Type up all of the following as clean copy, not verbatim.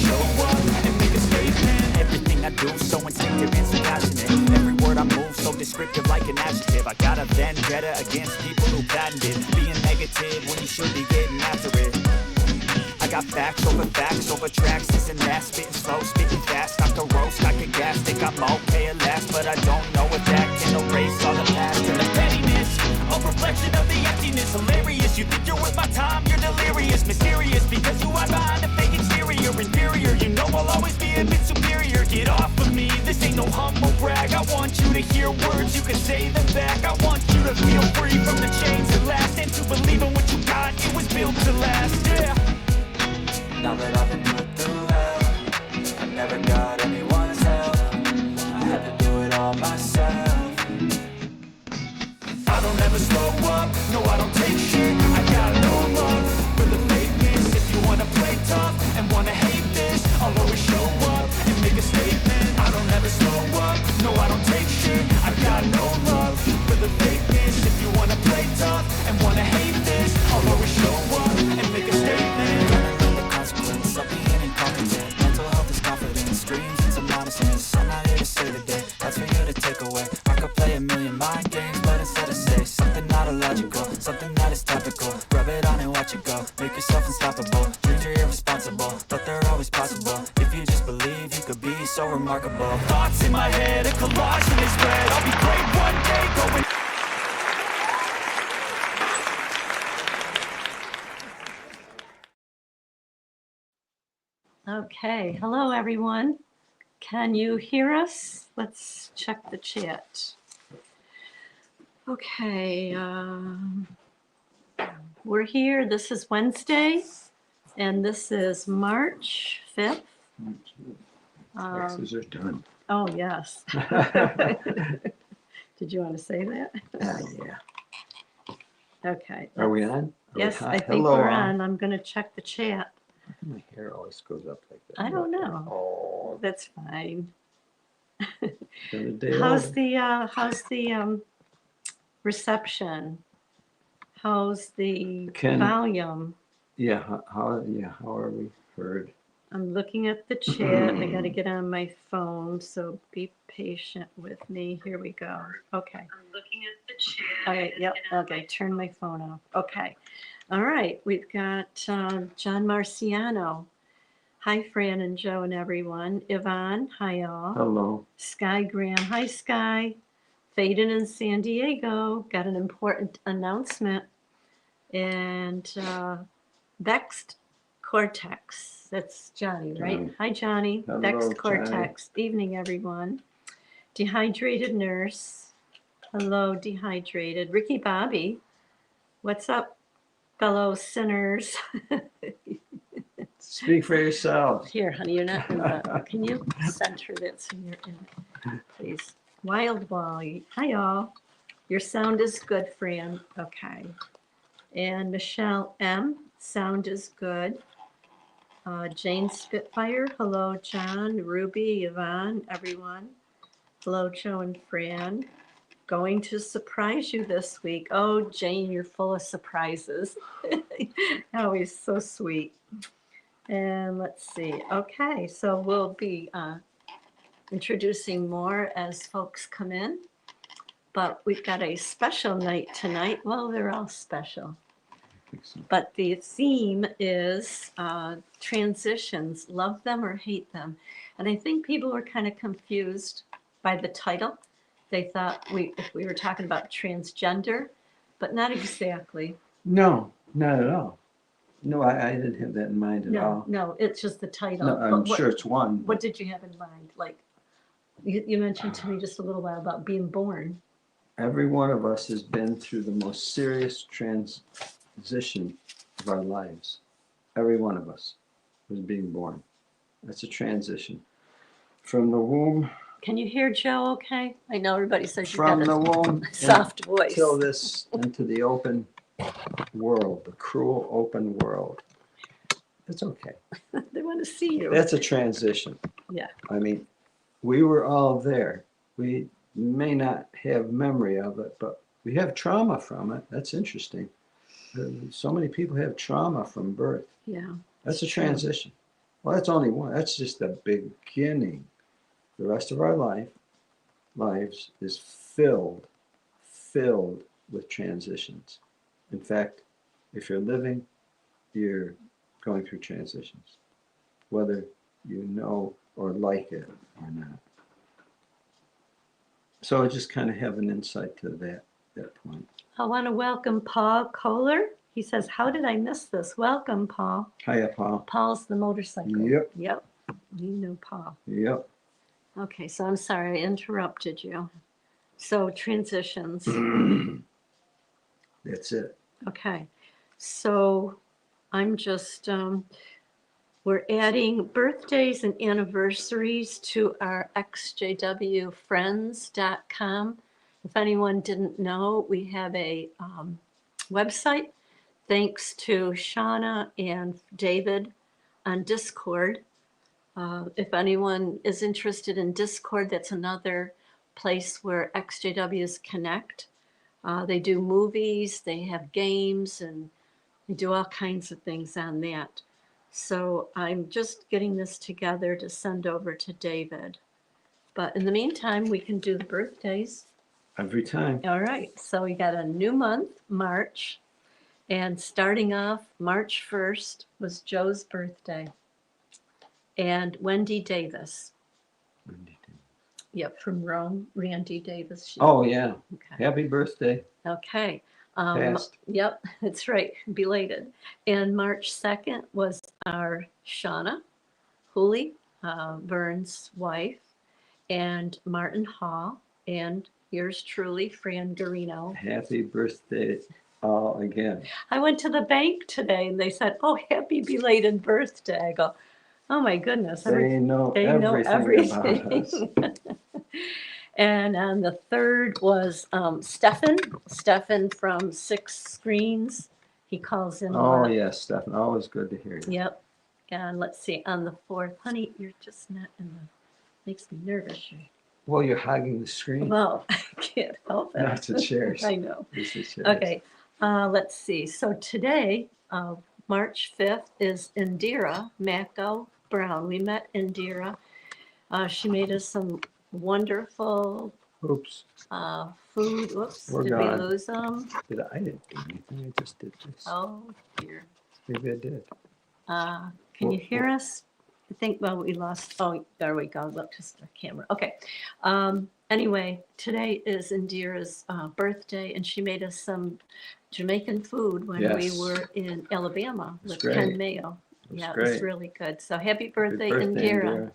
show up and make a statement. Everything I do so instinctive and so passionate. Every word I move so descriptive like an adjective. I got a vendetta against people who patented being negative when you should be getting after it. I got facts over tracks, this and that, spitting slow, spitting fast, I can roast, I can gas, think I'm okay at last, but I don't know if that can erase all the past. And the pettiness, a reflection of the emptiness, hilarious, you think you're worth my time, you're delirious, mysterious, because you hide behind a fake exterior, inferior, you know I'll always be a bit superior, get off of me, this ain't no humble brag, I want you to hear words, you can say them back, I want you to feel free from the chains that last, and to believe in what you got, it was built to last, yeah. Now that I've been put through hell, I never got anyone's help, I had to do it all myself. I don't ever slow up, no I don't take shit, I got no love for the fakeness. If you wanna play tough and wanna hate this, I'll always show up and make a statement. I don't ever slow up, no I don't take shit, I got no love for the fakeness. If you wanna play tough and wanna hate this, I'll always show up and make a statement. Of being incompetent, mental health is confidence, dreams and some modestness. I'm not here to say today, that's for you to take away. I could play a million mind games, but instead I say something not illogical, something that is topical. Rub it on and watch it go, make yourself unstoppable. Dreams are irresponsible, but they're always possible. If you just believe, you could be so remarkable. Thoughts in my head, a collage in this red. I'll be great one day, going. Okay, hello everyone. Can you hear us? Let's check the chat. Okay, we're here. This is Wednesday, and this is March 5th. Taxes are done. Oh, yes. Did you want to say that? Yeah. Okay. Are we on? Yes, I think Hello, we're on. I'm going to check the chat. My hair always goes up like that. I don't know. Oh, That's fine. been a day How's over. the reception? How's the Can- volume? Yeah, how are we heard? I'm looking at the chat. I got to get on my phone, so be patient with me. Here we go. Okay. I'm looking at the chat. Okay, yep. Okay, turn my phone off. Okay. All right. We've got John Marciano. Hi, Fran and Joe and everyone. Yvonne, hi, all. Hello. Sky Graham, hi, Sky. Faden in San Diego. Got an important announcement. And Vexed Cortex. That's Johnny, right? Johnny. Hi, Johnny. Hello, Vexed Johnny. Cortex. Evening, everyone. Dehydrated Nurse. Hello, Dehydrated. Ricky Bobby. What's up, fellow sinners? Speak for yourself. Here, honey, you're not in the, can you center that so you're in it, please? Wild Wally. Hi, y'all. Your sound is good, Fran. Okay. And Michelle M. Sound is good. Jane Spitfire. Hello, John, Ruby, Yvonne, everyone. Hello, Joe and Fran. Going to surprise you this week. Oh, Jane, you're full of surprises. Always so sweet. And let's see. Okay, so we'll be introducing more as folks come in. But we've got a special night tonight. Well, they're all special. But the theme is transitions, love them or hate them. And I think people were kind of confused by the title. They thought if we were talking about transgender, but not exactly. No, not at all. No, I didn't have that in mind at all. No, it's just the title. No, I'm sure it's one. What did you have in mind? Like you mentioned to me just a little while about being born. Every one of us has been through the most serious transition of our lives. Every one of us was being born. That's a transition. From the womb. Can you hear Joe okay? I know everybody says you've From got the a womb soft voice. Until this, into the open world, the cruel open world. It's okay. They want to see you. That's a transition. Yeah. I mean, we were all there. We may not have memory of it, but we have trauma from it. That's interesting. So many people have trauma from birth. Yeah. That's a transition. Well, that's only one. That's just the beginning. The rest of our lives is filled with transitions. In fact, if you're living, you're going through transitions, whether you know or like it or not. So I just kind of have an insight to that point. I want to welcome Paul Kohler. He says, how did I miss this? Welcome, Paul. Hiya, Paul. Paul's the motorcycle. Yep. Yep. You know Paul. Yep. Okay, so I'm sorry I interrupted you. So transitions. That's it. Okay, so I'm just, we're adding birthdays and anniversaries to our ExJWFriends.com. If anyone didn't know, we have a website thanks to Shauna and David on Discord. If anyone is interested in Discord, that's another place where ExJWs connect. They do movies, they have games, and they do all kinds of things on that. So I'm just getting this together to send over to David. But in the meantime, we can do the birthdays. Every time. All right, so we got a new month, March, and starting off March 1st was Joe's birthday, and Wendy Davis. Yep, from Rome, Randy Davis. Oh, yeah. Okay. Happy birthday. Okay. Past. Yep, that's right, belated. And March 2nd was our Shauna Hooley, Vern's wife, and Martin Hall, and yours truly, Fran Garino. Happy birthday all again. I went to the bank today and they said, oh, happy belated birthday. I go, oh my goodness. They know everything about us. And on the 3rd was Stefan from Six Screens. He calls in. Oh, yes, Stefan. Always good to hear you. Yep. And let's see, on the 4th, honey, you're just not in the, makes me nervous. Well, you're hogging the screen. Well, I can't help it. Not the chairs. I know. It's the chairs. Okay, let's see. So today, March 5th, is Indira Mako Brown. We met Indira. She made us some wonderful Oops. food. Whoops, We're did gone. we lose them? I didn't do anything. I just did this. Oh, dear. Maybe I did. Can you hear us? I think, well, we lost, oh, there we go. Look, just the camera. Okay. Anyway, today is Indira's birthday, and she made us some Jamaican food when we Yes. were in Alabama That's with great. Ken Mayo. That's Yeah, it great. was really good. So happy birthday, Happy birthday, Indira.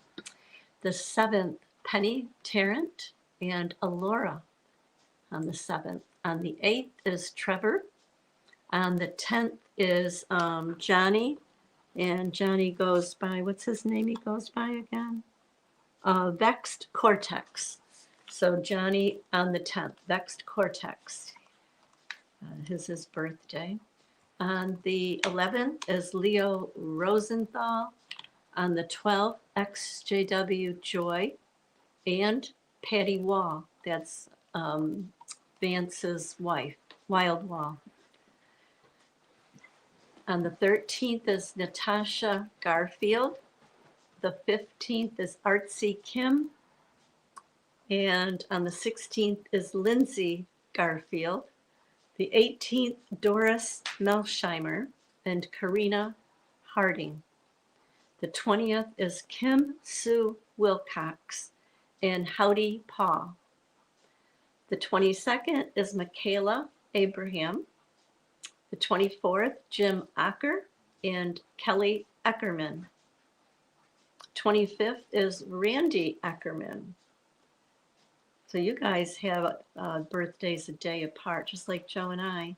The 7th, Penny Tarrant and Alora on the 7th. On the 8th is Trevor. On the 10th is Johnny. And Johnny goes by, what's his name he goes by again? Vexed Cortex. So Johnny on the 10th, Vexed Cortex. His birthday. On the 11th is Leo Rosenthal. On the 12th, ExJW Joy and Patty Wall. That's Vance's wife, Wild Wall. On the 13th is Natasha Garfield. The 15th is Artsy Kim. And on the 16th is Lindsay Garfield. The 18th, Doris Melsheimer and Karina Harding. The 20th is Kim Sue Wilcox and Howdy Paw. The 22nd is Michaela Abraham. The 24th, Jim Acker and Kelly Eckerman. 25th is Randy Eckerman. So you guys have birthdays a day apart, just like Joe and I.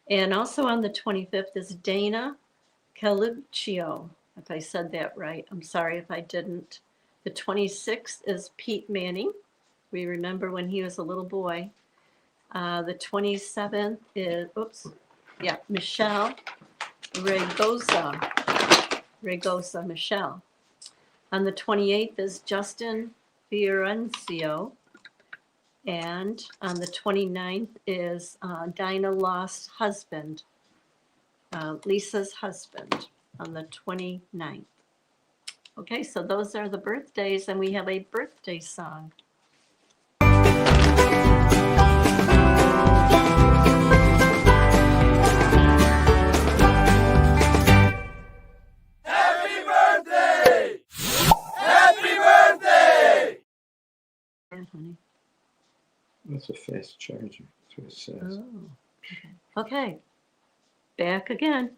And also on the 25th is Dana Caluccio, if I said that right. I'm sorry if I didn't. The 26th is Pete Manning. We remember when he was a little boy. The 27th is, Michelle Regosa Michelle. On the 28th is Justin Fiorencio. And on the 29th is Dinah Lost husband, Lisa's husband, on the 29th. Okay, so those are the birthdays, and we have a birthday song. Happy birthday! Happy birthday! Yeah, honey. That's a fast charger. That's what it says. Oh, okay. Back again.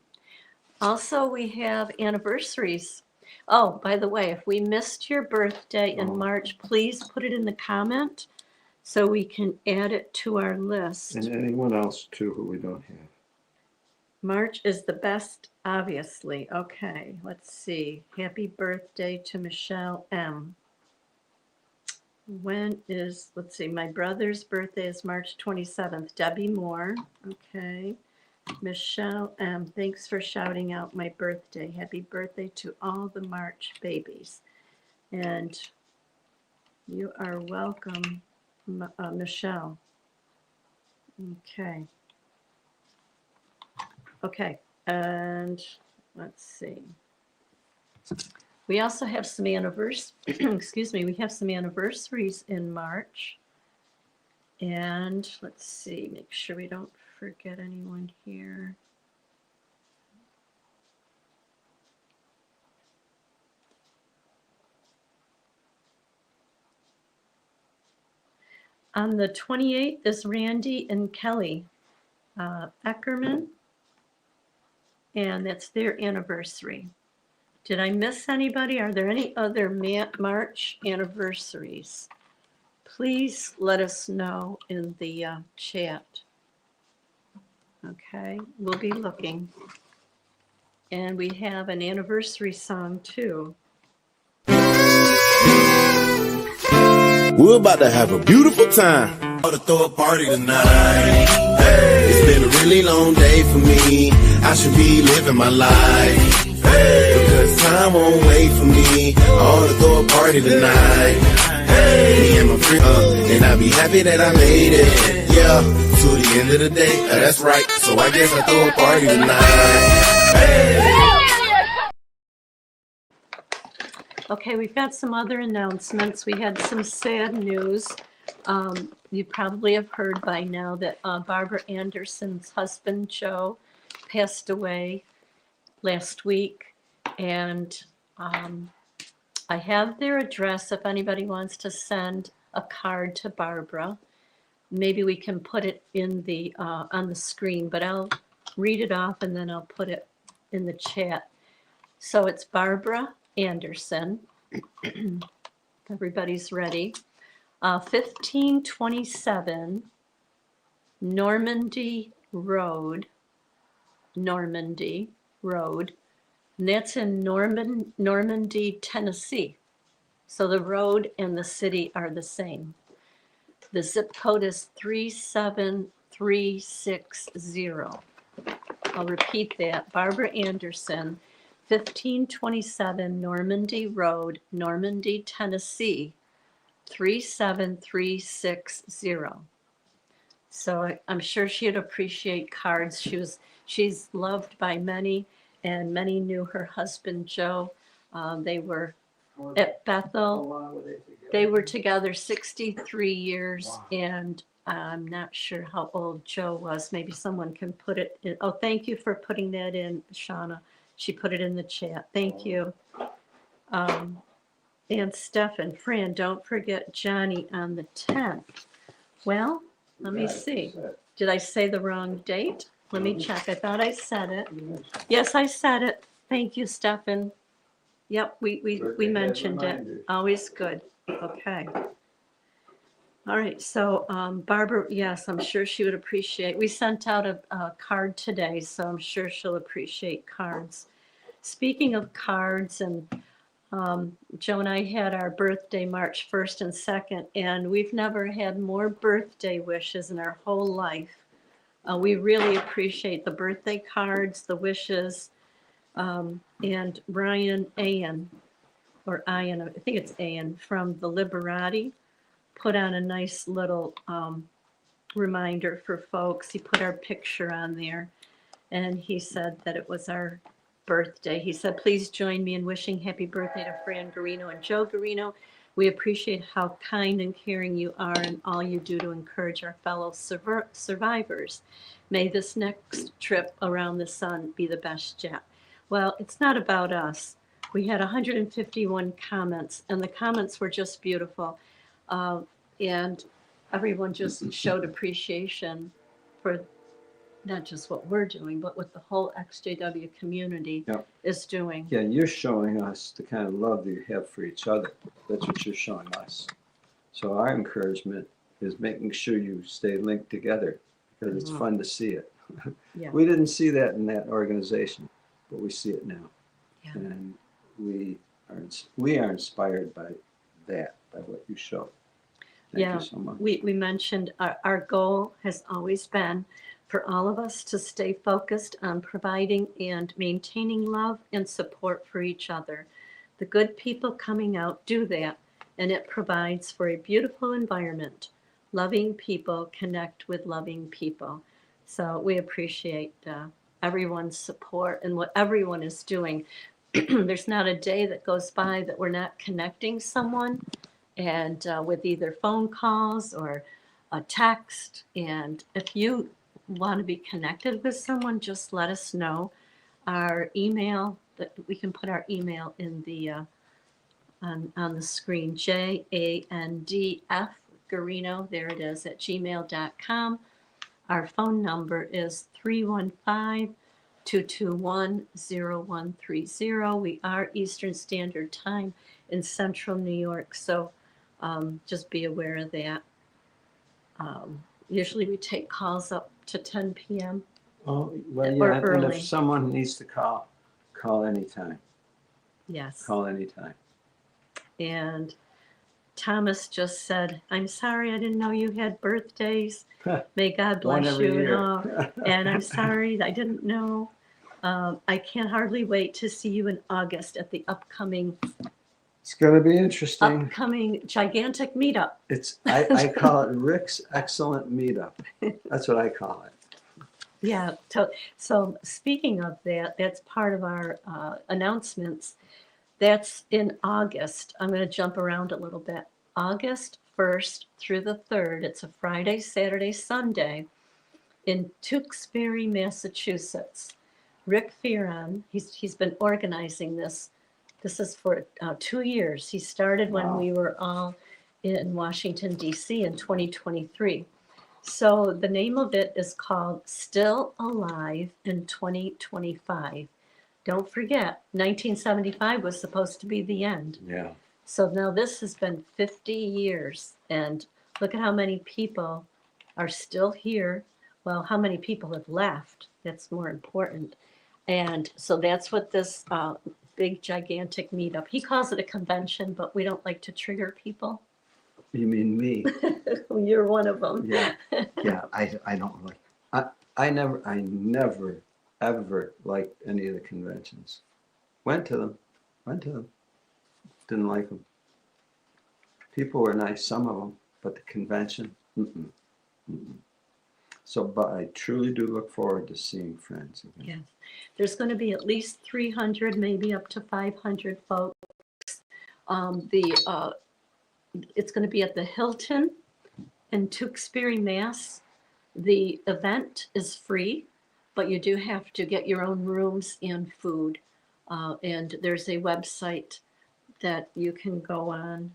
Also, we have anniversaries. Oh, by the way, if we missed your birthday in Oh. March, please put it in the comment so we can add it to our list. And anyone else too who we don't have. March is the best, obviously. Okay, let's see. Happy birthday to Michelle M. When is, let's see, my brother's birthday is March 27th. Debbie Moore. Okay. Michelle M. Thanks for shouting out my birthday. Happy birthday to all the March babies. And you are welcome, Michelle. Okay. Okay, and let's see. We also have some excuse me, we have some anniversaries in March. And let's see, make sure we don't forget anyone here. On the 28th is Randy and Kelly Eckerman, and that's their anniversary. Did I miss anybody? Are there any other March anniversaries? Please let us know in the chat. Okay, we'll be looking. And we have an anniversary song too. We're about to have a beautiful time. About to throw a party tonight. Hey. It's been a really long day for me. I should be living my life. Hey. Because time won't wait for me. I ought to throw a party tonight. Hey. Me and my friend, and I'll be happy that I made it. Yeah, to the end of the day. That's right. So I guess I throw a party tonight. Hey. Okay, we've got some other announcements. We had some sad news. You probably have heard by now that Barbara Anderson's husband, Joe, passed away last week. And I have their address if anybody wants to send a card to Barbara. Maybe we can put it in the on the screen, but I'll read it off and then I'll put it in the chat. So it's Barbara Anderson. Everybody's ready. 1527 Normandy Road. And that's in Normandy, Tennessee. So the road and the city are the same. The zip code is 37360. I'll repeat that. Barbara Anderson, 1527 Normandy Road, Normandy, Tennessee, 37360. So I'm sure she'd appreciate cards. She's loved by many, and many knew her husband, Joe. They were at Bethel. They were together 63 years, wow. And I'm not sure how old Joe was. Maybe someone can put it in. Oh, thank you for putting that in, Shauna. She put it in the chat. Thank you. And Stefan, Fran, don't forget Johnny on the 10th. Well, let me see. Did I say the wrong date? Let me check. I thought I said it. Yes, I said it. Thank you, Stefan. Yep, we mentioned it. Always good. Okay. All right. So Barbara, yes, I'm sure she would appreciate. We sent out a card today, so I'm sure she'll appreciate cards. Speaking of cards, and Joe and I had our birthday March 1st and 2nd, and we've never had more birthday wishes in our whole life. We really appreciate the birthday cards, the wishes, and Brian Ayan, or Ian, I think it's Ayan, from the Liberati, put on a nice little reminder for folks. He put our picture on there, and he said that it was our birthday. He said, please join me in wishing happy birthday to Fran Garino and Joe Garino. We appreciate how kind and caring you are and all you do to encourage our fellow survivors. May this next trip around the sun be the best yet. Well, it's not about us. We had 151 comments, and the comments were just beautiful. And everyone just showed appreciation for not just what we're doing, but what the whole XJW community Yep. is doing. Yeah, you're showing us the kind of love that you have for each other. That's what you're showing us. So our encouragement is making sure you stay linked together because it's fun to see it. Yeah. We didn't see that in that organization, but we see it now. Yeah. And we are inspired by that, by what you show. Thank you so much. We mentioned our goal has always been for all of us to stay focused on providing and maintaining love and support for each other. The good people coming out do that, and it provides for a beautiful environment. Loving people connect with loving people. So we appreciate everyone's support and what everyone is doing. There's not a day that goes by that we're not connecting someone, and with either phone calls or a text. And if you want to be connected with someone, just let us know. Our email, that we can put our email in the on the screen, JANDF Garino, there it is, at gmail.com. Our phone number is 315-221-0130. We are Eastern Standard Time in Central New York, so just be aware of that. Usually we take calls up to 10 p.m. Oh, well, Or yeah, and early. if someone needs to call anytime. Yes. Call anytime. And Thomas just said, I'm sorry, I didn't know you had birthdays. May God One bless every you and year. all. And I'm sorry, I didn't know. I can't hardly wait to see you in August at the upcoming It's going to be interesting. gigantic meetup. I call it Rick's Excellent Meetup. That's what I call it. Yeah. So speaking of that, that's part of our announcements. That's in August. I'm going to jump around a little bit. August 1st through the 3rd. It's a Friday, Saturday, Sunday in Tewksbury, Massachusetts. Rick Fran, he's been organizing this. This is for 2 years. He started when Wow. we were all in Washington, D.C. in 2023. So the name of it is called Still Alive in 2025. Don't forget, 1975 was supposed to be the end. Yeah. So now this has been 50 years, and look at how many people are still here. Well, how many people have left? That's more important. And so that's what this big, gigantic meetup, he calls it a convention, but we don't like to trigger people. You mean me? You're one of them. Yeah. Yeah. I don't like. I never ever liked any of the conventions. Went to them. Didn't like them. People were nice, some of them, but the convention, So, but I truly do look forward to seeing friends again. Yes. There's going to be at least 300, maybe up to 500 folks. It's going to be at the Hilton in Tewksbury, Mass. The event is free, but you do have to get your own rooms and food. And there's a website that you can go on.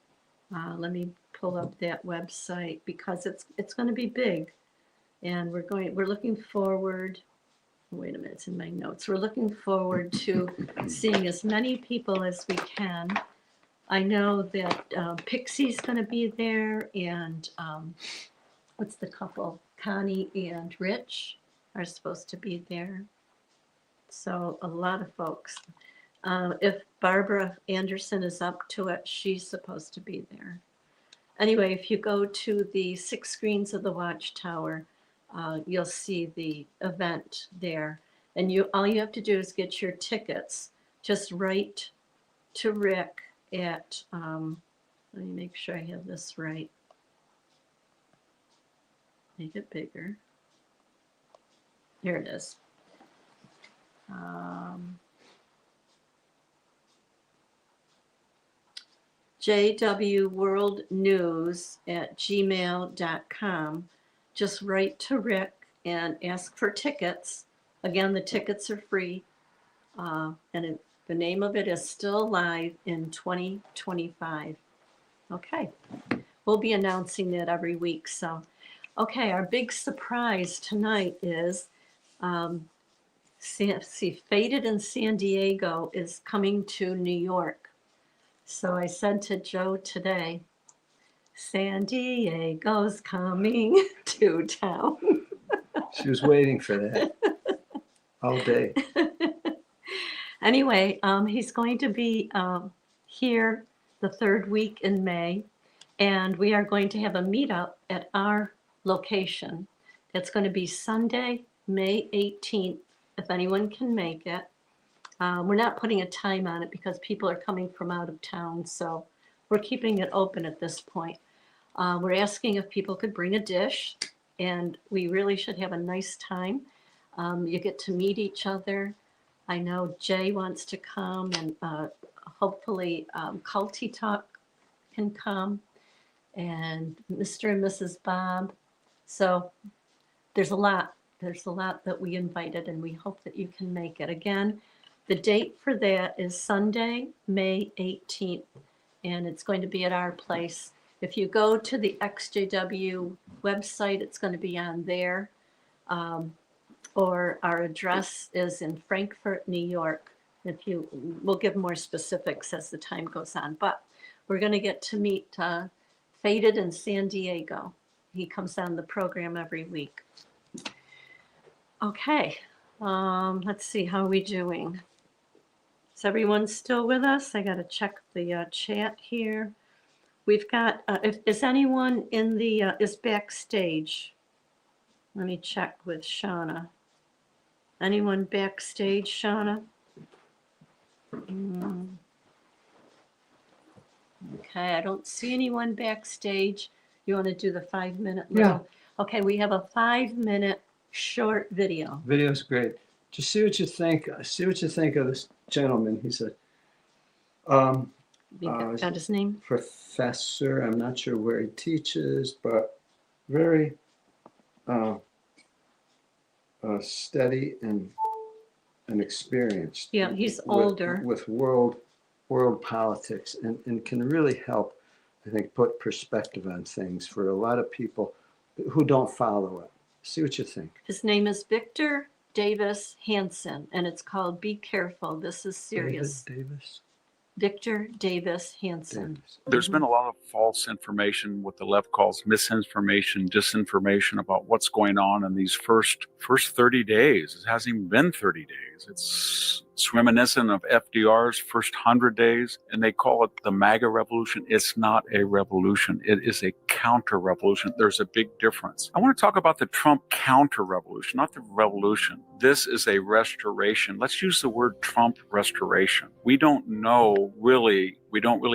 Let me pull up that website because it's going to be big. And we're looking forward, wait a minute, it's in my notes. We're looking forward to seeing as many people as we can. I know that Pixie's going to be there, and what's the couple? Connie and Rich are supposed to be there. So a lot of folks. If Barbara Anderson is up to it, she's supposed to be there. Anyway, if you go to the 6 screens of the Watchtower, you'll see the event there. And all you have to do is get your tickets. Just write to Rick at, let me make sure I have this right. Make it bigger. Here it is. exjwworldnews@gmail.com. Just write to Rick and ask for tickets. Again, the tickets are free. The name of it is Still Alive in 2025. Okay. We'll be announcing that every week. So, okay, our big surprise tonight is Faded in San Diego is coming to New York. So I said to Joe today, San Diego's coming to town. She was waiting for that all day. Anyway, he's going to be here the third week in May, and we are going to have a meetup at our location. It's going to be Sunday, May 18th, if anyone can make it. We're not putting a time on it because people are coming from out of town, so we're keeping it open at this point. We're asking if people could bring a dish, and we really should have a nice time. You get to meet each other. I know Jay wants to come, and hopefully Culty Talk can come, and Mr. and Mrs. Bob. So there's a lot that we invited, and we hope that you can make it. Again, the date for that is Sunday, May 18th, and it's going to be at our place. If you go to the ExJW website, it's going to be on there. Or our address is in Frankfort, New York. We'll give more specifics as the time goes on, but we're going to get to meet Faded in San Diego. He comes on the program every week. Okay, let's see, how are we doing? Is everyone still with us? I got to check the chat here. We've got, is anyone in the, is backstage? Let me check with Shauna. Anyone backstage, Shauna? Okay, I don't see anyone backstage. You want to do the 5-minute little? Yeah. Okay, we have a 5-minute short video. Video's great. Just see what you think. See what you think of this gentleman. He's a You got his name? professor. I'm not sure where he teaches, but very steady and experienced. Yeah, he's older. with world politics, and can really help, I think, put perspective on things for a lot of people who don't follow it. See what you think. His name is Victor Davis Hansen, and it's called Be Careful, This is Serious. David Davis. Victor Davis Hansen. Davis. There's been a lot of false information, what the left calls misinformation, disinformation about what's going on in these first 30 days. It hasn't even been 30 days. It's reminiscent of FDR's first 100 days, and they call it the MAGA revolution. It's not a revolution. It is a counter-revolution. There's a big difference. I want to talk about the Trump counter-revolution, not the revolution. This is a restoration. Let's use the word Trump restoration. We don't really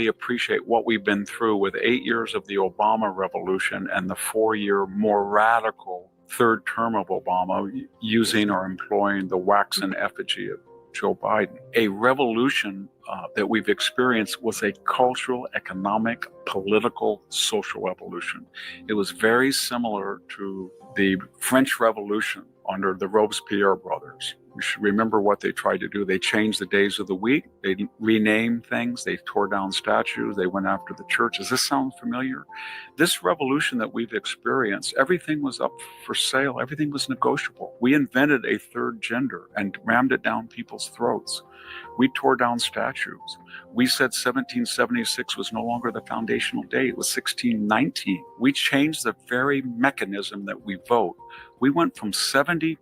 appreciate what we've been through with 8 years of the Obama revolution and the 4-year more radical third term of Obama using or employing the waxen effigy of Joe Biden. A revolution that we've experienced was a cultural, economic, political, social revolution. It was very similar to the French Revolution under the Robespierre brothers. We should remember what they tried to do. They changed the days of the week. They renamed things. They tore down statues. They went after the church. Does this sound familiar? This revolution that we've experienced, everything was up for sale. Everything was negotiable. We invented a third gender and rammed it down people's throats. We tore down statues. We said 1776 was no longer the foundational date. It was 1619. We changed the very mechanism that we vote. We went from 70%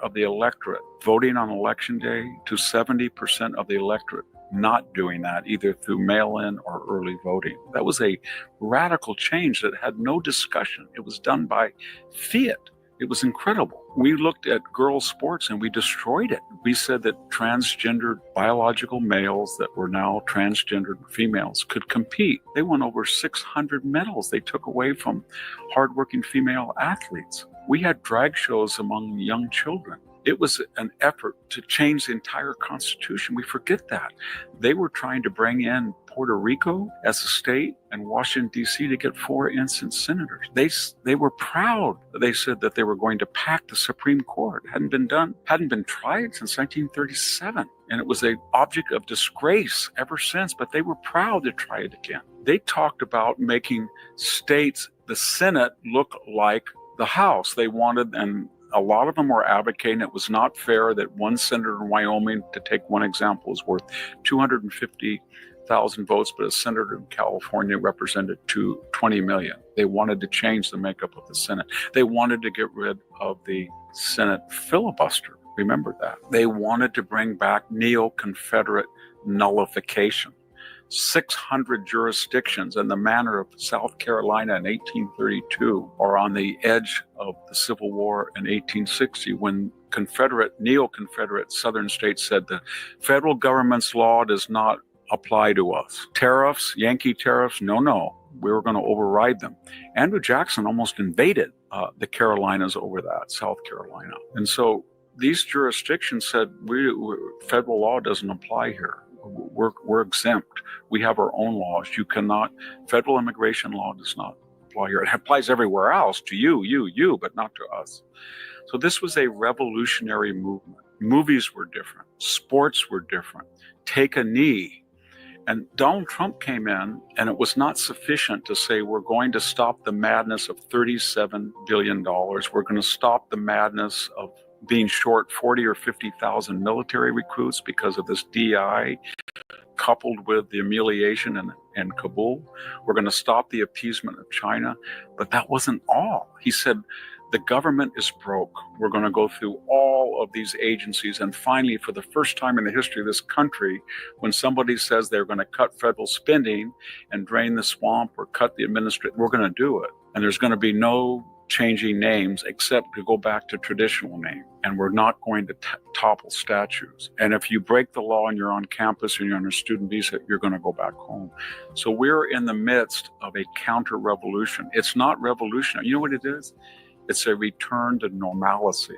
of the electorate voting on election day to 70% of the electorate not doing that, either through mail-in or early voting. That was a radical change that had no discussion. It was done by fiat. It was incredible. We looked at girls' sports and we destroyed it. We said that transgendered biological males that were now transgendered females could compete. They won over 600 medals they took away from hardworking female athletes. We had drag shows among young children. It was an effort to change the entire Constitution. We forget that. They were trying to bring in Puerto Rico as a state and Washington, D.C. to get 4 instant senators. They were proud. They said that they were going to pack the Supreme Court. Hadn't been tried since 1937. And it was an object of disgrace ever since, but they were proud to try it again. They talked about making states, the Senate, look like the House. They wanted, and a lot of them were advocating it was not fair that one senator in Wyoming, to take one example, is worth 250,000 votes, but a senator in California represented 20 million. They wanted to change the makeup of the Senate. They wanted to get rid of the Senate filibuster. Remember that. They wanted to bring back neo-Confederate nullification. 600 jurisdictions in the manner of South Carolina in 1832 are on the edge of the Civil War in 1860 when neo-Confederate Southern states said the federal government's law does not apply to us. Tariffs, Yankee tariffs, no, we were going to override them. Andrew Jackson almost invaded the Carolinas over that, South Carolina. And so these jurisdictions said, federal law doesn't apply here. We're exempt. We have our own laws. You cannot, federal immigration law does not apply here. It applies everywhere else to you, but not to us. So this was a revolutionary movement. Movies were different. Sports were different. Take a knee. And Donald Trump came in, and it was not sufficient to say, we're going to stop the madness of $37 billion. We're going to stop the madness of being short 40 or 50,000 military recruits because of this DI, coupled with the humiliation in Kabul. We're going to stop the appeasement of China. But that wasn't all. He said, the government is broke. We're going to go through all of these agencies. And finally, for the first time in the history of this country, when somebody says they're going to cut federal spending and drain the swamp or cut the administration, we're going to do it. And there's going to be no changing names except to go back to traditional name. And we're not going to topple statues. And if you break the law and you're on campus and you're on a student visa, you're going to go back home. So we're in the midst of a counter-revolution. It's not revolutionary. You know what it is? It's a return to normalcy.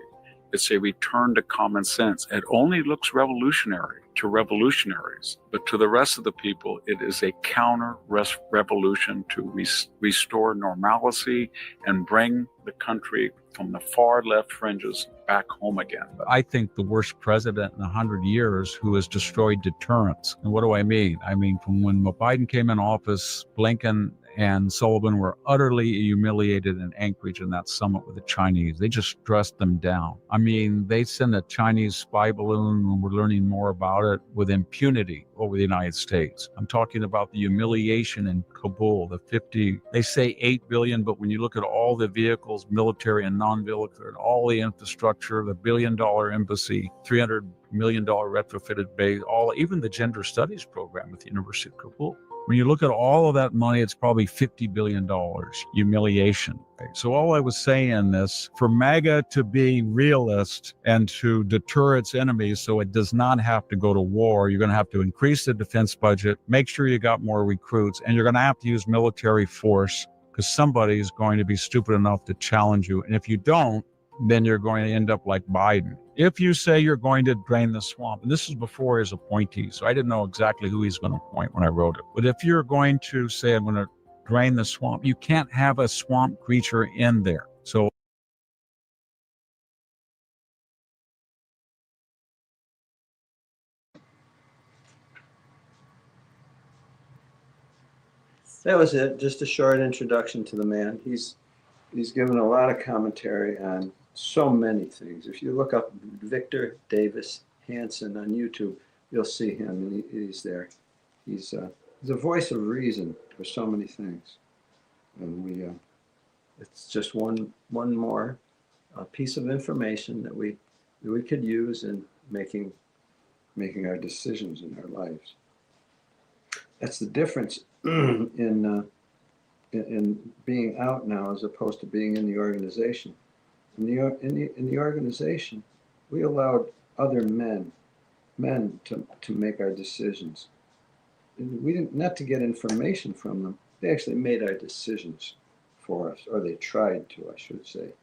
It's a return to common sense. It only looks revolutionary to revolutionaries, but to the rest of the people, it is a counter-revolution to restore normalcy and bring the country from the far left fringes back home again. I think the worst president in 100 years who has destroyed deterrence. And what do I mean? I mean, from when Biden came in office, Blinken and Sullivan were utterly humiliated in Anchorage in that summit with the Chinese. They just dressed them down. I mean, they sent a Chinese spy balloon, and we're learning more about it, with impunity over the United States. I'm talking about the humiliation in Kabul, they say 8 billion, but when you look at all the vehicles, military and non-military, all the infrastructure, the $1 billion embassy, $300 million retrofitted base, even the gender studies program at the University of Kabul. When you look at all of that money, it's probably $50 billion humiliation. Okay? So all I was saying in this, for MAGA to be realist and to deter its enemies so it does not have to go to war, you're going to have to increase the defense budget, make sure you got more recruits, and you're going to have to use military force because somebody is going to be stupid enough to challenge you. And if you don't, then you're going to end up like Biden. If you say you're going to drain the swamp, and this is before his appointee, so I didn't know exactly who he's going to appoint when I wrote it. But if you're going to say, I'm going to drain the swamp, you can't have a swamp creature in there. So that was it. Just a short introduction to the man. He's given a lot of commentary on so many things. If you look up Victor Davis Hanson on YouTube, you'll see him, and he's there. He's a voice of reason for so many things, and it's just one more piece of information that we could use in making our decisions in our lives. That's the difference in being out now as opposed to being in the organization. In the organization, we allowed other men to make our decisions. And we didn't, not to get information from them. They actually made our decisions for us, or they tried to, I should say.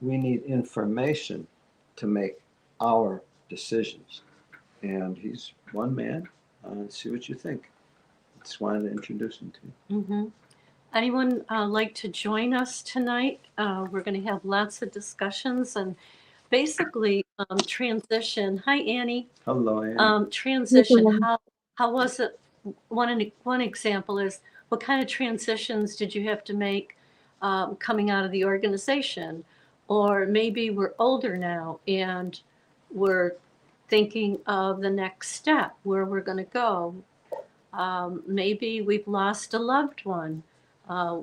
We need information to make our decisions. And he's one man. See what you think. Just wanted to introduce him to you. Mm-hmm. Anyone like to join us tonight? We're going to have lots of discussions and basically transition. Hi, Annie. Hello, Annie. Transition. How was it? One example is, what kind of transitions did you have to make coming out of the organization? Or maybe we're older now and we're thinking of the next step, where we're going to go. Maybe we've lost a loved one.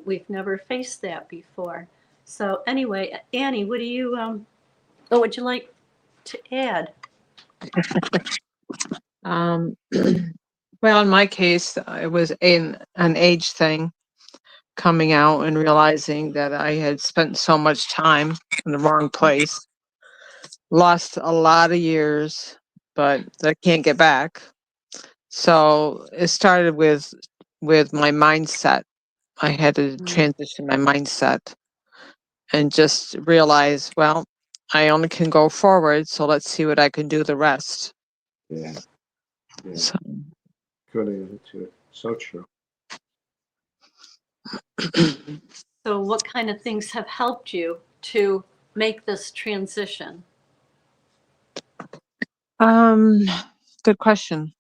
We've never faced that before. So anyway, Annie, what would you like to add? Well, in my case, it was an age thing, coming out and realizing that I had spent so much time in the wrong place, lost a lot of years, but I can't get back. So it started with my mindset. I had to transition my mindset and just realize, well, I only can go forward, so let's see what I can do the rest. Yeah. So, Good attitude. So true. So what kind of things have helped you to make this transition? good question.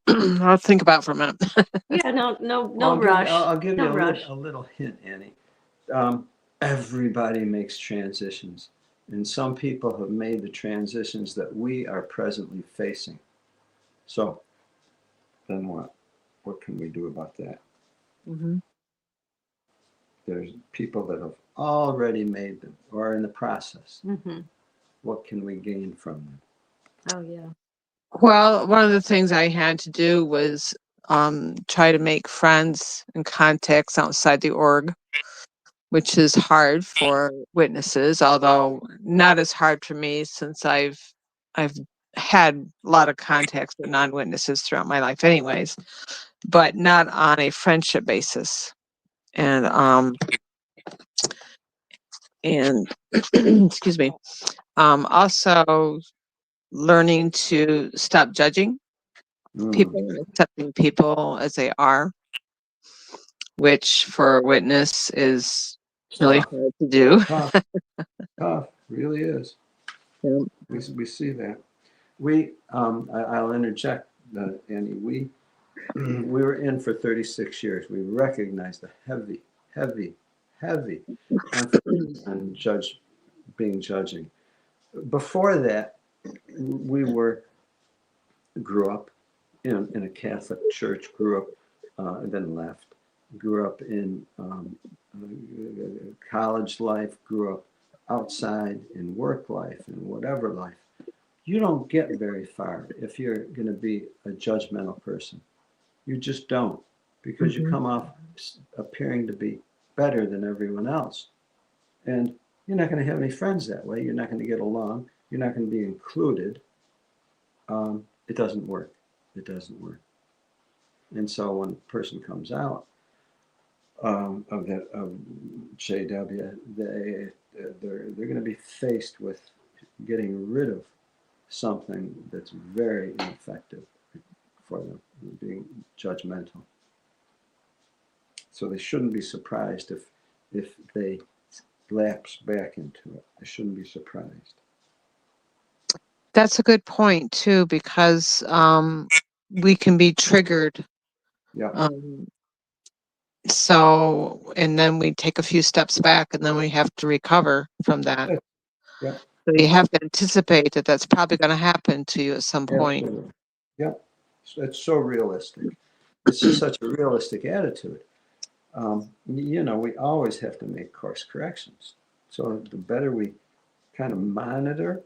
I'll think about it for a minute. Yeah, no rush. I'll give you No rush. a little hint, Annie. Everybody makes transitions, and some people have made the transitions that we are presently facing. So, then what? What can we do about that? Mm-hmm. There's people that have already made them or are in the process. Mm-hmm. What can we gain from them? Oh, yeah. Well, one of the things I had to do was try to make friends and contacts outside the org, which is hard for witnesses, although not as hard for me since I've had a lot of contacts with non-witnesses throughout my life anyways, but not on a friendship basis. And excuse me. Also learning to stop judging people and accepting people as they are, which for a witness is really hard to do. Tough, really is. Yeah. We see that. I'll interject, Annie. We were in for 36 years. We recognize the heavy emphasis on judging. Before that, we grew up in a Catholic church, then left, grew up in college life, grew up outside in work life and whatever life. You don't get very far if you're going to be a judgmental person. You just don't, because you come off appearing to be better than everyone else. And you're not going to have any friends that way. You're not going to get along. You're not going to be included. It doesn't work. It doesn't work. And so when a person comes out of JW, they're going to be faced with getting rid of something that's very ineffective for them, being judgmental. So they shouldn't be surprised if they lapse back into it. They shouldn't be surprised. That's a good point too, because we can be triggered. Yeah. So, and then we take a few steps back, and then we have to recover from that. Yeah. So you have to anticipate that that's probably going to happen to you at some point. Absolutely. Yeah. It's so realistic. It's just such a realistic attitude. We always have to make course corrections. So the better we kind of monitor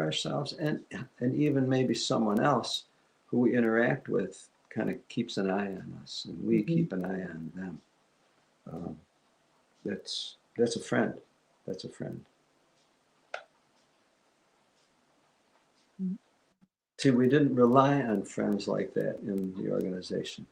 ourselves, and even maybe someone else who we interact with kind of keeps an eye on us, and we keep an eye on them. That's a friend. That's a friend. See, we didn't rely on friends like that in the organization.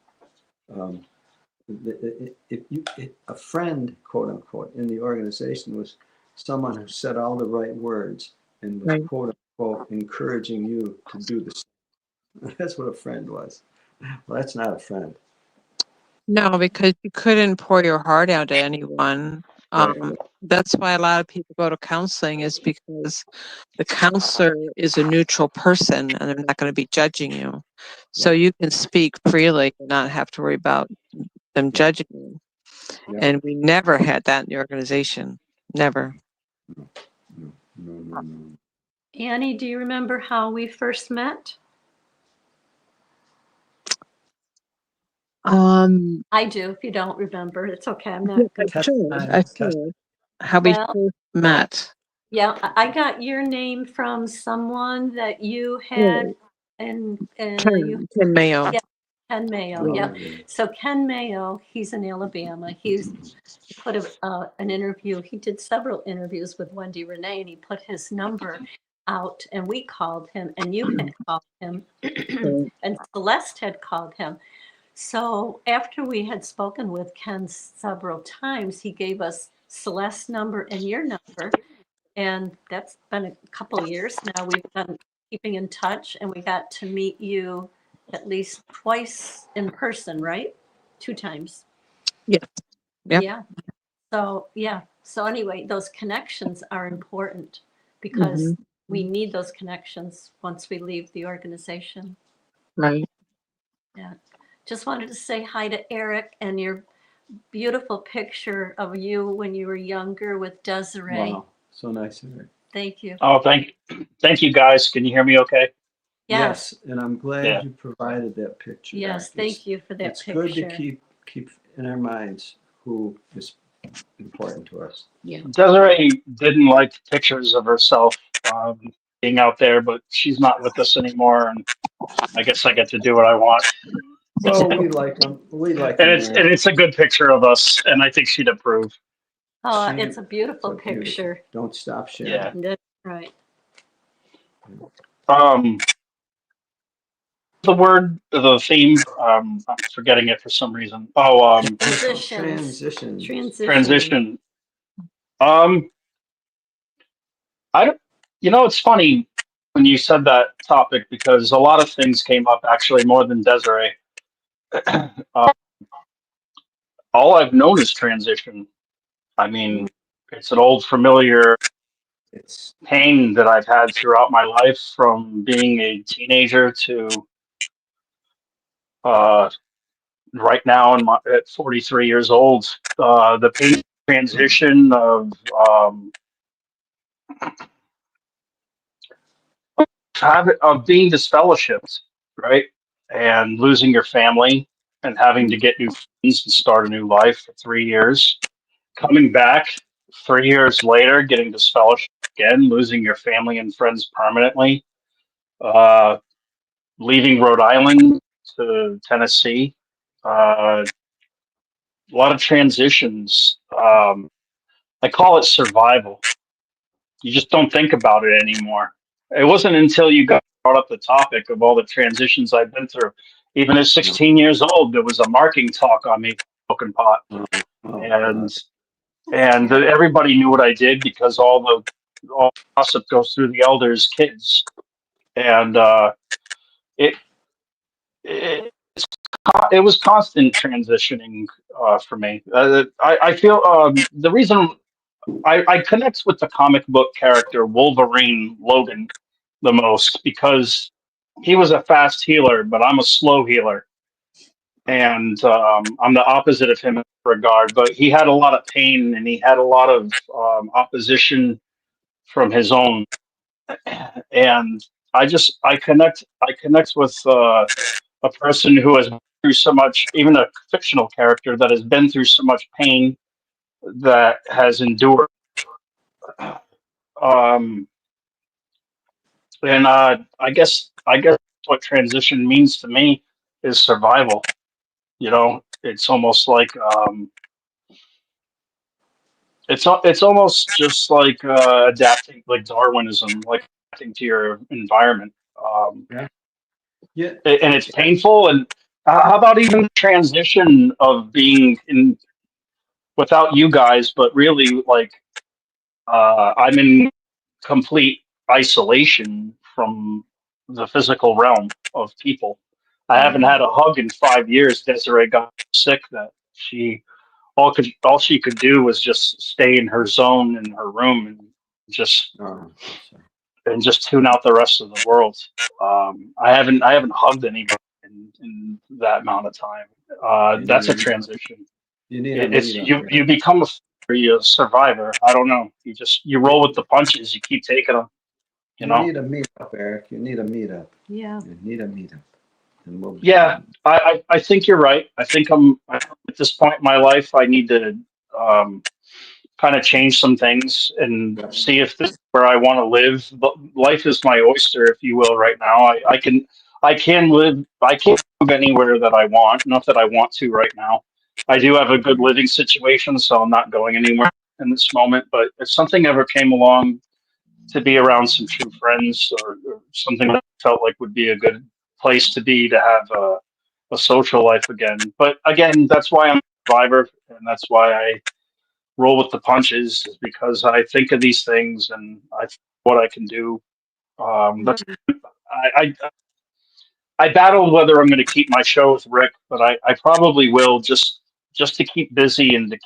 A friend, quote unquote, in the organization was someone who said all the right words and was Right. quote unquote encouraging you to do the same. That's what a friend was. Well, that's not a friend. No, because you couldn't pour your heart out to anyone. Right. That's why a lot of people go to counseling, is because the counselor is a neutral person and they're not going to be judging you. So you can speak freely and not have to worry about them judging you. Yeah. And we never had that in the organization. Never. No. Annie, do you remember how we first met? I do. If you don't remember, it's okay. I'm not good. I should. How we Well, first met. yeah, I got your name from someone that you had, and you, Ken Mayo. yeah, Ken Mayo. Yep. So Ken Mayo, he's in Alabama. He put an interview. He did several interviews with Wendy Renee, and he put his number out, and we called him, and you had called him, and Celeste had called him. So after we had spoken with Ken several times, he gave us Celeste's number and your number. And that's been a couple of years now. We've been keeping in touch, and we got to meet you at least twice in person, right? 2 times. Yeah. Yep. Yeah. So, yeah. So anyway, those connections are important because we need those connections once we leave the organization. Right. Yeah. Just wanted to say hi to Eric and your beautiful picture of you when you were younger with Desiree. Wow. So nice of her. Thank you. Oh, thank you guys. Can you hear me okay? Yes. And I'm glad you provided that picture. Yes, thank you for that it's picture. It's good to keep in our minds who is important to us. Yeah. Desiree didn't like pictures of herself being out there, but she's not with us anymore, and I guess I get to do what I want. Well, we like them. We like and them. it's a good picture of us, and I think she'd approve. Oh, it's a beautiful picture. Beautiful. Don't stop sharing. Yeah. That's right. The theme, I'm forgetting it for some reason. Oh, Transition. It's funny when you said that topic, because a lot of things came up, actually, more than Desiree. All I've known is transition. I mean, it's an old familiar pain that I've had throughout my life, from being a teenager to right now at 43 years old. The pain transition of being disfellowshipped, right? And losing your family and having to get new friends and start a new life for 3 years. Coming back 3 years later, getting disfellowshipped again, losing your family and friends permanently. Leaving Rhode Island to Tennessee. A lot of transitions. I call it survival. You just don't think about it anymore. It wasn't until you brought up the topic of all the transitions I've been through. Even at 16 years old, there was a marking talk on me, broken pot, and everybody knew what I did, because all gossip goes through the elders' kids, and it was constant transitioning for me. I feel the reason I connect with the comic book character Wolverine Logan the most, because he was a fast healer, but I'm a slow healer. And I'm the opposite of him in that regard. But he had a lot of pain, and he had a lot of opposition from his own. And I connect with a person who has been through so much, even a fictional character that has been through so much pain, that has endured. And I guess what transition means to me is survival. It's almost like it's almost just like adapting, like Darwinism, like adapting to your environment. And it's painful. And how about even the transition of being in without you guys, but really, like I'm in complete isolation from the physical realm of people. I haven't had a hug in 5 years. Desiree got sick that all she could do was just stay in her zone in her room and just Oh, tune out the rest of the world. I haven't hugged anybody in that amount of time. That's a transition. you need a It's meetup. you become a survivor. I don't know. You roll with the punches. You keep taking them. You know. need a meetup, Eric. You need a meetup. Yeah. You need a meetup. And we'll Yeah, I think you're right. I think at this point in my life, I need to kind of change some things and see if this is where I want to live. But life is my oyster, if you will, right now. I can live. I can't move anywhere that I want. Not that I want to right now. I do have a good living situation, so I'm not going anywhere in this moment. But if something ever came along to be around some true friends or something that I felt like would be a good place to be to have a social life again. But again, that's why I'm a survivor, and that's why I roll with the punches, is because I think of these things and I think what I can do. But I battled whether I'm going to keep my show with Rick, but I probably will just to keep busy and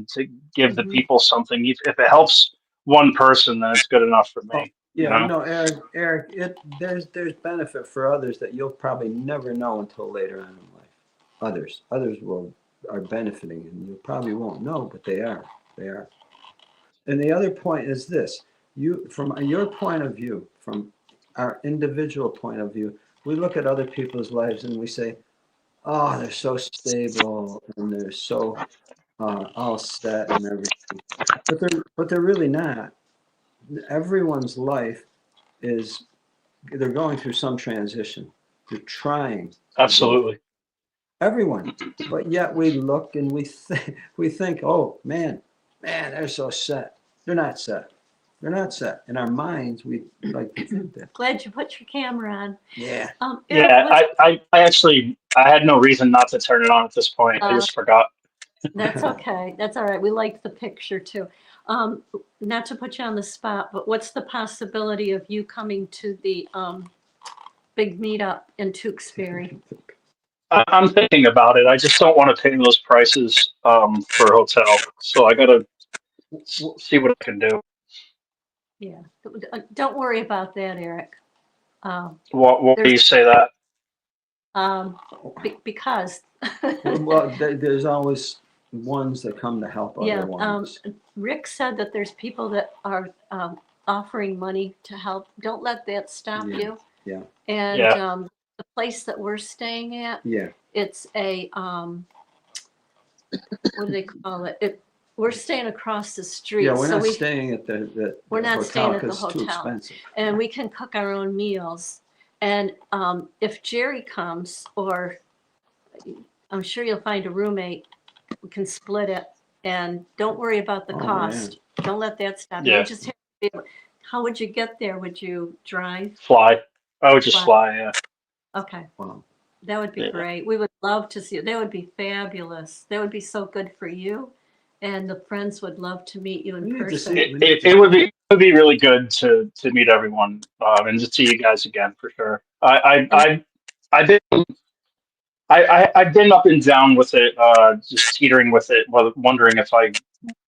to give the people something. If it helps one person, then it's good enough for me. Yeah, Eric, there's benefit for others that you'll probably never know until later on in life. Others are benefiting, and you probably won't know, but they are. And the other point is this: from your point of view, from our individual point of view, we look at other people's lives and we say, "Oh, they're so stable and they're so all set and everything," but they're really not. Everyone's life they're going through some transition. They're trying. Absolutely. Everyone. But yet we look and we think, oh man, they're so set. They're not set. In our minds, we like to think that. Glad you put your camera on. Yeah. Eric, Yeah, I actually had no reason not to turn it on at this point. I just forgot. That's okay. That's all right. We liked the picture too. Not to put you on the spot, but what's the possibility of you coming to the big meetup in Tewksbury? I'm thinking about it. I just don't want to pay those prices for a hotel. So I got to see what I can do. Yeah. Don't worry about that, Eric. What do you say that? Because. Well, there's always ones that come to help other ones. Rick said that there's people that are offering money to help. Don't let that stop you. Yeah. And the place that we're staying at, it's a what do they call it? We're staying across the street. Yeah, we're not staying at the we're not staying at the hotel because it's too hotel. expensive. And we can cook our own meals. And if Jerry comes, or I'm sure you'll find a roommate, we can split it. And don't worry about the cost. Man. Don't let that stop you. Yeah. Just how would you get there? Would you drive? Fly. I would just fly, yeah. Okay. Wow. That would be great. We would love to see it. That would be fabulous. That would be so good for you. And the friends would love to meet you in person. It would be really good to meet everyone and to see you guys again for sure. I've been up and down with it, just teetering with it, wondering if I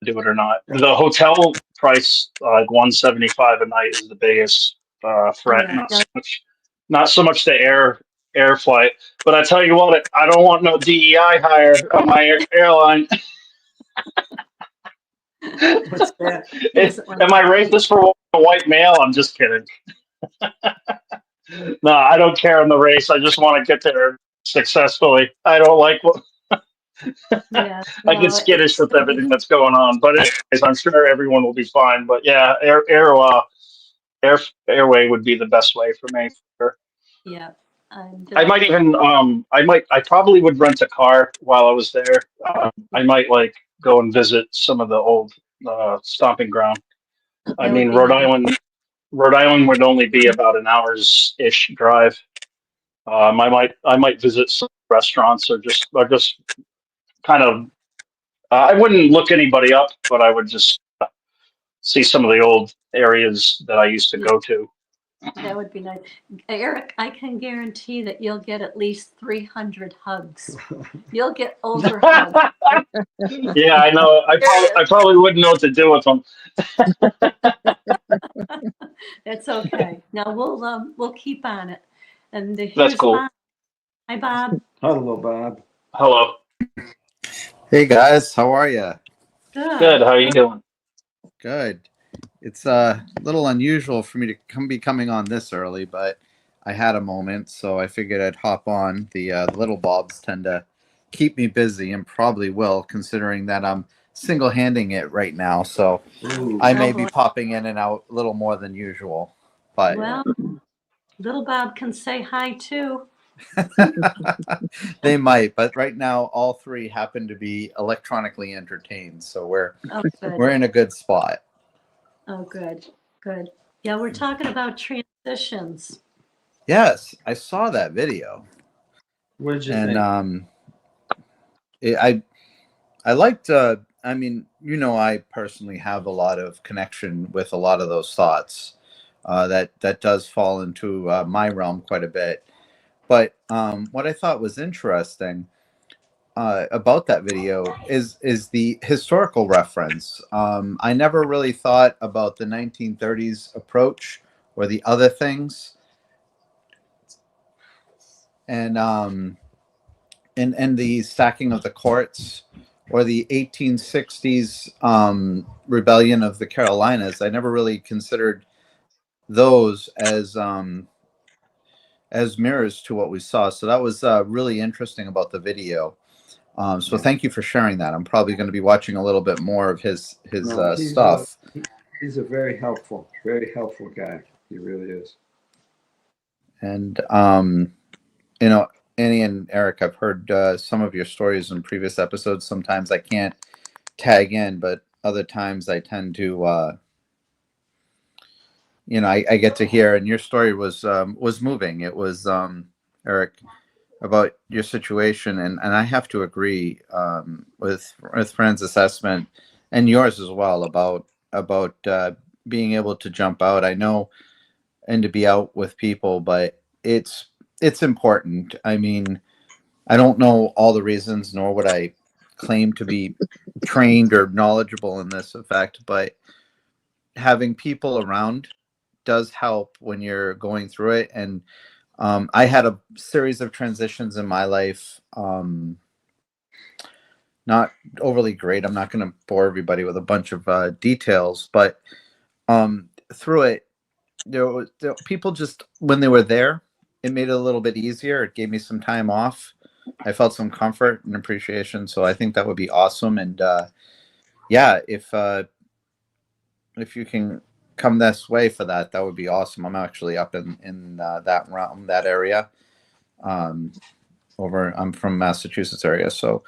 do it or not. The hotel price, like $175 a night, is the biggest threat. Not so much the air flight, but I tell you what, I don't want no DEI hire on my airline. What's that? Am I racist for a white male? I'm just kidding. No, I don't care on the race. I just want to get there successfully. I don't like what. I get skittish with everything that's going on, but anyways, I'm sure everyone will be fine. But yeah, airway would be the best way for me. For sure. Yeah. I might even I probably would rent a car while I was there. I might go and visit some of the old stomping ground. I mean, Rhode Island would only be about an hour's ish drive. I might visit some restaurants or just kind of. I wouldn't look anybody up, but I would just see some of the areas that I used to go to. That would be nice. Eric, I can guarantee that you'll get at least 300 hugs. You'll get over hugs. Yeah, I know. I probably wouldn't know what to do with them. That's okay. Now we'll keep on it. And That's here's cool. Bob. Hi, Bob. Hello, Bob. Hello. Hey guys, how are you? Good. How are you doing? Good. It's a little unusual for me to be coming on this early, but I had a moment, so I figured I'd hop on. The little Bobs tend to keep me busy, and probably will, considering that I'm single-handing it right now. So Ooh. I may be popping in and out a little more than usual. But Well, little Bob can say hi too. they might. But right now, all three happen to be electronically entertained, so we're in a good spot. Oh, good, good. Yeah, we're talking about transitions. Yes, I saw that video. What did you And think? I liked. I mean, I personally have a lot of connection with a lot of those thoughts. That does fall into my realm quite a bit. But what I thought was interesting about that video is the historical reference. I never really thought about the 1930s approach or the other things, and the stacking of the courts, or the 1860s rebellion of the Carolinas. I never really considered those as mirrors to what we saw. So that was really interesting about the video. So thank you for sharing that. I'm probably going to be watching a little bit more of his stuff. He's a very helpful guy. He really is. And Annie and Eric, I've heard some of your stories in previous episodes. Sometimes I can't tag in, but other times I tend to, I get to hear. And your story was moving. It was, Eric, about your situation, and I have to agree with Fran's assessment and yours as well about being able to jump out. I know, and to be out with people, but it's important. I mean, I don't know all the reasons, nor would I claim to be trained or knowledgeable in this effect, but having people around does help when you're going through it. And I had a series of transitions in my life, not overly great. I'm not going to bore everybody with a bunch of details, but through it, there people just, when they were there, it made it a little bit easier. It gave me some time off. I felt some comfort and appreciation. So I think that would be awesome. And yeah, if you can come this way for that, that would be awesome. I'm actually up in that realm, that area. I'm from Massachusetts area. So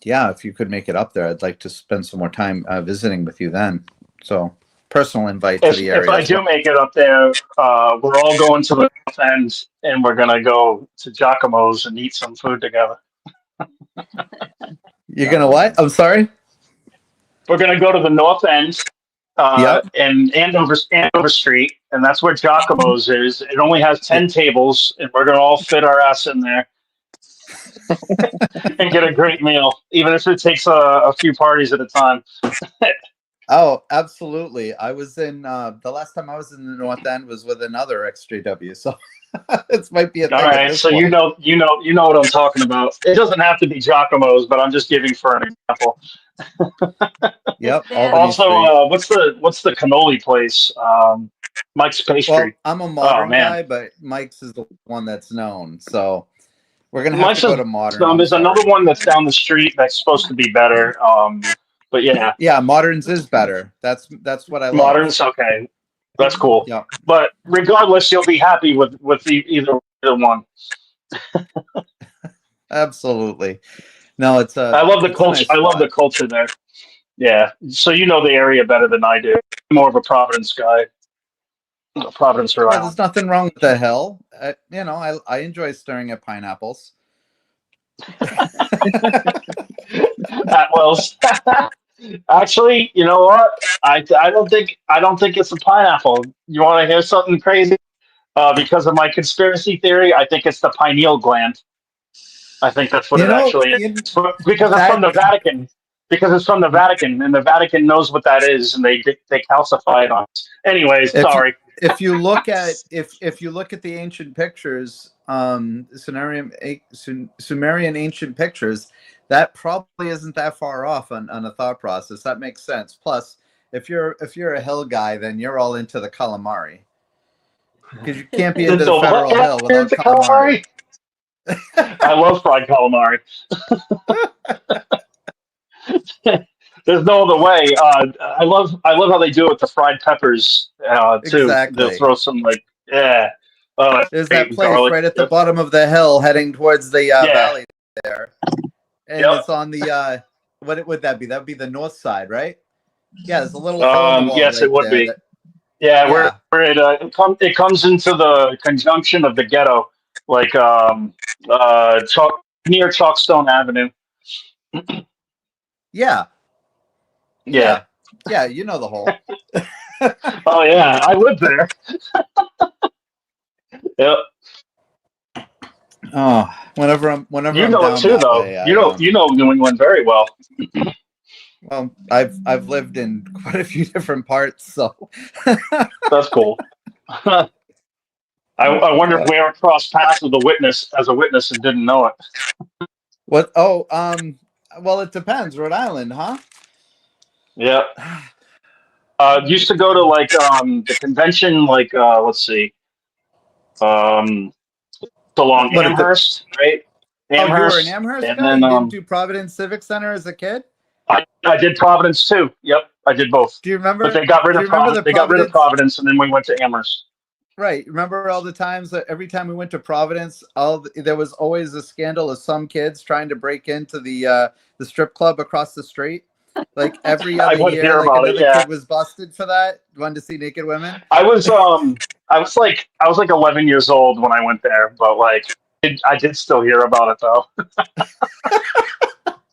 yeah, if you could make it up there, I'd like to spend some more time visiting with you then. So personal invite to the area. If I do make it up there, we're all going to the north end, and we're gonna go to Giacomo's and eat some food together. You're gonna what? I'm sorry. We're gonna go to the north end, and Andover Street, and that's where Giacomo's is. It only has 10 tables, and we're gonna all fit our ass in there and get a great meal, even if it takes a few parties at a time. Oh, absolutely. I was in the last time I was in the North End was with another ExJW. So this might be a thing. All right, so you know what I'm talking about. It doesn't have to be Giacomo's, but I'm just giving for an example. Yep. Also, what's the cannoli place? Mike's Pastry. Well, I'm a modern guy, but Mike's is the one that's known. So we're gonna have to go to modern. There's another one that's down the street that's supposed to be better. But yeah, Moderns is better. That's what I love. Moderns, okay, that's cool. Yeah. But regardless, you'll be happy with either one. Absolutely. No, it's I love the culture. Nice I love the culture there. Yeah. So you know the area better than I do. I'm more of a Providence guy. Providence, Rhode Island. There's nothing wrong with the hill. I enjoy staring at pineapples. Atwell's. Actually, you know what? I don't think it's a pineapple. You want to hear something crazy? Because of my conspiracy theory, I think it's the pineal gland. I think that's what You it know, actually is. Because it's from that the Vatican. Because it's from the Vatican, and the Vatican knows what that is, and they calcify it on us. Anyways, if you, sorry. if you look at the ancient pictures, Sumerian ancient pictures, that probably isn't that far off on a thought process. That makes sense. Plus, if you're a hill guy, then you're all into the calamari, because you can't be The, into the the federal what? hill without The calamari. calamari? I love fried calamari. There's no other way. I love how they do it with the fried peppers too. They'll Exactly. throw some like yeah, There's great that and place garlic. right at the Yep. bottom of the hill, heading towards the Yeah. valley there, and Yep. it's on the what would that be? That would be the north side, right? Yeah, there's a little hole in the wall Yes, it right would there. be. That Yeah, where yeah, it comes into the conjunction of the ghetto, like near Chalkstone Avenue. yeah, Yeah. yeah. You know the hole. Oh yeah, I lived there. Yep. Oh, whenever You I'm know it down too, that though. way, You know New England very well. well, I've lived in quite a few different parts, so That's cool. I wonder if but we ever crossed paths with a witness and didn't know it. what? Oh, well, it depends. Rhode Island, huh? Yeah. Used to go to like the convention, like let's see, um, along What at the? Amherst, right? Oh, you were an Amherst, Amherst and guy. then You didn't do Providence Civic Center as a kid. I did Providence too. Yep, I did both. Do you But remember? they got rid Do of you remember the They got rid of Providence? Providence, and then we went to Amherst. Right. Remember all the times that every time we went to Providence, there was always a scandal of some kids trying to break into the strip club across the street. Like every I other would year, hear like about it. another Yeah, kid was busted for that. Wanted to see naked women. I was like 11 years old when I went there, but like I did still hear about it though.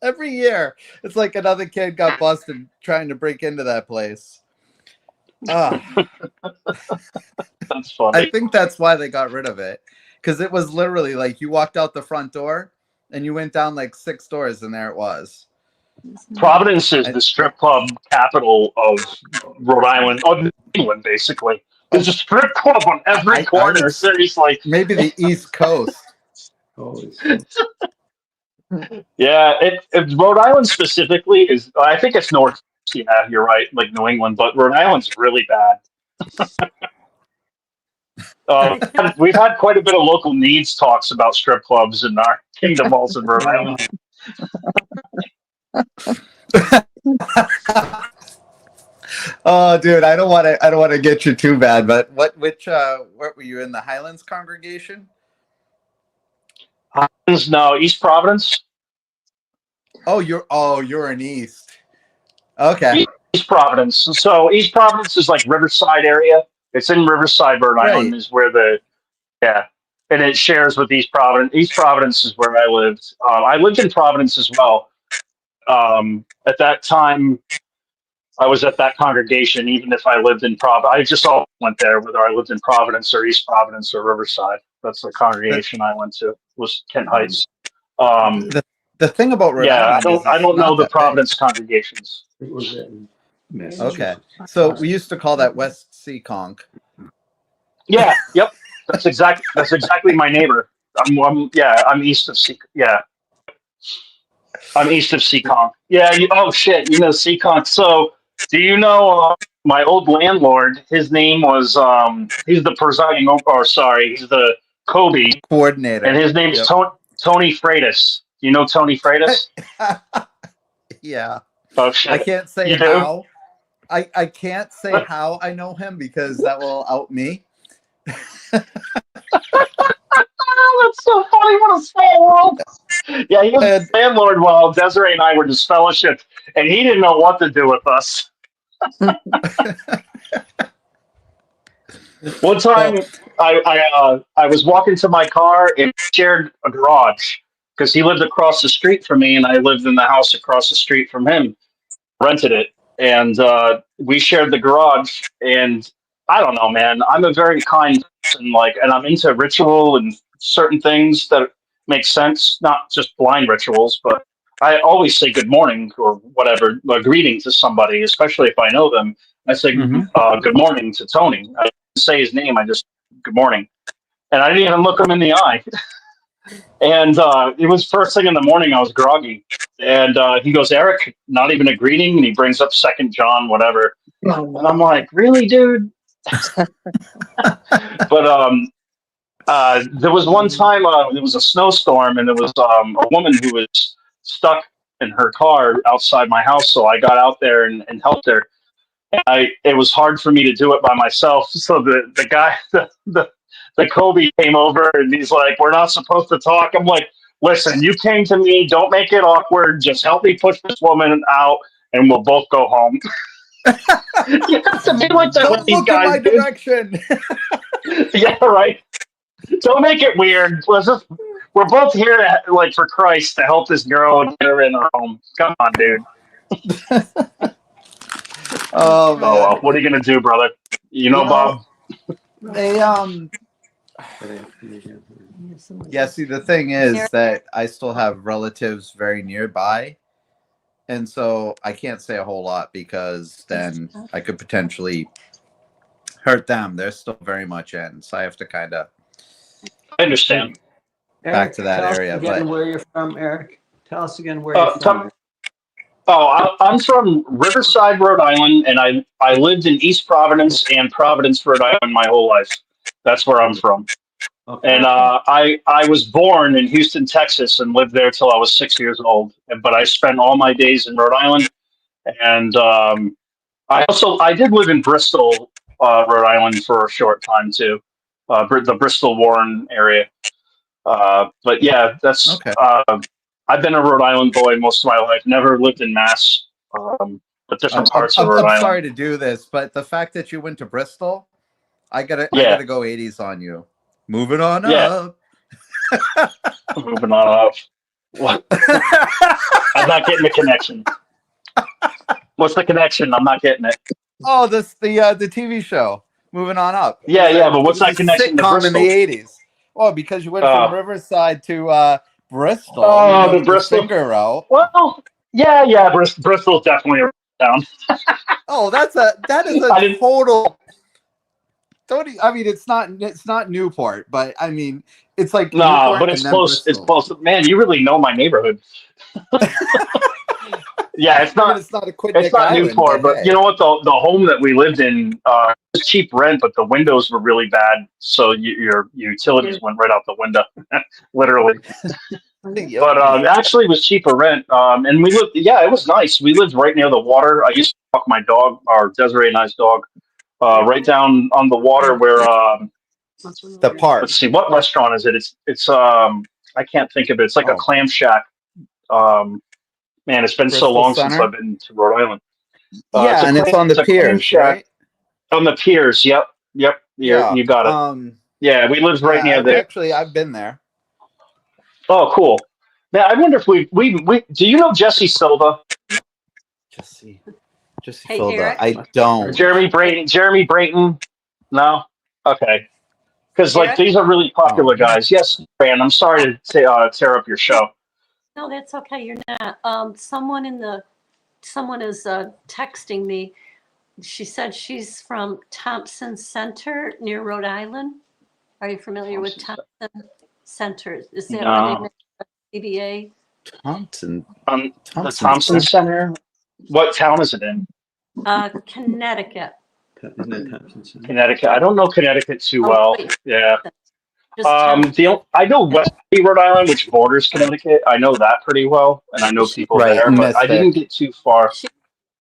Every year, it's like another kid got busted trying to break into that place. Ah, That's I funny. think that's why they got rid of it, because it was literally like you walked out the front door and you went down like 6 doors and there it was. Providence is I, the strip club capital of Rhode Island, of New England, basically. There's a strip club on every I would corner. Seriously. maybe the East Coast. Holy Yeah, Rhode Island specifically is. I think it's north. Yeah, you're right, like New England, but Rhode Island's really bad. We've had quite a bit of local needs talks about strip clubs in our kingdom halls in Rhode Island. Oh, dude, I don't want to get you too bad, but what were you in the Highlands congregation? No, East Providence. Oh, you're in East. Okay. East Providence. So East Providence is like Riverside area. It's in Riverside, Rhode Island, Right. is where yeah, and it shares with East Providence. East Providence is where I lived. I lived in Providence as well. At that time, I was at that congregation. Even if I lived in Providence, I just all went there, whether I lived in Providence or East Providence or Riverside. That's the The, congregation I went to. Was Kent Heights. Um, the thing about Rhode yeah, Island is I it's don't know not the that big. Providence congregations. It was in Okay. Massachusetts. So we used to call that West Seekonk. Yeah, yep. That's exactly my neighbor. I'm east of I'm east of Seekonk. Yeah. Oh shit. You know Seekonk. So do you know my old landlord? His name was he's the presiding or sorry, he's the Kobe, and Coordinator. his name's Yep. Tony Freitas. Do you know Tony Freitas? Yeah. Oh I shit. can't say You do? how. I can't say how I know him because that will out me. Oh, that's so funny. What a small world. Yeah, he was And the landlord while Desiree and I were disfellowshipped, and he didn't know what to do with us. One well, time, I was walking to my car and shared a garage because he lived across the street from me, and I lived in the house across the street from him. rented it, and we shared the garage. And I don't know, man. I'm a very kind person, like, and I'm into ritual and certain things that make sense, not just blind rituals, but I always say good morning or whatever, a greeting to somebody, especially if I know them. I say good morning to Tony. I didn't say his name. I just good morning, and I didn't even look him in the eye. And it was first thing in the morning. I was groggy, and he goes, "Eric, not even a greeting," and he brings up Second John, whatever, and I'm like, "Really, dude?" But there was one time there was a snowstorm, and there was a woman who was stuck in her car outside my house. So I got out there and helped her. It was hard for me to do it by myself. So the guy, the Kobe came over, and he's like, "We're not supposed to talk." I'm like, "Listen, you came to me. Don't make it awkward. Just help me push this woman out, and we'll both go home." You have to be like that with these guys, in my direction. Yeah, right. Don't make it weird. We're both here to, like, for Christ, to help this girl and get her in her home. Come on, dude. Oh man. Oh well, what are you gonna do, brother? You know, Bob. They yeah. See, the thing is that I still have relatives very nearby, and so I can't say a whole lot because then I could potentially hurt them. They're still very much in, so I have to kind of. I understand. Back to that tell us area, again but where you're from, Eric. Tell us again where you're from. I'm from Riverside, Rhode Island, and I lived in East Providence and Providence, Rhode Island my whole life. That's where I'm from. Okay. And I was born in Houston, Texas, and lived there till I was 6 years old. But I spent all my days in Rhode Island, and I did live in Bristol, Rhode Island, for a short time too, the Bristol Warren area. But yeah, that's okay. I've been a Rhode Island boy most of my life. Never lived in Mass, but different parts of Rhode I'm Island. sorry to do this, but the fact that you went to Bristol, I gotta go 80s on you. Moving on up. Moving on up. What? I'm not getting the connection. What's the connection? I'm not getting it. Oh, the TV show. Moving on up. Yeah, but what's that connection to Bristol? In the 80s. Oh, because you went from Riverside to Bristol. Oh, the Bristol finger route. Well, yeah. Bristol's definitely a town. Oh, that is a total. I mean, it's not Newport, but I mean, it's like no, but it's close. Bristol. It's close. Man, you really know my neighborhood. Yeah, it's not. It's not Newport, but you know what? The home that we lived in was cheap rent, but the windows were really bad, so your utilities went right out the window, literally. But actually, it was cheaper rent, and we lived. Yeah, it was nice. We lived right near the water. I used to walk my dog, our Desiree and I's dog, right down on the water where the park. Let's see, what restaurant is it? It's I can't think of it. It's like a clam shack. Man, it's been Bristol so long Center? since I've been to Rhode Island. Yeah, and it's on the piers, right? On the piers, yep. Yeah. You got it. Yeah, we lived right near there. Actually, I've been there. Oh, cool. Now, I wonder if we do you know Jesse Silva? Jesse Hey, Silva. Eric? I don't. Jeremy Brayton? No? Okay. Because like these are really popular guys. Yes, Fran, I'm sorry to tear up your show. No, that's okay. You're not. Someone is texting me. She said she's from Thompson Center near Rhode Island. Are you familiar with Thompson Center? Is that where they make CBA? Thompson. The Thompson Center. What town is it in? Connecticut. Isn't it Thompson Center? Connecticut. I don't know Connecticut too well. Wait. Yeah. Just I know West Rhode Island, which borders Connecticut. I know that pretty well, and I know people there, but I didn't get too far.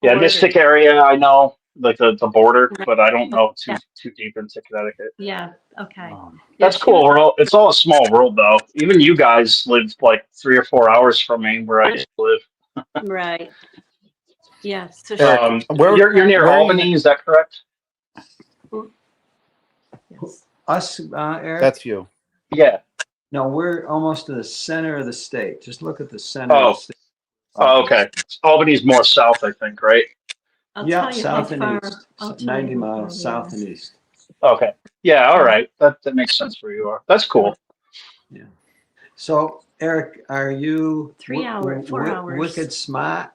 Yeah, Mystic area, I know, like the border, but I don't know too deep into Connecticut. Yeah. Okay. That's cool. It's all a small world, though. Even you guys live like 3 or 4 hours from me, where I used to live. Right. Yeah. So you're near Albany, is that correct? Yes. Us, Eric? That's you. Yeah. No, we're almost to the center of the state. Just look at the center of the state. Oh, okay. Albany's more south, I think, right? I'll Yeah, tell you south how and far. east, I'll tell 90 you how far miles we south are. and east. Okay. Yeah, all right. That makes sense where you are. That's cool. Yeah. So, Eric, are you 3 hours, 4 hours. wicked smart?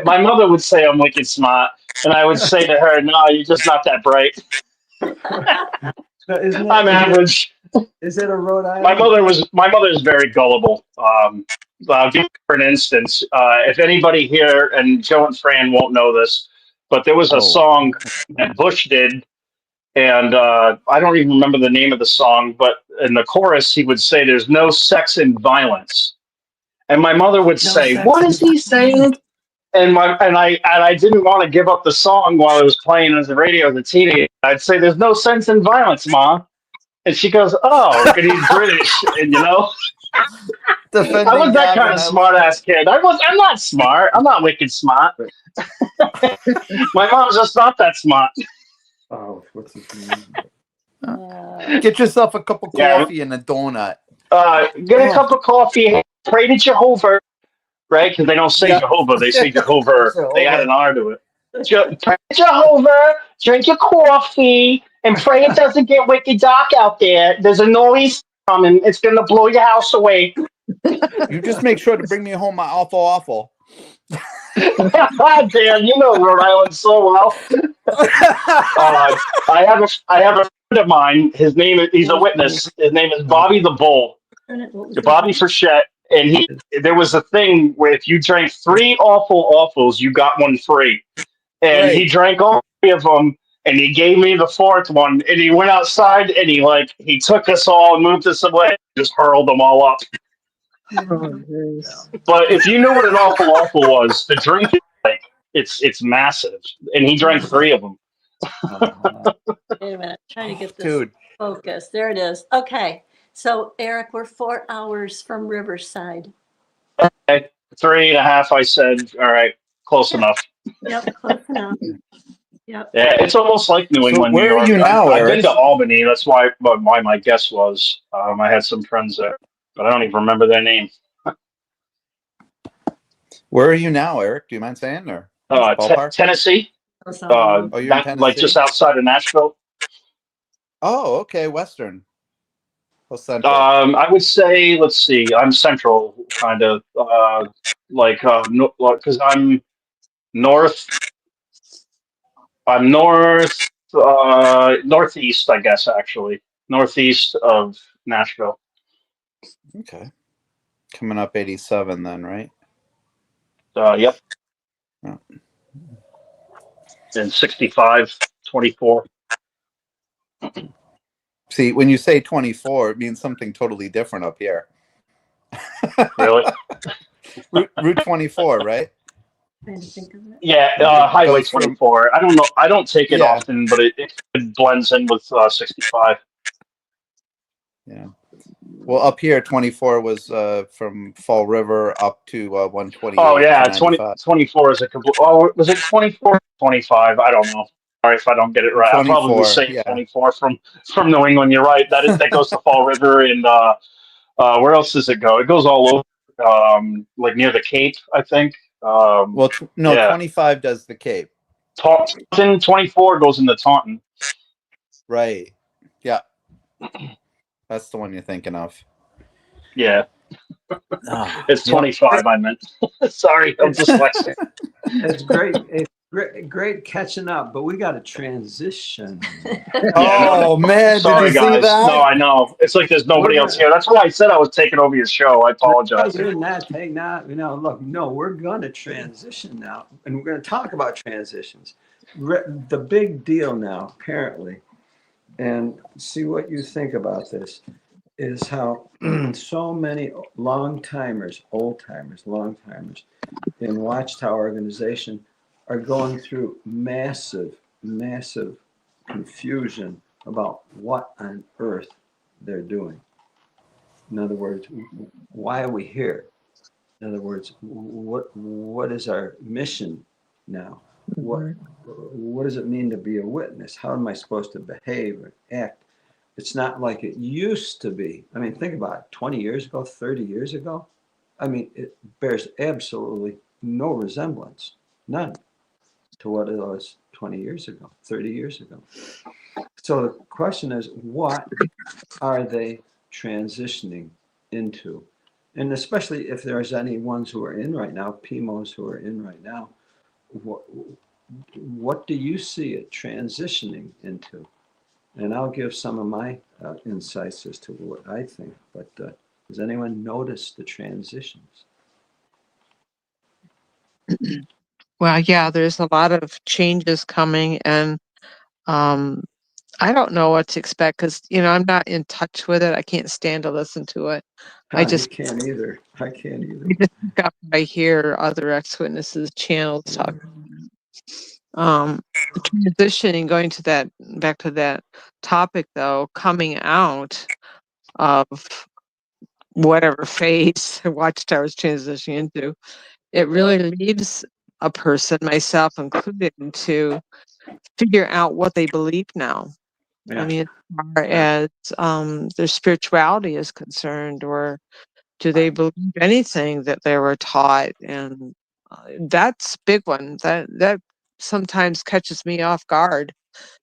My mother would say I'm wicked smart, and I would say to her, "No, you're just not that bright. No, I'm average." Is it a Rhode My Island thing? my mother is very gullible. I'll give you an instance. If anybody here, and Joe and Fran won't know this, but there was a song that Bush did, and I don't even remember the name of the song, but in the chorus he would say, "There's no sex in violence," and my mother would say, "What is he saying?" And I didn't want to give up the song while it was playing on the radio as a teenager. I'd say, "There's no sense in violence, Ma." And she goes, "Oh," and he's British, and I Defending was that kind Gavin, of I smart love ass kid. I'm not smart. I'm not wicked smart. My mom's just not that smart. Oh, what's his name? it. Get yourself a cup of Yeah. coffee and a donut. Get a cup of coffee. Pray to Jehovah, right? Because they don't say Yeah. Jehovah. They say Jehovah. They add an Jehovah. R to it. Pray to Jehovah. Drink your coffee and pray it doesn't get wicked dark out there. There's a noise coming. It's gonna blow your house away. You just make sure to bring me home my awful. Damn, you know Rhode Island so well. I have a friend of mine. He's a witness. His name is Bobby the Bull. Bobby Frechette. And there was a thing where if you drank 3 awfuls, you got one free. And he drank all 3 of them, and he gave me the 4th one. And he went outside and he took us all and moved us away, and just hurled them all up. But if you knew what an awful was, the drink is it's massive, and he drank 3 of them. Wait a minute, trying to get this Dude. focused. There it is. Okay, so Eric, we're 4 hours from Riverside. Okay. 3.5, I said. All right, close enough. Yep, close enough. Yep. Yeah, it's almost like New England, New where York. are you now, I've been Eric? to Albany. That's why my guess was. I had some friends there, but I don't even remember their name. Where are you now, Eric? Do you mind saying? Or Tennessee. Oh, you're in Tennessee? Like just outside of Nashville. Oh, okay, Western. Well, Central. I would say, let's see, I'm central, kind of, because I'm north. I'm northeast, I guess, actually, northeast of Nashville. Okay, coming up 87, then, right? Yep. Oh. And 65, 24. See, when you say 24, it means something totally different up here. Really? Route 24, right? Trying to think of it. Yeah, Highway 24. I don't know. I don't take it often, but it blends in with 65. Yeah. Well, up here, 24 was from Fall River up to 128. Oh, yeah. 24 is a complete. Oh, was it 24? 25? I don't know. Sorry if I don't get it right. I'll probably say 24 from New England. You're right. That goes to Fall River. And where else does it go? It goes all over, like near the Cape, I think. 25 does the Cape. Taunton, 24 goes into Taunton. Right. Yeah. That's the one you're thinking of. Yeah. It's 25, I meant. Sorry, I'm dyslexic. It's great. It's great catching up, but we got to transition. Man, sorry, did you guys. see that? No, I know. It's like there's nobody else here. That's why I said I was taking over your show. I apologize. Look, no, we're going to transition now, and we're going to talk about transitions. The big deal now, apparently, and see what you think about this, is how so many long-timers in Watchtower organization are going through massive confusion about what on earth they're doing. In other words, why are we here? In other words, what is our mission now? What does it mean to be a witness? How am I supposed to behave and act? It's not like it used to be. I mean, think about it. 20 years ago, 30 years ago, I mean, it bears absolutely no resemblance, none, to what it was 20 years ago, 30 years ago. So the question is, what are they transitioning into? And especially if there's any ones who are in right now, PMOs who are in right now, what do you see it transitioning into? And I'll give some of my insights as to what I think, but does anyone notice the transitions? Well, yeah, there's a lot of changes coming, and I don't know what to expect because, I'm not in touch with it. I can't stand to listen to it. I I just can't either. I can't either. got I hear other ex-witnesses channels talk. Transitioning, going to that, back to that topic though, coming out of whatever phase the Watchtower's transitioning into, it really leaves a person, myself included, to figure out what they believe now. Yeah. I mean, as far as their spirituality is concerned, or do they believe anything that they were taught? And that's a big one. That sometimes catches me off guard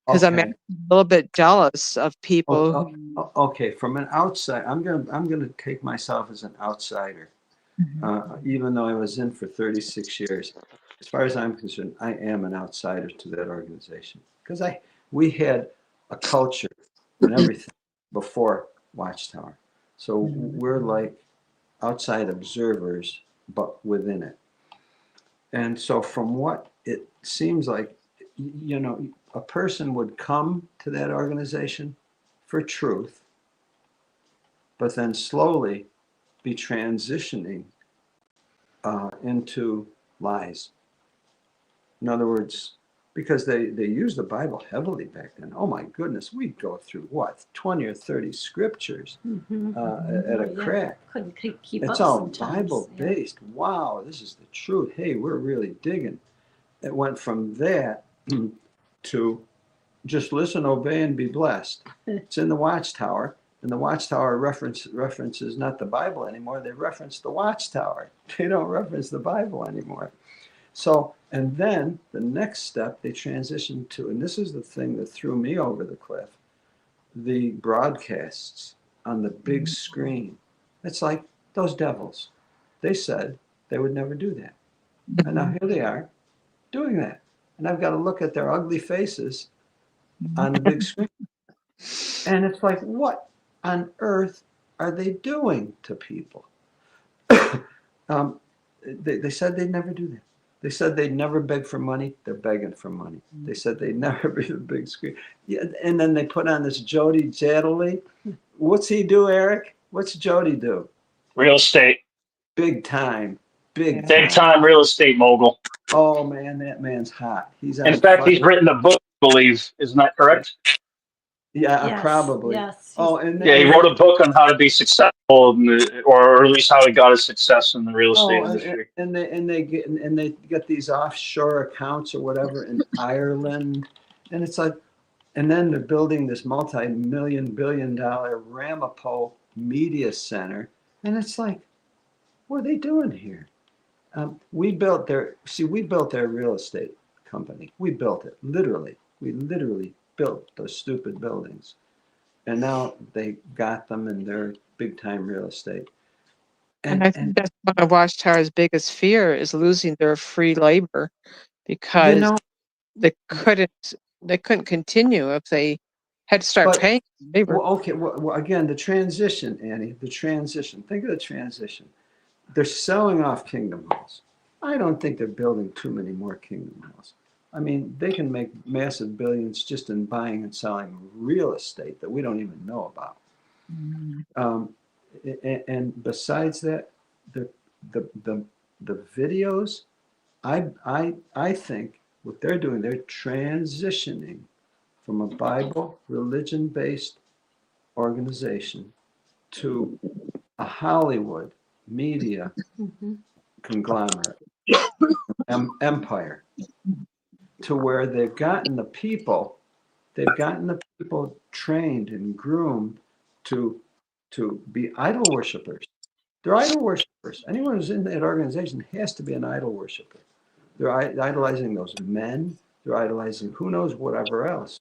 because I'm Okay. a little bit jealous of people Oh, who. okay. From an outside, I'm gonna take myself as an outsider, even though I was in for 36 years. As far as I'm concerned, I am an outsider to that organization because we had a culture and everything before Watchtower, so we're like outside observers, but within it. And so, from what it seems like, a person would come to that organization for truth, but then slowly be transitioning into lies. In other words, because they used the Bible heavily back then. Oh my goodness, we'd go through what, 20 or 30 scriptures at a crack. Couldn't keep It's up all sometimes. Bible based. Wow, this is the truth. Hey, we're really digging. It went from that to just listen, obey, and be blessed. It's in the Watchtower, and the Watchtower references not the Bible anymore. They reference the Watchtower. They don't reference the Bible anymore. So, and then the next step they transitioned to, and this is the thing that threw me over the cliff, the broadcasts on the big screen. It's like those devils. They said they would never do that. And now here they are doing that. And I've got to look at their ugly faces on the big screen. And it's like, what on earth are they doing to people? They said they'd never do that. They said they'd never beg for money. They're begging for money. They said they'd never be the big screen. Yeah, and then they put on this Jody Jadley. What's he do, Eric? What's Jody do? Real estate. Big time. Big Big time real estate mogul. Oh, man, that man's hot. He's on In fact, fire. he's written a book, I believe. Isn't that correct? Yeah, Yes, probably. yes. Oh, and Yeah, he wrote a book on how to be successful, or at least how he got his success in the real estate industry. And they get these offshore accounts or whatever in Ireland, and it's like, and then they're building this multi-billion-dollar Ramapo media center, and it's like, what are they doing here? We built their real estate company. We built it, literally. We literally built those stupid buildings. And now they got them and they're big time real estate. And I think that's one of Watchtower's biggest fear is losing their free labor, because they couldn't continue if they had to start paying labor. Well, okay, well, again, the transition, Annie, the transition. Think of the transition. They're selling off Kingdom Halls. I don't think they're building too many more Kingdom Halls. I mean, they can make massive billions just in buying and selling real estate that we don't even know about. And besides that, the videos, I think what they're doing, they're transitioning from a Bible religion-based organization to a Hollywood media conglomerate empire, to where they've gotten the people trained and groomed to be idol worshipers. They're idol worshipers. Anyone who's in that organization has to be an idol worshiper. They're idolizing those men. They're idolizing who knows whatever else.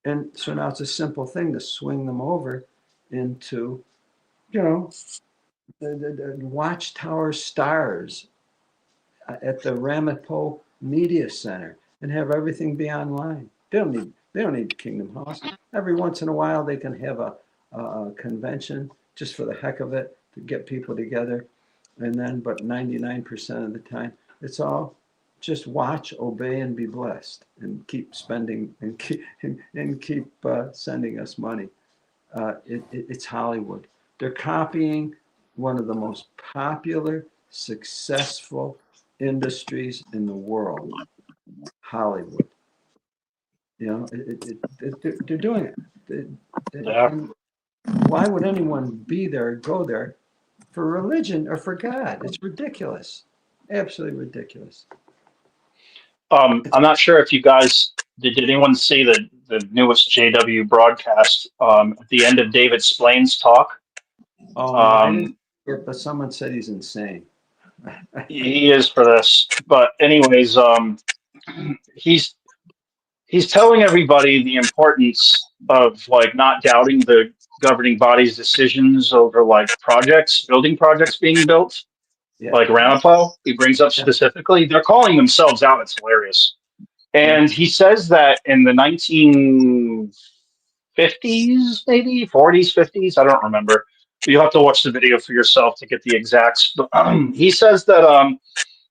And so now it's a simple thing to swing them over into, the Watchtower stars at the Ramapo Media Center and have everything be online. They don't need Kingdom House. Every once in a while they can have a convention just for the heck of it to get people together. And then, but 99% of the time, it's all just watch, obey, and be blessed, and keep spending and keep sending us money. It's Hollywood. They're copying one of the most popular, successful industries in the world, Hollywood. They're doing it. And why would anyone be there, go there for religion or for God? It's ridiculous. Absolutely ridiculous. I'm not sure if you guys did anyone see the newest JW broadcast at the end of David Splain's talk? Oh, no, I didn't, but someone said he's insane. He is for this, but anyways, he's telling everybody the importance of like not doubting the governing body's decisions over like building projects being built. Yeah. Like Ramapo, he brings up specifically, they're calling themselves out. It's hilarious. And he says that in the 1950s, maybe 40s, 50s, I don't remember. You'll have to watch the video for yourself to get the exacts. But he says that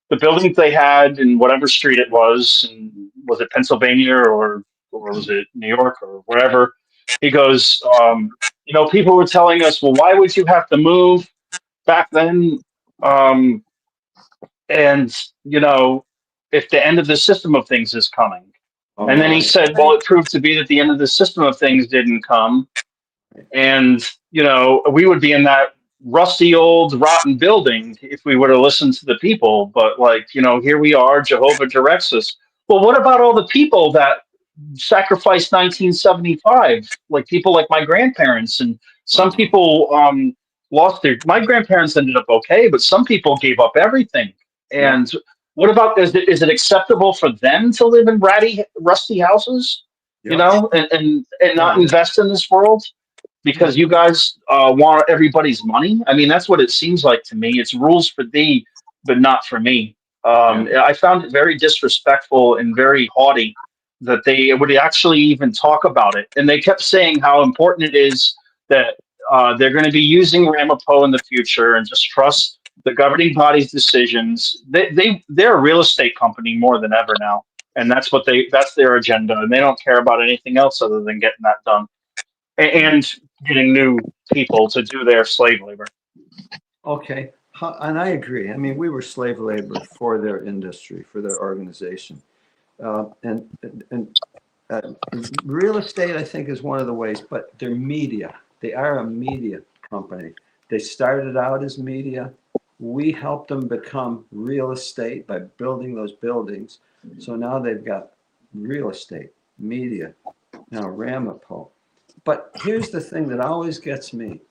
the building they had in whatever street it was it Pennsylvania or was it New York or wherever? He goes, people were telling us, well, why would you have to move back then? If the end of the system of things is coming. And then he said, well, it proved to be that the end of the system of things didn't come. And, we would be in that rusty old rotten building if we would have listened to the people. But here we are, Jehovah directs us. Well, what about all the people that sacrificed 1975? Like people like my grandparents, and some people my grandparents ended up okay, but some people gave up everything. And what about, is it acceptable for them to live in rusty houses, and not invest in this world because you guys want everybody's money? I mean, that's what it seems like to me. It's rules for thee, but not for me. I found it very disrespectful and very haughty that they would actually even talk about it. And they kept saying how important it is that they're going to be using Ramapo in the future and just trust the governing body's decisions. They're a real estate company more than ever now, and that's their agenda, and they don't care about anything else other than getting that done and getting new people to do their slave labor. Okay, and I agree. I mean, we were slave labor for their industry, for their organization, and real estate, I think, is one of the ways. But they're media. They are a media company. They started out as media. We helped them become real estate by building those buildings. So now they've got real estate, media, now Ramapo. But here's the thing that always gets me.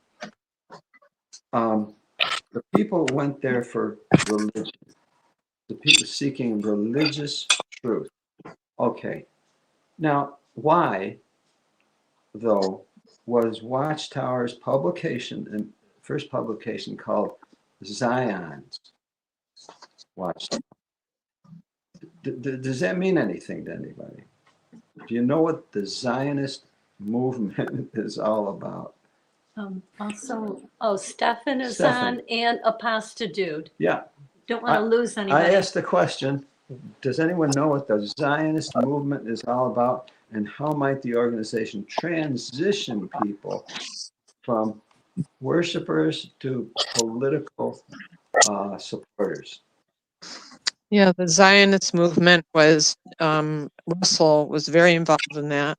The people went there for religion. The people seeking religious truth. Okay. Now, why, though, was Watchtower's publication, and first publication called Zion's Watchtower? Does that mean anything to anybody? Do you know what the Zionist movement is all about? Stefan is on, and a pasta dude. Yeah. Don't want to lose anybody. I asked the question, does anyone know what the Zionist movement is all about, and how might the organization transition people from worshipers to political supporters? Yeah, the Zionist movement was, Russell was very involved in that.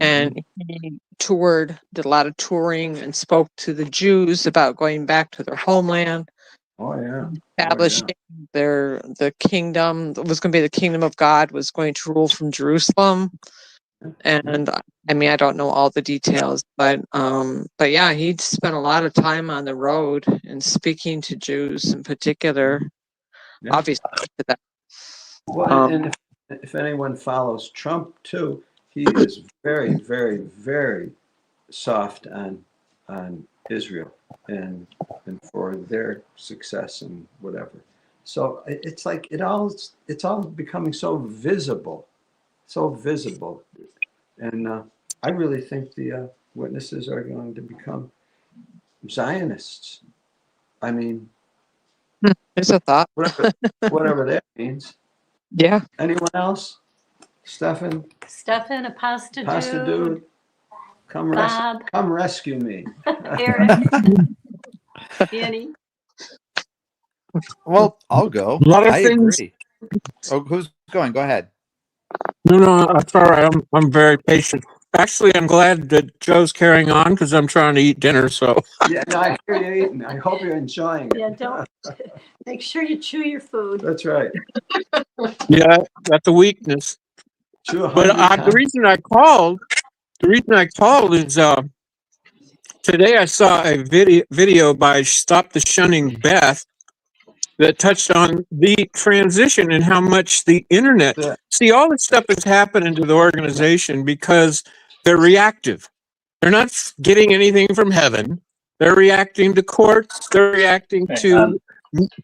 And he did a lot of touring and spoke to the Jews about going back to their homeland. Oh, yeah. Establishing the kingdom, it was going to be the kingdom of God, was going to rule from Jerusalem. And I mean, I don't know all the details, but yeah, he'd spent a lot of time on the road and speaking to Jews in particular, Yeah. obviously to them. Well, and if anyone follows Trump too, he is very, very, very soft on Israel and for their success and whatever. So it's like it's all becoming so visible, and I really think the witnesses are going to become Zionists. I mean, There's a thought. whatever that means. Yeah. Anyone else? Stefan, Stefan, a pasta dude, come Bob. come rescue me. Eric, Annie. Well, I'll go. A lot of I things. agree. Oh, who's going? Go ahead. No, that's all right. I'm very patient. Actually, I'm glad that Joe's carrying on because I'm trying to eat dinner. So Yeah, no, I hear you eating. I hope you're enjoying it. Yeah, don't make sure you chew your food. That's right. yeah, that's a weakness. Chew 100 But the times. reason I called is today I saw a video by Stop the Shunning Beth that touched on the transition and how much the internet. Yeah. See, all this stuff is happening to the organization because they're reactive. They're not getting anything from heaven. They're reacting to courts. They're reacting to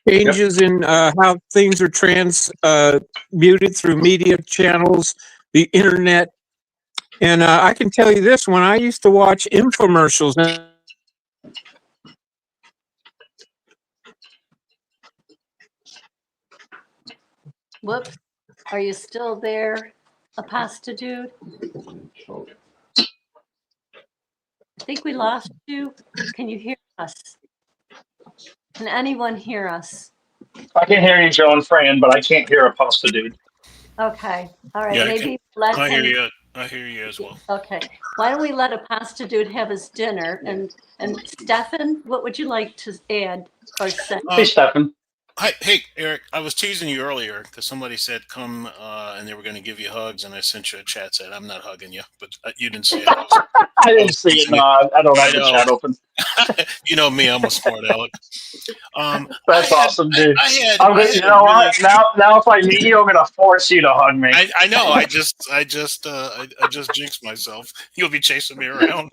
changes in how things are transmuted through media channels, the internet. And I can tell you this, when I used to watch infomercials, Whoops. Are you still there, a pasta dude? I think we lost you. Can you hear us? Can anyone hear us? I can hear you, Joe and Fran, but I can't hear a pasta dude. Okay. All right. Yeah, Maybe let I hear him. you. I hear you as well. Okay. Why don't we let a pasta dude have his dinner? And Stefan, what would you like to add or say? Hey, Stefan. Hey, Eric. I was teasing you earlier because somebody said come and they were going to give you hugs, and I sent you a chat said I'm not hugging you, but you didn't see it. I didn't see it. No, I don't have the chat open. You know me, I'm a smart aleck. That's awesome, dude. You know what? Now, if I meet you, I'm gonna force you to hug me. I know. I just jinxed myself. You'll be chasing me around.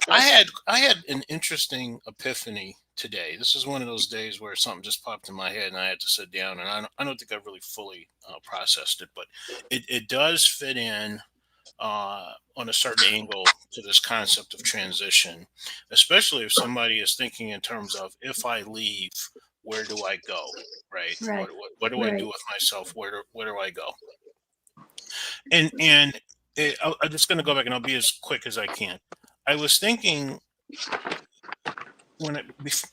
I had an interesting epiphany today. This is one of those days where something just popped in my head, and I had to sit down. And I don't think I've really fully processed it, but it does fit in on a certain angle to this concept of transition, especially if somebody is thinking in terms of if I leave, where do I go? Right. What do I do with myself? Where do I go? And I'm just going to go back, and I'll be as quick as I can. I was thinking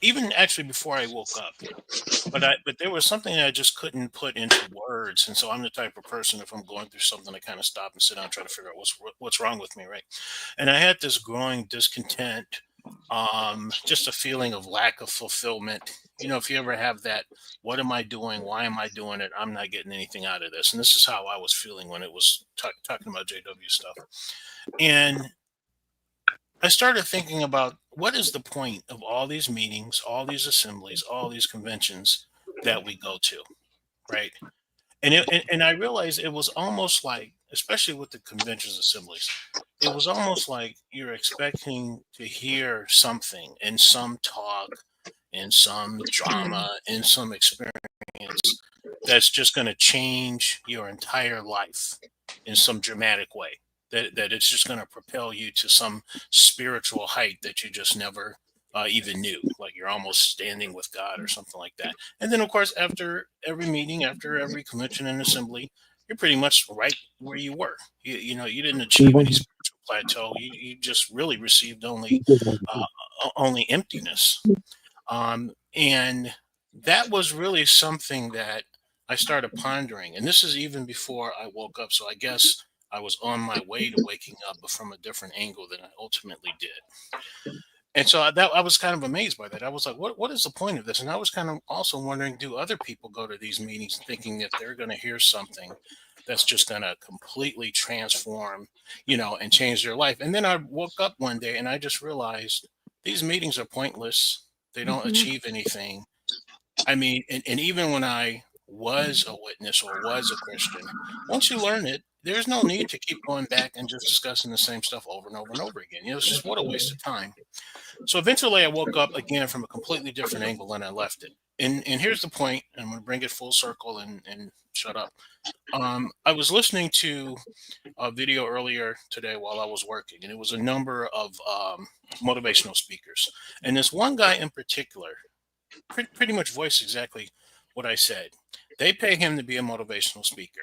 even actually before I woke up, but there was something that I just couldn't put into words, and so I'm the type of person, if I'm going through something, I kind of stop and sit down and try to figure out what's wrong with me, right? And I had this growing discontent, just a feeling of lack of fulfillment. You know, if you ever have that, what am I doing? Why am I doing it? I'm not getting anything out of this. And this is how I was feeling when it was talking about JW stuff. And I started thinking about what is the point of all these meetings, all these assemblies, all these conventions that we go to, right? And I realized it was almost like, especially with the conventions assemblies, it was almost like you're expecting to hear something in some talk, in some drama, in some experience that's just going to change your entire life in some dramatic way. That it's just going to propel you to some spiritual height that you just never even knew, like you're almost standing with God or something like that. And then, of course, after every meeting, after every convention and assembly, you're pretty much right where you were. You know, you didn't achieve any spiritual plateau. You just really received only emptiness. And that was really something that I started pondering. And this is even before I woke up. So I guess I was on my way to waking up, but from a different angle than I ultimately did. And so I was kind of amazed by that. I was like, what is the point of this? And I was kind of also wondering, do other people go to these meetings thinking that they're going to hear something that's just going to completely transform, and change their life. And then I woke up one day and I just realized these meetings are pointless. They don't achieve anything. I mean, and even when I was a witness or was a Christian, once you learn it, there's no need to keep going back and just discussing the same stuff over and over and over again. It's just what a waste of time. So eventually I woke up again from a completely different angle than I left it. And here's the point. I'm going to bring it full circle and shut up. I was listening to a video earlier today while I was working, and it was a number of motivational speakers. And this one guy in particular pretty much voiced exactly what I said. They pay him to be a motivational speaker.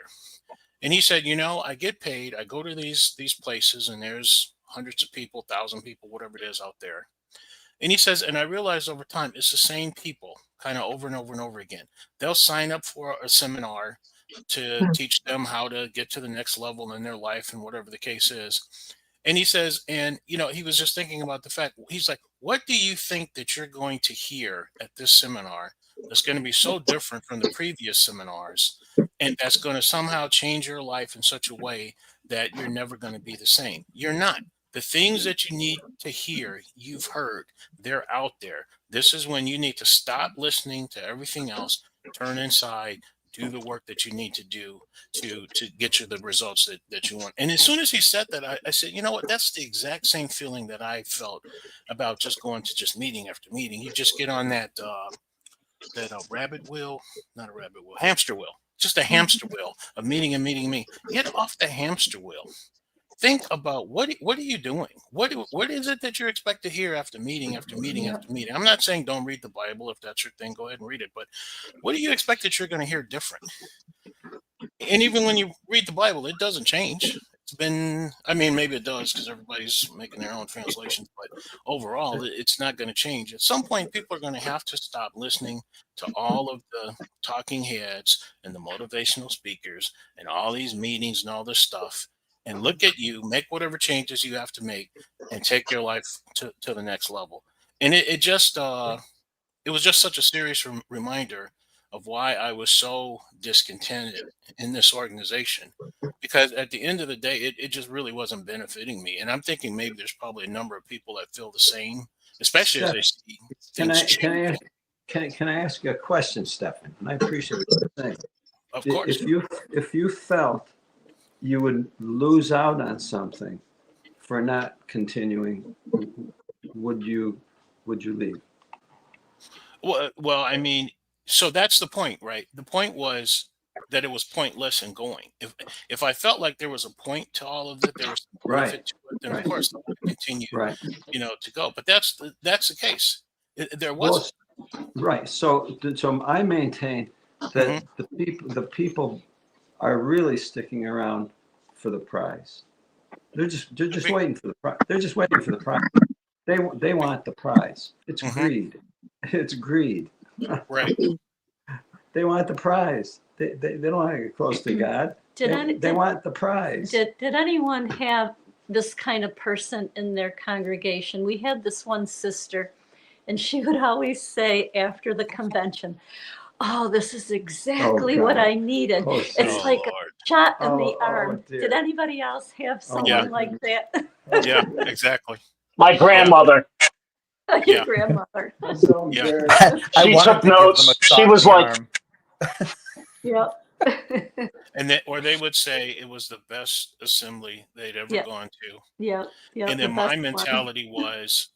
And he said, I get paid. I go to these places and there's hundreds of people, 1,000 people, whatever it is out there. And he says, and I realized over time, it's the same people kind of over and over and over again. They'll sign up for a seminar to teach them how to get to the next level in their life and whatever the case is. And he says, and, he was just thinking about the fact, he's like, what do you think that you're going to hear at this seminar that's going to be so different from the previous seminars, and that's going to somehow change your life in such a way that you're never going to be the same? You're not. The things that you need to hear, you've heard. They're out there. This is when you need to stop listening to everything else, turn inside, do the work that you need to do to get you the results that you want. And as soon as he said that, I said, you know what? That's the exact same feeling that I felt about just going to just meeting after meeting. You just get on that rabbit wheel, not a rabbit wheel, hamster wheel, just a hamster wheel of meeting and meeting me. Get off the hamster wheel. Think about what are you doing? What is it that you expect to hear after meeting after meeting after meeting? I'm not saying don't read the Bible. If that's your thing, go ahead and read it. But what do you expect that you're going to hear different? And even when you read the Bible, it doesn't change. It's been, maybe it does because everybody's making their own translations, but overall, it's not going to change. At some point, people are going to have to stop listening to all of the talking heads and the motivational speakers and all these meetings and all this stuff, and look at you, make whatever changes you have to make, and take your life to the next level. And it was just such a serious reminder of why I was so discontented in this organization, because at the end of the day, it just really wasn't benefiting me. And I'm thinking maybe there's probably a number of people that feel the same, especially as they see things change. Can I ask you a question, Stefan? And I appreciate what you're saying. Of course. If you felt you would lose out on something for not continuing, would you leave? Well, so that's the point, right? The point was that it was pointless in going. If I felt like there was a point to all of it, there was some benefit to it, then of course I would continue, to go. But that's the case. There was right. So I maintain that the people are really sticking around for the prize. They're just waiting for the prize. They're just waiting for the prize. They want the prize. It's greed. It's greed. Right. They want the prize. They don't want to get close to God. They want the prize. Did anyone have this kind of person in their congregation? We had this one sister, and she would always say after the convention, "Oh, this is exactly what I needed." It's like a shot in the arm. Did anybody else have someone like that? Yeah, exactly. My grandmother. Your grandmother. She took notes. She was like, "Yep." Or they would say it was the best assembly they'd ever gone to. Yeah. And then my mentality was,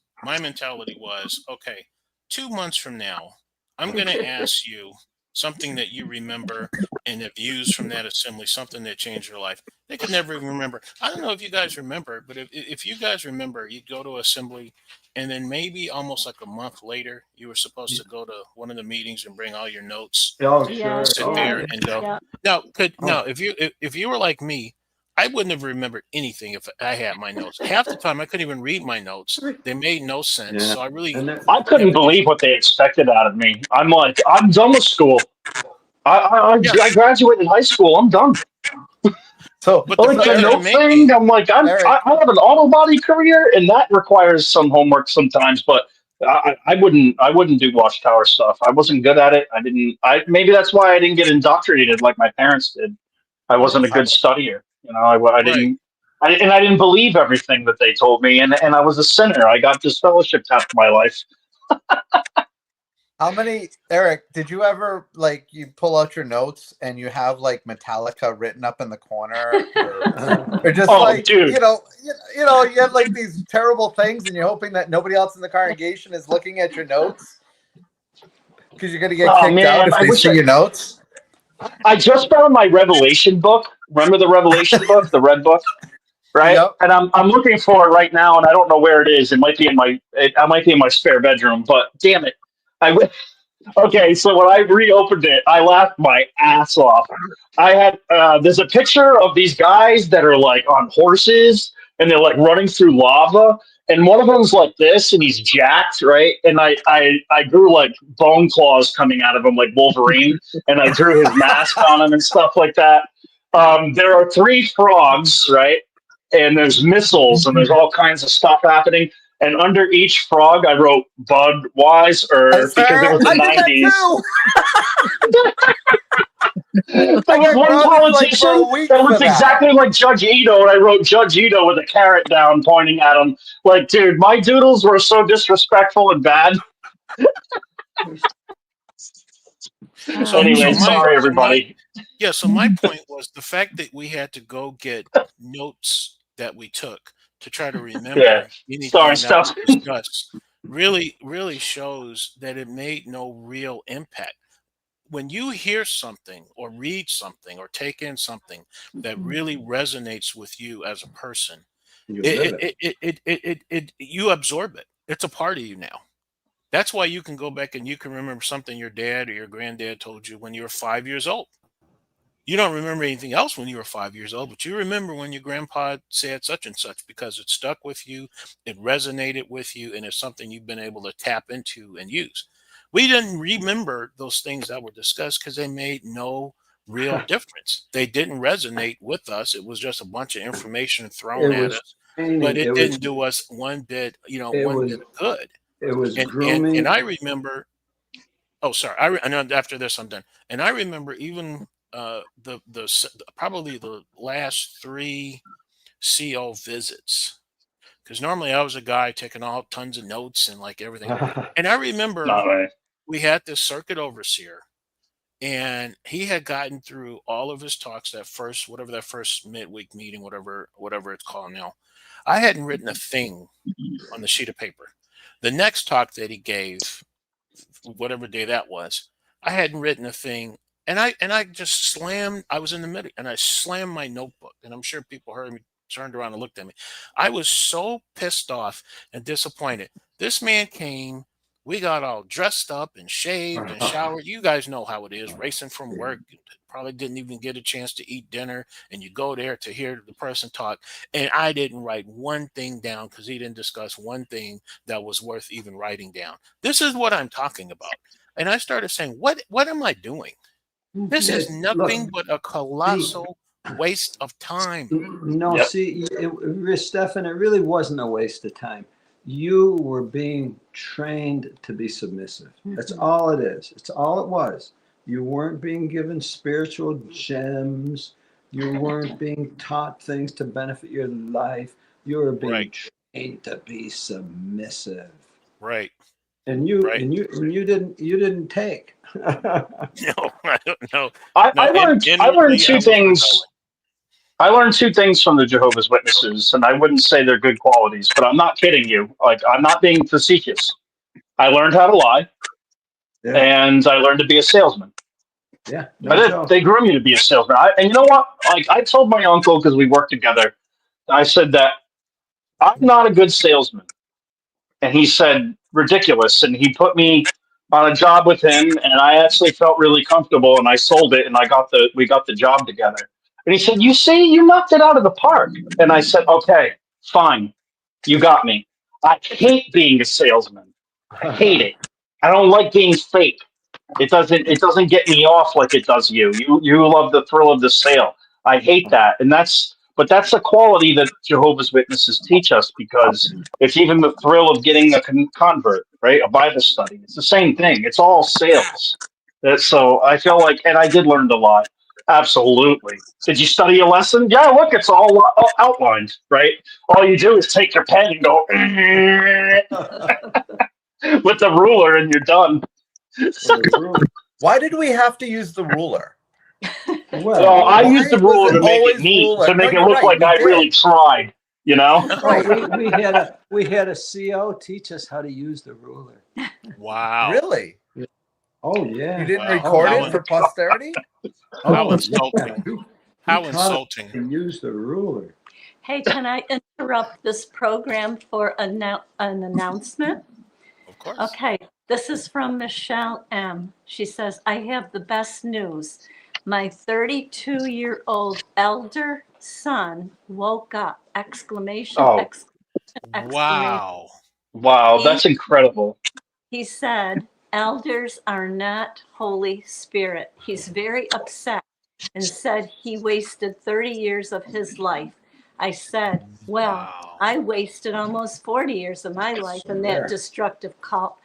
okay, 2 months from now, I'm going to ask you something that you remember and have used from that assembly, something that changed your life. They could never even remember. I don't know if you guys remember, but if you guys remember, you'd go to assembly, and then maybe almost like a month later, you were supposed to go to one of the meetings and bring all your notes. Sit there and go. Now, if you were like me, I wouldn't have remembered anything if I had my notes. Half the time, I couldn't even read my notes. They made no sense. So I couldn't believe what they expected out of me. I'm like, I'm done with school. I graduated high school. I'm done. So, but the note thing, I'm like, I have an auto body career, and that requires some homework sometimes. But I wouldn't do watchtower stuff. I wasn't good at it. Maybe that's why I didn't get indoctrinated like my parents did. I wasn't a good studier. I Right. didn't. I didn't believe everything that they told me, and I was a sinner. I got disfellowshipped half my life. How many, Eric, did you ever, like, you pull out your notes and you have, like, Metallica written up in the corner? Or just, Oh, like, dude. you have, like, these terrible things and you're hoping that nobody else in the congregation is looking at your notes? Because you're going to get Oh kicked out man, if I they wish see your notes? I just found my Revelation book. Remember the Revelation book, the red book, right? Yep. And I'm looking for it right now, and I don't know where it is. It might be in my spare bedroom, but damn it, Okay, so when I reopened it, I laughed my ass off. I had there's a picture of these guys that are like on horses and they're like running through lava, and one of them's like this, and he's jacked, right? And I grew like bone claws coming out of him like Wolverine, and I drew his mask on him and stuff like that. There are three frogs, right? And there's missiles and there's all kinds of stuff happening. And under each frog, I wrote Budweiser because it was the I did that 90s. too! There was one politician that looked exactly like Judge Ito, and I wrote Judge Ito with a carrot down pointing at him. Like, dude, my doodles were so disrespectful and bad. Anyway, sorry, everybody. So my point was the fact that we had to go get notes that we took to try to remember anything Sorry, that was discussed really shows that it made no real impact. When you hear something or read something or take in something that really resonates with you as a person, you absorb it. It's a part of you now. That's why you can go back and you can remember something your dad or your granddad told you when you were 5 years old. You don't remember anything else when you were 5 years old, but you remember when your grandpa said such and such because it stuck with you, it resonated with you, and it's something you've been able to tap into and use. We didn't remember those things that were discussed because they made no real difference. They didn't resonate with us. It was just a bunch of information thrown at us, but it didn't do us one bit, one bit of good. It was grooming. And I remember, sorry. I know after this I'm done. And I remember even probably the last 3 CO visits, because normally I was a guy taking all tons of notes and like everything. And I remember we had this circuit overseer, and he had gotten through all of his talks that first midweek meeting, whatever it's called now. I hadn't written a thing on the sheet of paper. The next talk that he gave, whatever day that was, I hadn't written a thing. And I just slammed, I was in the middle and I slammed my notebook, and I'm sure people heard me, turned around and looked at me. I was so pissed off and disappointed. This man came, we got all dressed up and shaved and showered. You guys know how it is, racing from work, probably didn't even get a chance to eat dinner, and you go there to hear the person talk. And I didn't write one thing down because he didn't discuss one thing that was worth even writing down. This is what I'm talking about. And I started saying, what am I doing? This is nothing but a colossal waste of time. No, see, Stefan, it really wasn't a waste of time. You were being trained to be submissive. That's all it is. It's all it was. You weren't being given spiritual gems. You weren't being taught things to benefit your life. You were being trained to be submissive. Right. And you didn't take. No, I don't know. I learned 2 things. I learned 2 things from the Jehovah's Witnesses, and I wouldn't say they're good qualities, but I'm not kidding you. Like, I'm not being facetious. I learned how to lie, and I learned to be a salesman. Yeah, they grew me to be a salesman. And you know what? Like, I told my uncle, because we worked together, I said that I'm not a good salesman. And he said, ridiculous. And he put me on a job with him, and I actually felt really comfortable, and I sold it, and we got the job together. And he said, you see, you knocked it out of the park. And I said, okay, fine. You got me. I hate being a salesman. I hate it. I don't like being fake. It doesn't get me off like it does you. You love the thrill of the sale. I hate that. But that's a quality that Jehovah's Witnesses teach us, because it's even the thrill of getting a convert, right? A Bible study. It's the same thing. It's all sales. So I feel like, and I did learn a lot. Absolutely. Did you study a lesson? Yeah, look, it's all outlined, right? All you do is take your pen and go with the ruler, and you're done. Why did we have to use the ruler? Well, I why used the was ruler it to make it always neat, ruler? to No, make it you're look right. like We I did. really tried, you know? we had a CO teach us how to use the ruler. Wow. Really? Oh yeah. You didn't Wow. record How it for posterity? How Oh, insulting. yeah. How He taught us insulting. to use the ruler. Hey, can I interrupt this program for an announcement? Of course. Okay, this is from Michelle M. She says, I have the best news. My 32-year-old elder son woke up! Exclamation, Oh, exclamation. Wow. wow, He, that's incredible. he said, elders are not Holy Spirit. He's very upset and said he wasted 30 years of his life. I said, well, Wow. I wasted almost 40 years of my life in that destructive cult.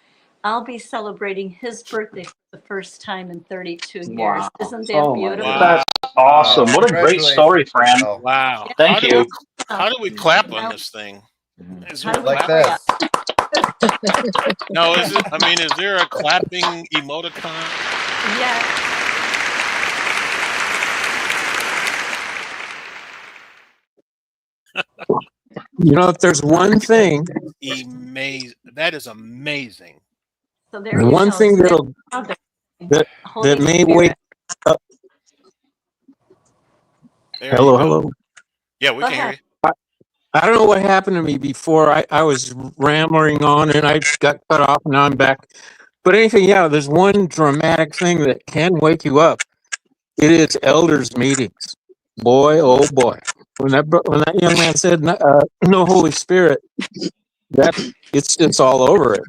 I'll be celebrating his birthday for the first time in 32 years. Wow. Isn't that Oh my beautiful? Wow. That's awesome. What a great Congratulations, story, Fran. Michelle. Wow. Thank you. How do we clap on this thing? Is there How a do we Like clap? this. No, is it? I mean, is there a clapping emoticon? Yeah. You know, if there's one thing, Amazing. That is amazing. So there the you one go. thing So that that's Holy that may Spirit. wake up. There Hello, you go. hello. Yeah, we Go can hear ahead. you. I don't know what happened to me before. I was rambling on and I got cut off and now I'm back. But anything, yeah, there's one dramatic thing that can wake you up. It is elders meetings. Boy, oh boy. When that young man said no Holy Spirit, it's all over it.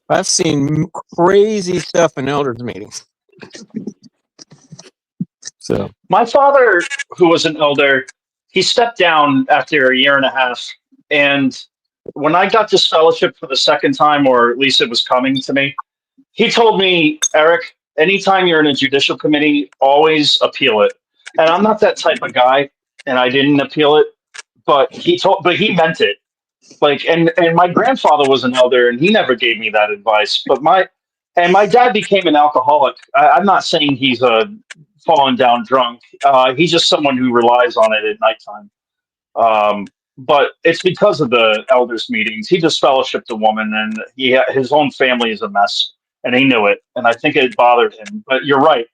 I've seen crazy stuff in elders meetings. So My father, who was an elder, he stepped down after a year and a half. And when I got disfellowship for the second time, or at least it was coming to me, he told me, Eric, anytime you're in a judicial committee, always appeal it. And I'm not that type of guy, and I didn't appeal it, but he meant it. Like, and my grandfather was an elder, and he never gave me that advice. But my dad became an alcoholic. I'm not saying he's a fallen down drunk. He's just someone who relies on it at nighttime. But it's because of the elders meetings. He just fellowshipped a woman, and his own family is a mess, and he knew it. And I think it bothered him. But you're right.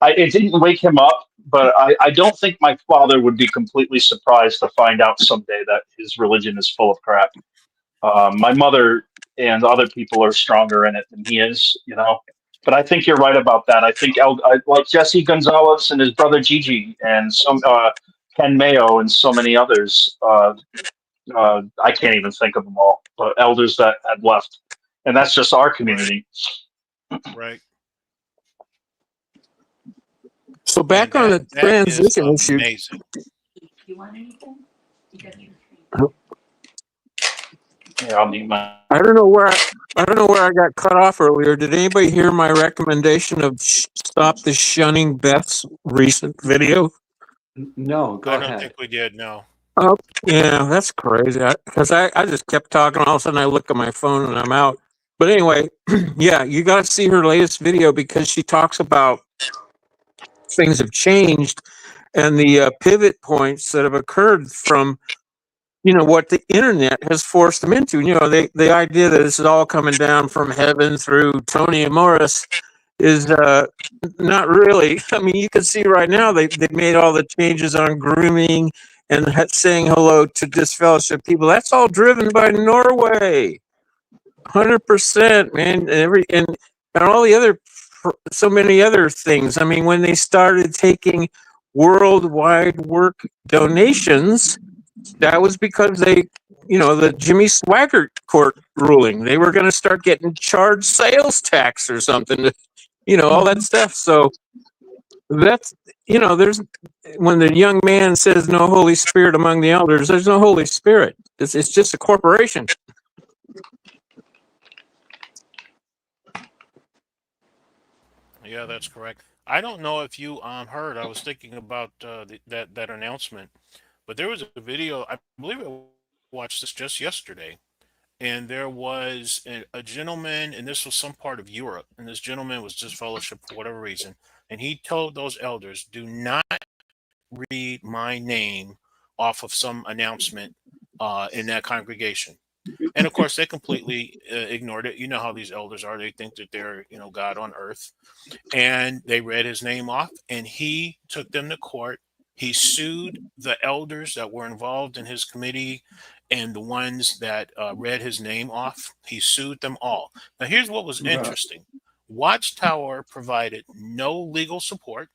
It didn't wake him up, but I don't think my father would be completely surprised to find out someday that his religion is full of crap. My mother and other people are stronger in it than he is, you know. But I think you're right about that. I think like Jesse Gonzalez and his brother Gigi and some Ken Mayo and so many others. I can't even think of them all, but elders that had left, and that's just our community. Right. so back on the That is transition issue. amazing. You want anything? You got your Yeah, I'll need my. I don't know where I got cut off earlier. Did anybody hear my recommendation of stop the shunning Beth's recent video? No, go I don't ahead. think we did. No. Oh, yeah, that's crazy. Because I just kept talking. All of a sudden, I look at my phone and I'm out. But anyway, yeah, you got to see her latest video because she talks about things have changed and the pivot points that have occurred from what the internet has forced them into. The idea that this is all coming down from heaven through Tony and Morris is not really. I mean, you can see right now they've made all the changes on grooming and saying hello to disfellowship people. That's all driven by Norway, 100%, man. And all the other, so many other things. I mean, when they started taking worldwide work donations, that was because the Jimmy Swaggart court ruling. They were going to start getting charged sales tax or something, all that stuff. So that's, there's, when the young man says no Holy Spirit among the elders, there's no Holy Spirit. It's just a corporation. Yeah, that's correct. I don't know if you heard. I was thinking about that announcement, but there was a video. I believe I watched this just yesterday, and there was a gentleman, and this was some part of Europe, and this gentleman was disfellowship for whatever reason, and he told those elders, "Do not read my name off of some announcement in that congregation." And of course, they completely ignored it. You know how these elders are; they think that they're, God on earth, and they read his name off, and he took them to court. He sued the elders that were involved in his committee and the ones that read his name off. He sued them all. Now, here's what was Right. interesting. Watchtower provided no legal support.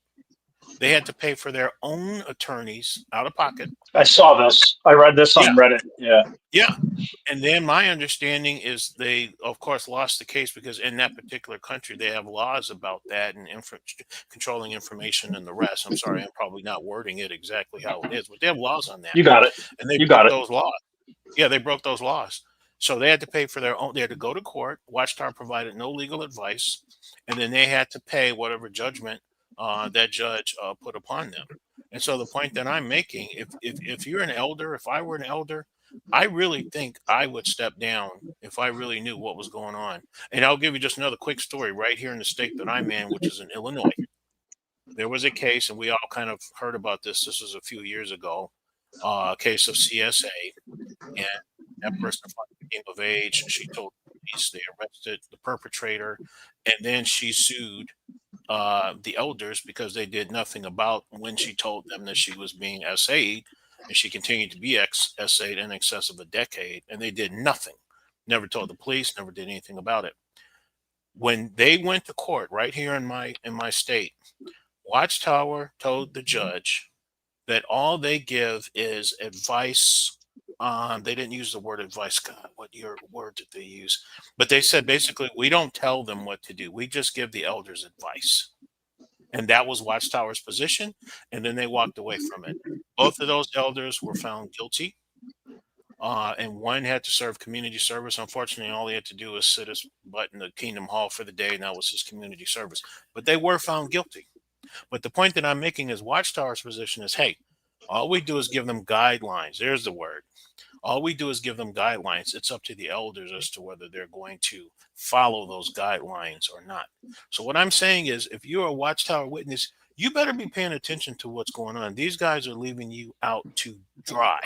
They had to pay for their own attorneys out of pocket. I saw this. I read this Yeah. on Reddit. Yeah. Yeah. And then my understanding is they, of course, lost the case because in that particular country, they have laws about that and controlling information and the rest. I'm sorry, I'm probably not wording it exactly how it is, but they have laws on that. You got it. And they You broke got it. those laws. Yeah, they broke those laws. So they had to pay for their own, they had to go to court. Watchtower provided no legal advice. And then they had to pay whatever judgment that judge put upon them. And so the point that I'm making, if you're an elder, if I were an elder, I really think I would step down if I really knew what was going on. And I'll give you just another quick story right here in the state that I'm in, which is in Illinois. There was a case, and we all kind of heard about this. This was a few years ago, a case of CSA, and that person finally came of age. She told the police, they arrested the perpetrator, and then she sued the elders because they did nothing about when she told them that she was being SA'd, and she continued to be SA'd in excess of a decade, and they did nothing. Never told the police, never did anything about it. When they went to court right here in my state, Watchtower told the judge that all they give is advice. They didn't use the word advice. God, what word did they use? But they said basically, we don't tell them what to do. We just give the elders advice. And that was Watchtower's position. And then they walked away from it. Both of those elders were found guilty. And one had to serve community service. Unfortunately, all he had to do was sit his butt in the Kingdom Hall for the day, and that was his community service. But they were found guilty. But the point that I'm making is Watchtower's position is, hey, all we do is give them guidelines. There's the word. All we do is give them guidelines. It's up to the elders as to whether they're going to follow those guidelines or not. So what I'm saying is, if you're a Watchtower witness, you better be paying attention to what's going on. These guys are leaving you out to dry.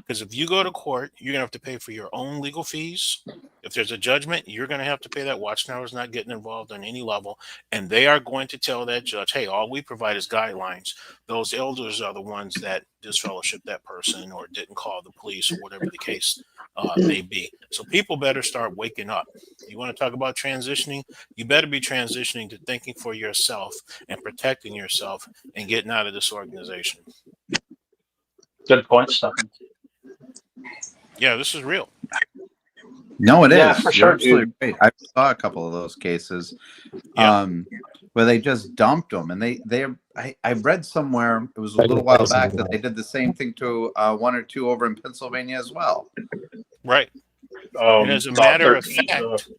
Because if you go to court, you're going to have to pay for your own legal fees. If there's a judgment, you're going to have to pay that. Watchtower's not getting involved on any level. And they are going to tell that judge, hey, all we provide is guidelines. Those elders are the ones that disfellowship that person or didn't call the police or whatever the case may be. So people better start waking up. You want to talk about transitioning? You better be transitioning to thinking for yourself and protecting yourself and getting out of this organization. Good point, Stephen. Yeah, this is real. No, it is. Yeah, for sure, You're absolutely dude. right. I saw a couple of those cases where they just dumped them, and I read somewhere, it was a little while back, that they did the same thing to one or two over in Pennsylvania as well. Right. And as a matter of 13 to fact,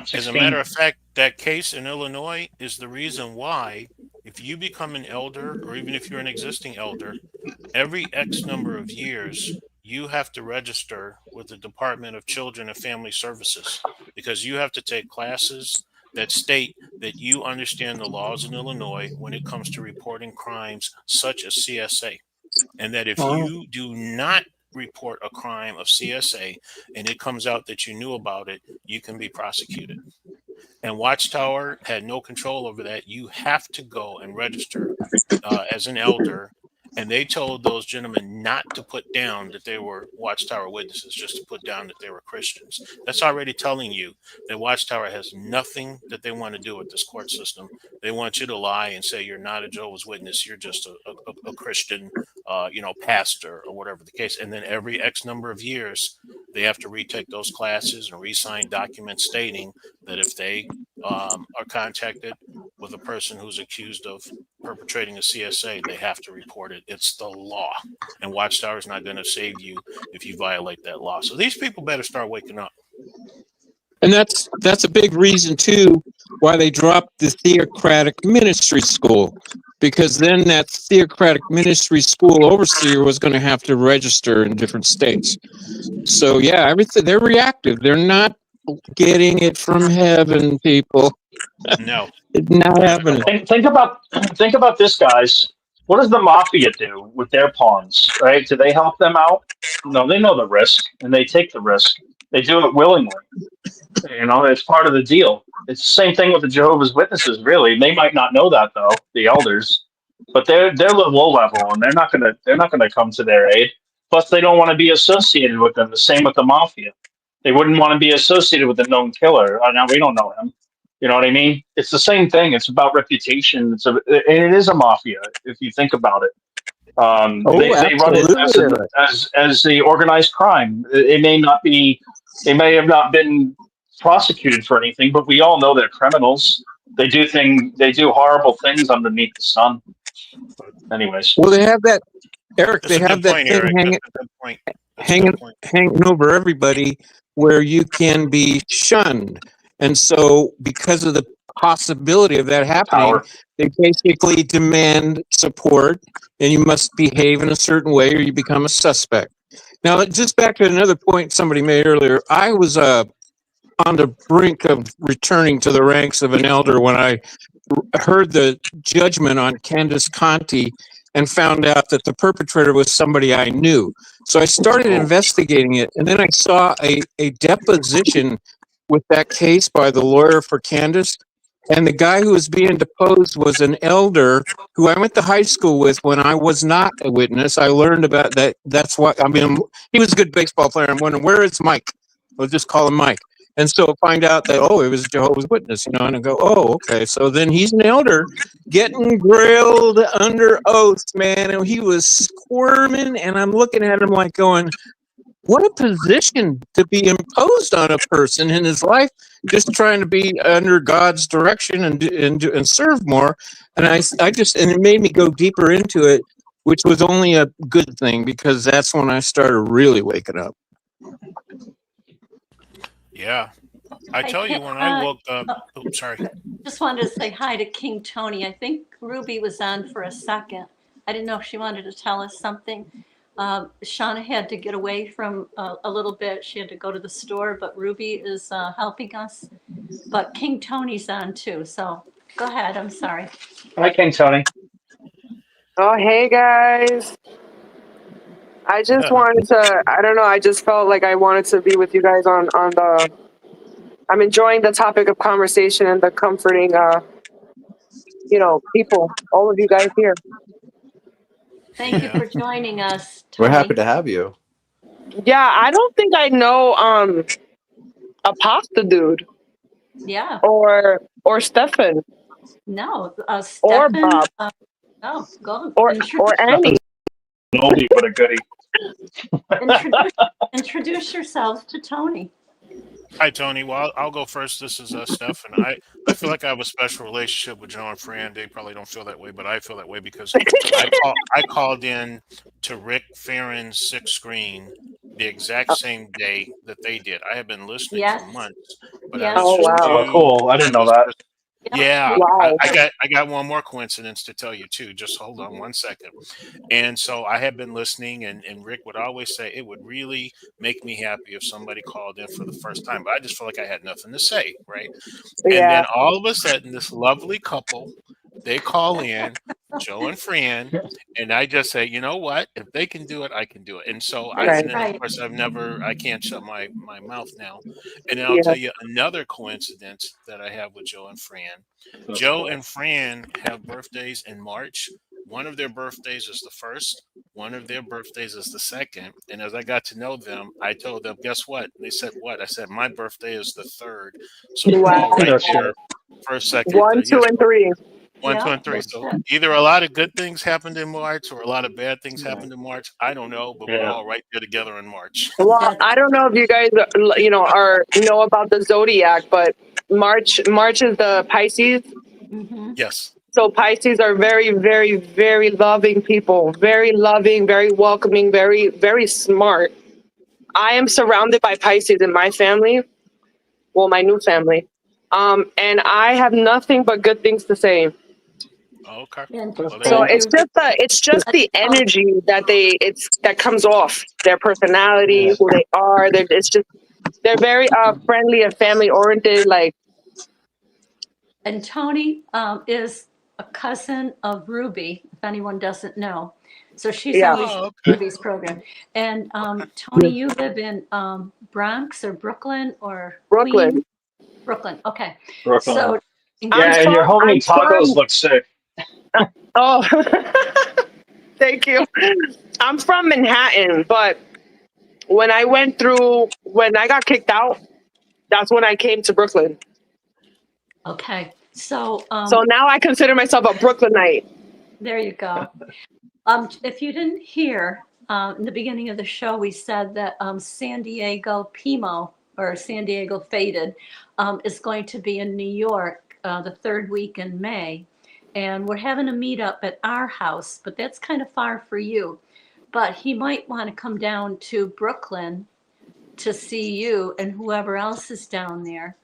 16. that case in Illinois is the reason why, if you become an elder, or even if you're an existing elder, every X number of years, you have to register with the Department of Children and Family Services, because you have to take classes that state that you understand the laws in Illinois when it comes to reporting crimes such as CSA. And that if you do not report a crime of CSA and it comes out that you knew about it, you can be prosecuted. And Watchtower had no control over that. You have to go and register as an elder. And they told those gentlemen not to put down that they were Watchtower witnesses, just to put down that they were Christians. That's already telling you that Watchtower has nothing that they want to do with this court system. They want you to lie and say you're not a Jehovah's Witness, you're just a Christian, pastor or whatever the case. And then every X number of years, they have to retake those classes and re-sign documents stating that if they are contacted with a person who's accused of perpetrating a CSA, they have to report it. It's the law. And Watchtower is not going to save you if you violate that law. So these people better start waking up. And that's a big reason too why they dropped the theocratic ministry school, because then that theocratic ministry school overseer was going to have to register in different states. So yeah, everything, they're reactive. They're not getting it from heaven, people. No. It's not happening. Think about this, guys. What does the mafia do with their pawns? Right? Do they help them out? No, they know the risk and they take the risk. They do it willingly. You know, it's part of the deal. It's the same thing with the Jehovah's Witnesses. Really, they might not know that though, the elders, but they're low level and they're not gonna come to their aid. Plus, they don't want to be associated with them. The same with the mafia. They wouldn't want to be associated with a known killer. Now we don't know him. You know what I mean? It's the same thing. It's about reputation. And it is a mafia if you think about it. They run it as the organized crime. It may not be. They may have not been prosecuted for anything, but we all know they're criminals. They do horrible things underneath the sun. But anyways, well, they have that, Eric. That's They have that thing hanging over everybody, where you can be shunned, and so because of the possibility of that happening, they basically demand support, and you must behave in a certain way, or you become a suspect. Now, just back to another point somebody made earlier, I was on the brink of returning to the ranks of an elder when I heard the judgment on Candace Conti and found out that the perpetrator was somebody I knew. So I started investigating it, and then I saw a deposition with that case by the lawyer for Candace, and the guy who was being deposed was an elder who I went to high school with when I was not a witness. I learned about that. That's what, I mean, he was a good baseball player. I'm wondering, where is Mike? We'll just call him Mike. And so find out that, oh, it was Jehovah's Witness, you know, and I go, oh, okay. So then he's an elder getting grilled under oath, man. And he was squirming, and I'm looking at him like going, what a position to be imposed on a person in his life, just trying to be under God's direction and serve more. And I just, and it made me go deeper into it, which was only a good thing, because that's when I started really waking up. Yeah. I tell you, when I woke up, oops, sorry. Just wanted to say hi to King Tony. I think Ruby was on for a second. I didn't know if she wanted to tell us something. Shauna had to get away from a little bit. She had to go to the store, but Ruby is helping us. But King Tony's on too. So go ahead. I'm sorry. Hi, King Tony. Oh, hey guys. I just wanted to, I don't know, I just felt like I wanted to be with you guys on the, I'm enjoying the topic of conversation and the comforting, people, all of you guys here. Thank you for joining us, We're Tony. happy to have you. Yeah, I don't think I know a pasta dude. Yeah. Or Stefan. No, Or Stefan. Bob. No, go. Or Annie. Nobody but a goodie. Introduce yourselves to Tony. Hi, Tony. Well, I'll go first. This is Steph, and I feel like I have a special relationship with Joe and Fran. They probably don't feel that way, but I feel that way because I called in to Rick Farron's Sixth Screen the exact same day that they did. I have been listening for months, but I was just Oh, cool! I didn't know that. Yeah, wow. I got one more coincidence to tell you too. Just hold on one second. And so I had been listening, and Rick would always say it would really make me happy if somebody called in for the first time. But I just felt like I had nothing to say, right? And then all of a sudden, this lovely couple, they call in, Joe and Fran, and I just say, you know what? If they can do it, I can do it. And so of course, I can't shut my mouth now. And then I'll tell you another coincidence that I have with Joe and Fran. Joe and Fran have birthdays in March. One of their birthdays is the 1st. One of their birthdays is the 2nd. And as I got to know them, I told them, guess what? They said, what? I said, my birthday is the 3rd. So we're all right there. 1st, 2nd, 1, 2, and 3. 1, 2, and 3. So either a lot of good things happened in March or a lot of bad things happened in March. I don't know, but we're all right there together in March. Well, I don't know if you guys, know about the zodiac, but March is the Pisces. Mm-hmm. Yes. So Pisces are very, very, very loving people. Very loving, very welcoming, very, very smart. I am surrounded by Pisces in my family. Well, my new family. And I have nothing but good things to say. Okay. And Well, there So you thank go. you. it's just the energy that that comes off their personality, Yeah. who they are. They're very friendly and family oriented. Like, And Tony is a cousin of Ruby, if anyone doesn't know. So she's yeah, always Oh, in okay. Ruby's program. And Tony, you live in Bronx or Brooklyn or Queens? Brooklyn. Brooklyn. Okay. Brooklyn. So in I'm Yeah, case and your from. homemade I'm tacos from. look sick. Oh, thank you. I'm from Manhattan, but when I got kicked out, that's when I came to Brooklyn. okay. So So now I consider myself a Brooklynite. there you go. If you didn't hear, in the beginning of the show, we said that San Diego PIMO, or San Diego Faded, is going to be in New York the third week in May. And we're having a meetup at our house, but that's kind of far for you. But he might want to come down to Brooklyn to see you and whoever else is down there.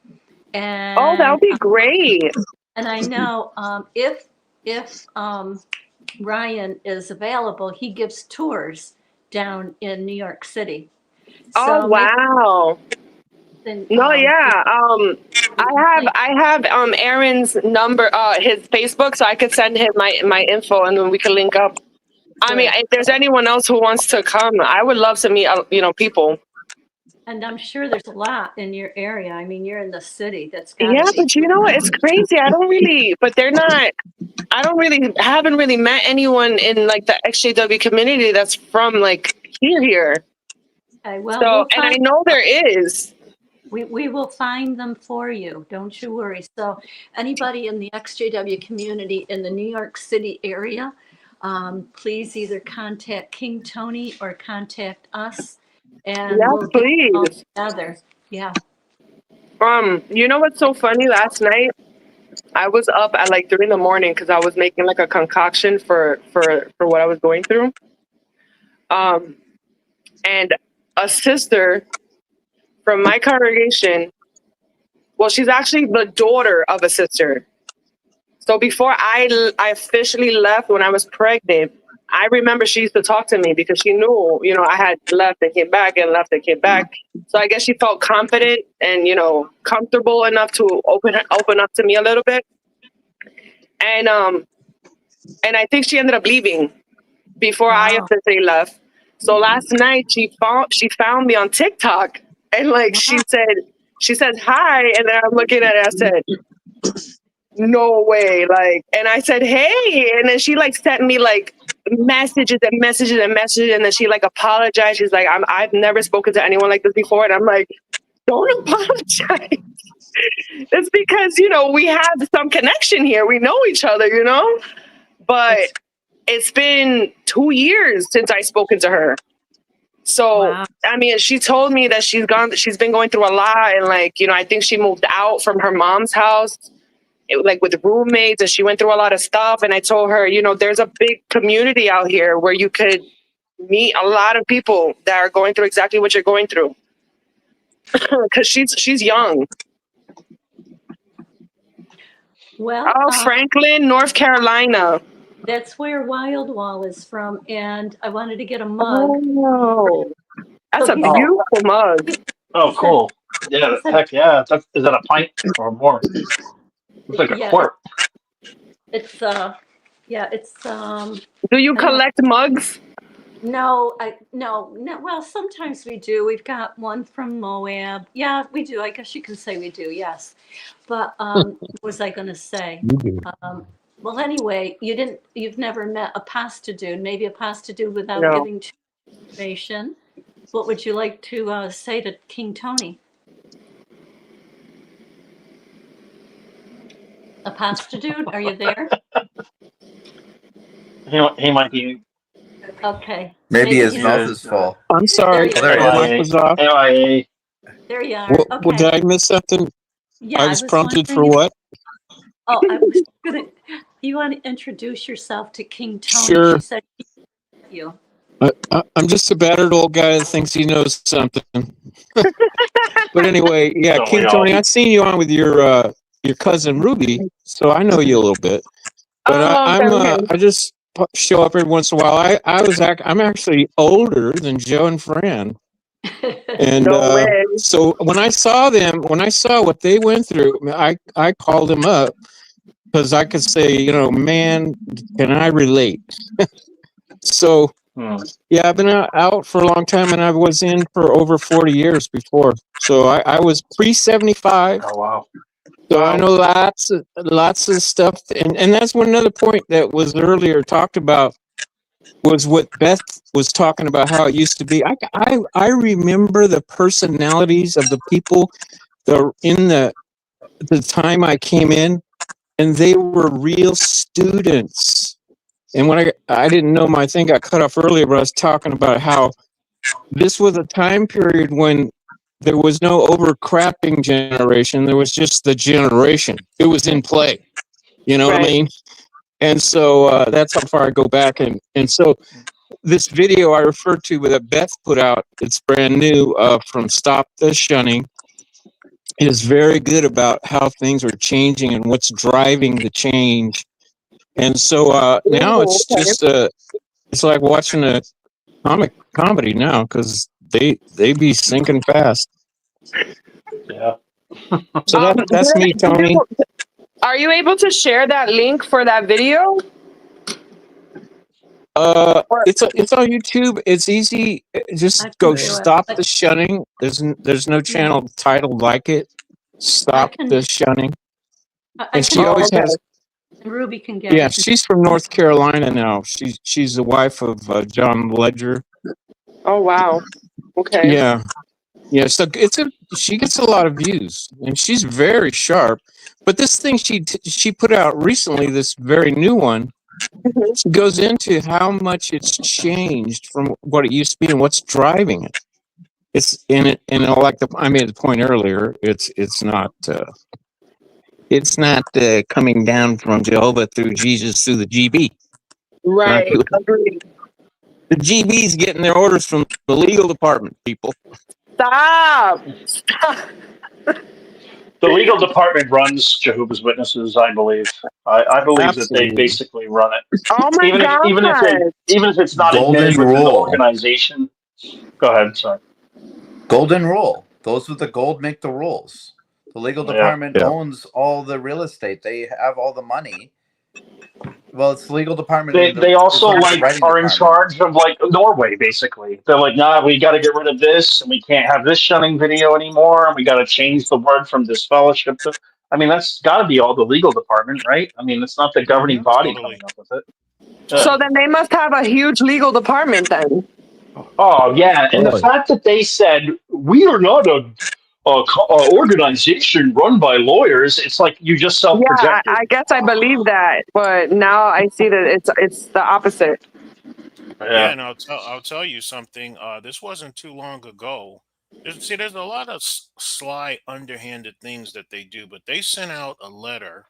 Oh, that And would be great. I know if Ryan is available, he gives tours down in New York City. Oh, So maybe wow. then, No, yeah. I have Aaron's number, his Facebook, so I could send him my info, and then we could link up. I mean, good. if there's anyone else who wants to come, I would love to meet, people. And I'm sure there's a lot in your area. I mean, you're in the city. That's got to Yeah, be. but it's crazy. But they're not. Haven't really met anyone in like the XJW community that's from like here. Okay, well, So, we'll and I find. know there is. We will find them for you. Don't you worry. So anybody in the XJW community in the New York City area, please either contact King Tony or contact us, and Yes, we'll get them all please. together. Yeah. You know what's so funny? Last night I was up at like 3 in the morning because I was making like a concoction for what I was going through. And a sister from my congregation, well, she's actually the daughter of a sister. So before I officially left when I was pregnant, I remember she used to talk to me because she knew, I had left and came back and left and came back. So I guess she felt confident and, comfortable enough to open up to me a little bit. And I think she ended up leaving before I Wow. officially left. So last night she found me on TikTok, and like she says hi, and then I'm looking at it, I said, no way. Like, and I said, hey. And then she like sent me like messages and messages and messages. And then she like apologized. She's like, I've never spoken to anyone like this before. And I'm like, don't apologize. It's because, we have some connection here. We know each other, but it's been 2 years since I've spoken to her. So, Wow. I mean, she told me that she's been going through a lot. And like, I think she moved out from her mom's house, like with roommates, and she went through a lot of stuff. And I told her, there's a big community out here where you could meet a lot of people that are going through exactly what you're going through. Because she's young. Well, Franklin, North Carolina. that's where Wild Wall is from, and I wanted to get a mug. Oh, that's So a beautiful mug. Oh, cool. Yeah, heck yeah. Is that a pint or more? It's like a quart. It's it's Do you collect mugs? No, no. Well, sometimes we do. We've got one from Moab. Yeah, we do. I guess you can say we do. Yes, but what was I going to say? Well, anyway, you've never met a pasta dude. Maybe a pasta dude without giving too much information. What would you like to say to King Tony? A pasta dude? Are you there? He might be. Okay. Maybe his mouth is full. I'm sorry. There My mic was off. There you are. What, Okay. did I miss something? Yeah, I was prompted for what? Oh, I was gonna. You want to introduce yourself to King Tony? Sure. She said you. I'm just a battered old guy that thinks he knows something. But anyway, yeah, Don't we King all? Tony, I've seen you on with your cousin Ruby, so I know you a little bit. But Oh, okay, okay. I just show up every once in a while. I'm actually older than Joe and Fran, and No way. so when I saw what they went through, I called them up because I could say, man, can I relate? So yeah, I've been out for a long time, and I was in for over 40 years before. So I was pre-75. Oh wow. So I know lots of stuff, and that's one another point that was earlier talked about was what Beth was talking about, how it used to be. I remember the personalities of the people that were in the time I came in, and they were real students. And when I didn't know my thing got cut off earlier, but I was talking about how this was a time period when there was no overcrapping generation. There was just the generation. It was in play. You know what I mean? And so that's how far I go back. And so this video I referred to that Beth put out, it's brand new, from Stop the Shunning, is very good about how things are changing and what's driving the change. And so now it's just it's like watching a comedy now, because they be sinking fast. Yeah. So that's me, Tony. Are you able to share that link for that video? It's on YouTube. It's easy. Just go Stop the Shunning. There's no channel titled like it. Stop the Shunning. And she always has. Ruby can get. Yeah, she's from North Carolina now. She's the wife of John Ledger. Oh wow. Okay. Yeah. Yeah, so she gets a lot of views, and she's very sharp. But this thing she put out recently, this very new one, she goes into how much it's changed from what it used to be and what's driving it. It's in it, and like I made the point earlier, it's not coming down from Jehovah through Jesus through the GB. Right. Agreed. The GB's getting their orders from the legal department, people. Stop. The legal department runs Jehovah's Witnesses, I believe. I believe Absolutely. that they basically run it. Oh my God. Even if it's not Golden admitted within the rule. organization. Go ahead, sorry. Golden rule. Those with the gold make the rules. The legal department owns all the real estate. They have all the money. Well, it's the legal department. They also are in charge of Norway, basically. They're like, nah, we got to get rid of this, and we can't have this shunning video anymore, and we got to change the word from disfellowship to. I mean, that's got to be all the legal department, right? I mean, it's not the governing body coming up with it. So then they must have a huge legal department then. Oh yeah, and the fact that they said we are not a organization run by lawyers, it's like you just self-projected. Yeah, I guess I believe that, but now I see that it's the opposite. Yeah, and I'll tell you something. This wasn't too long ago. There's a lot of sly, underhanded things that they do, but they sent out a letter.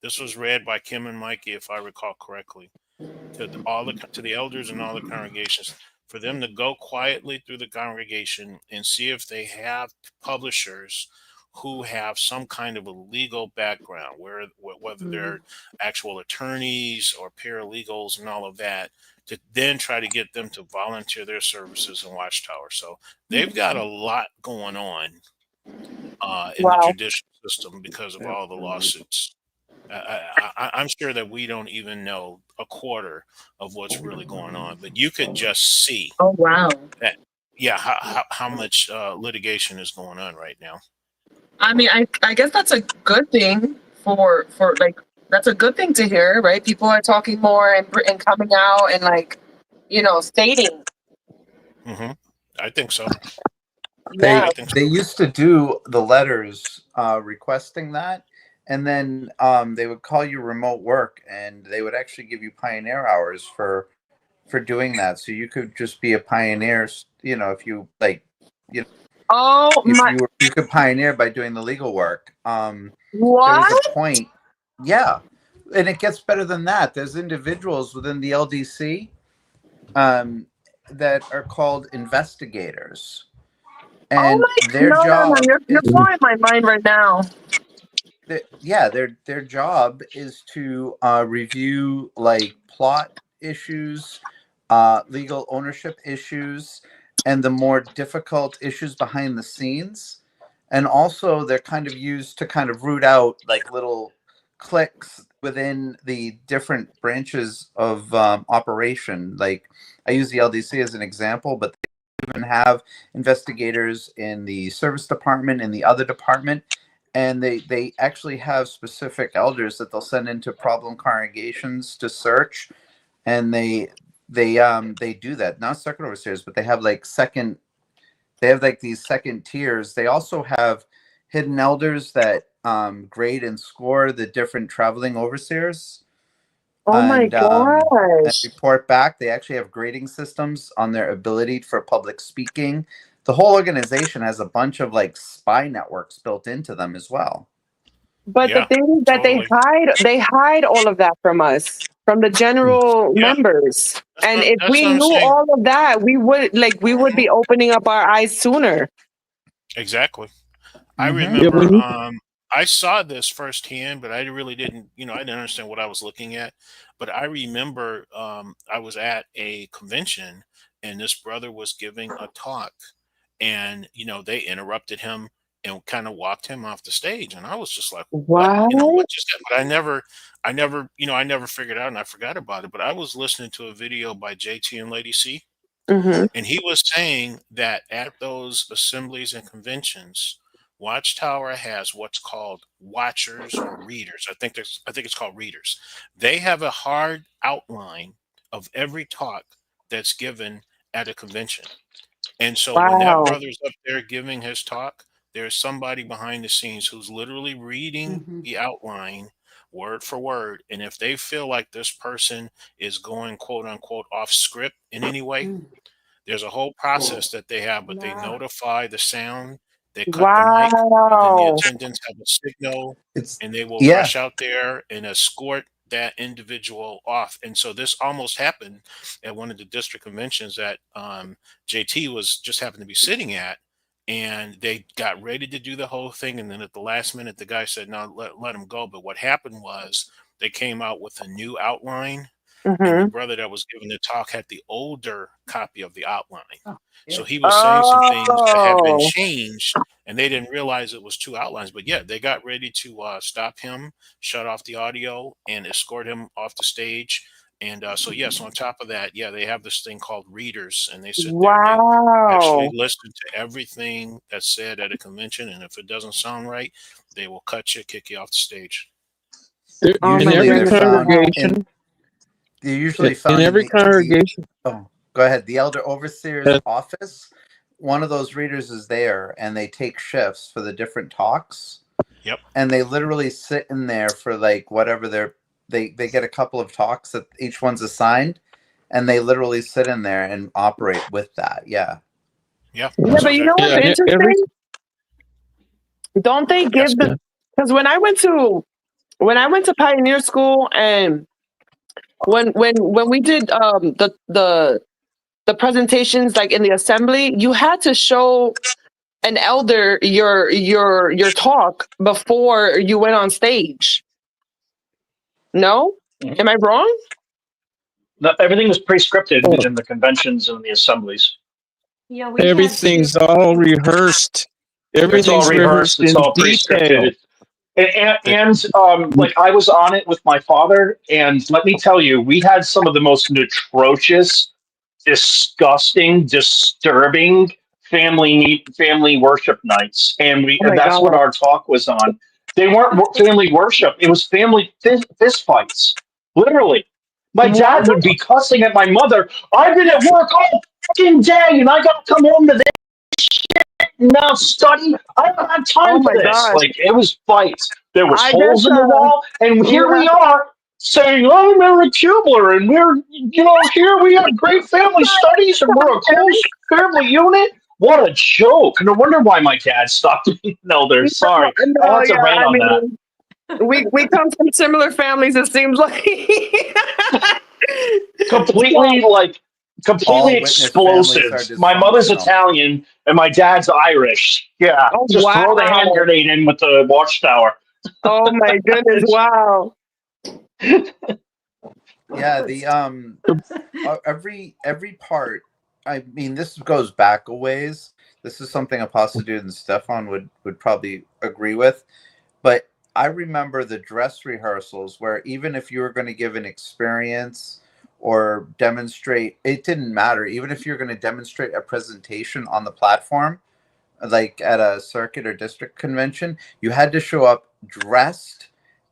This was read by Kim and Mikey, if I recall correctly, to the elders and all the congregations, for them to go quietly through the congregation and see if they have publishers who have some kind of a legal background, whether they're actual attorneys or paralegals and all of that, to then try to get them to volunteer their services in Watchtower. So they've got a lot going on in the judicial system because of all the lawsuits. I'm sure that we don't even know a quarter of what's really going on, but you could just see. Oh wow! That, how much litigation is going on right now. I mean, I guess that's a good thing for that's a good thing to hear, right? People are talking more and coming out and stating. Mm-hmm. I think so. They used to do the letters requesting that. And then they would call you remote work, and they would actually give you pioneer hours for doing that. So you could just be a pioneer, if you you could pioneer by doing the legal work. What? There was a point. Yeah. And it gets better than that. There's individuals within the LDC, that are called investigators, Oh and my! their No! job You're is blowing my mind right now. their job is to review like plot issues, legal ownership issues, and the more difficult issues behind the scenes. And also, they're kind of used to kind of root out like little cliques within the different branches of operation. Like I use the LDC as an example, but they even have investigators in the service department, in the other department, and they actually have specific elders that they'll send into problem congregations to search, and they do that, not circuit overseers, but they have like these second tiers. They also have hidden elders that grade and score the different traveling overseers, Oh my and gosh! report back. They actually have grading systems on their ability for public speaking. The whole organization has a bunch of like spy networks built into them as well. But the Yeah, thing is that totally. they hide all of that from us, from the general Yeah, members. And if that's we what I'm knew saying. all of that, we would be opening up our eyes sooner. Exactly. I Mm-hmm. Yeah, when remember you, I saw this firsthand, but I really didn't, I didn't understand what I was looking at. But I remember I was at a convention and this brother was giving a talk and, they interrupted him and kind of walked him off the stage. And I was just like, what, What? what just happened? But I never figured out and I forgot about it. But I was listening to a video by JT and Lady C. Mm-hmm. And he was saying that at those assemblies and conventions, Watchtower has what's called watchers or readers. I think it's called readers. They have a hard outline of every talk that's given at a convention. And so when that Wow. brother's up there giving his talk, there's somebody behind the scenes who's literally reading the outline word for word. And if they feel like this person is going quote unquote off script in any way, there's a whole process that they have, but they notify the sound, they cut the mic, and then the Wow. attendants have a signal, It's and they will yeah. rush out there and escort that individual off. And so this almost happened at one of the district conventions that JT was just happened to be sitting at, and they got ready to do the whole thing, and then at the last minute, the guy said, "No, let him go." But what happened was they came out with a new outline and the Mm-hmm. brother that was giving the talk had the older copy of the outline. So he was saying some things that had been Oh, changed, and they didn't realize it was two outlines. But yeah, they got ready to stop him, shut off the audio, and escort him off the stage. And so yes, on top of that, yeah, they have this thing called readers, and they sit there and they actually wow. listen to everything that's said at a convention. And if it doesn't sound right, they will cut you, kick you off the stage. Oh in my Usually every they're goodness. found congregation, they're usually in found in every the congregation, oh, go ahead. The elder overseer's uh, office. One of those readers is there, and they take shifts for the different talks, Yep. and they literally sit in there for like whatever they get a couple of talks that each one's assigned, and they literally sit in there and operate with that. Yeah. Yeah, Yeah, that's but you know exactly what's yeah, it. every interesting? Don't they Yes. give the because when I went to Pioneer School and when we did the presentations like in the assembly, you had to show an elder your talk before you went on stage. No? Am I wrong? No, everything was pre-scripted oh, in the conventions and the assemblies. Yeah, we had to. everything's all rehearsed. It's all Everything's rehearsed. rehearsed It's in all pre-scripted. detail. Like I was on it with my father, and let me tell you, we had some of the most atrocious, disgusting, disturbing family worship nights, and Oh my that's what god. our talk was on. They weren't family worship; it was family fist fights. Literally, my What? dad would be cussing at my mother. I've been at work all fucking day, and I got to come home to this now study. I don't have Oh time for my this. gosh. Like it was fights. There was I holes guess in the wall, and here yeah. we are saying, "I'm Eric Kubler, and we're here we have great family studies, and we're a close family unit." What a joke! No wonder why my dad stopped being an elder. Sorry, I No, had to yeah, rant I on that. mean we come from similar families, it seems like. Completely like completely witness families are explosive. My mother's dysfunctional. Italian and my dad's Irish. Yeah, Oh just throw the hand wow! grenade in with the watchtower. Oh my goodness! Wow! Yeah, the every part. I mean, this goes back a ways. This is something Apostle Dude and Stefan would probably agree with. But I remember the dress rehearsals where even if you were going to give an experience or demonstrate, it didn't matter. Even if you're going to demonstrate a presentation on the platform, like at a circuit or district convention, you had to show up dressed,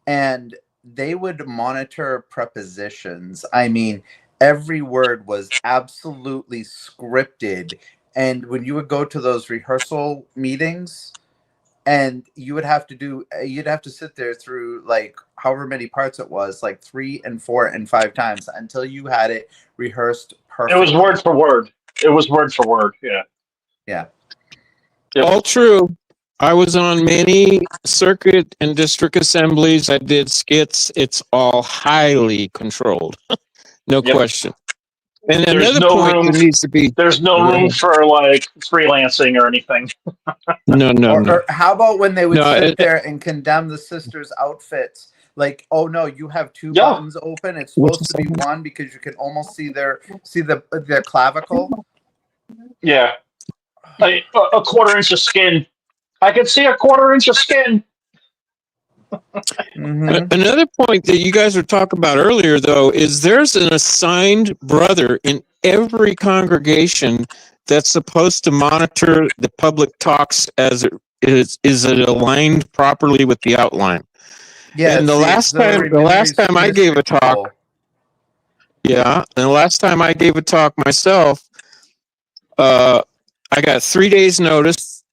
and they would monitor prepositions. I mean, every word was absolutely scripted. And when you would go to those rehearsal meetings, and you'd have to sit there through like however many parts it was, like 3 and 4 and 5 times until you had it rehearsed It was perfectly. word for word. It was word for word. Yeah. Yeah. Yep. All true. I was on many circuit and district assemblies. I did skits. It's all highly controlled. No Yep. question. And There's another no point room. that needs to be There's no room for like freelancing or anything. no. Or how about when they would No, sit there and condemn the sisters' outfits? Like, oh no, you have 2 Yeah. buttons open. It's supposed to be 1 because you can almost see their clavicle. Yeah. A quarter inch of skin. I can see a quarter inch of skin. Mm-hmm. Another point that you guys were talking about earlier, though, is there's an assigned brother in every congregation that's supposed to monitor the public talks as it is it aligned properly with the outline. Yeah, And it's the last time I gave a talk, and the last time I gave a talk myself, I got 3 days notice,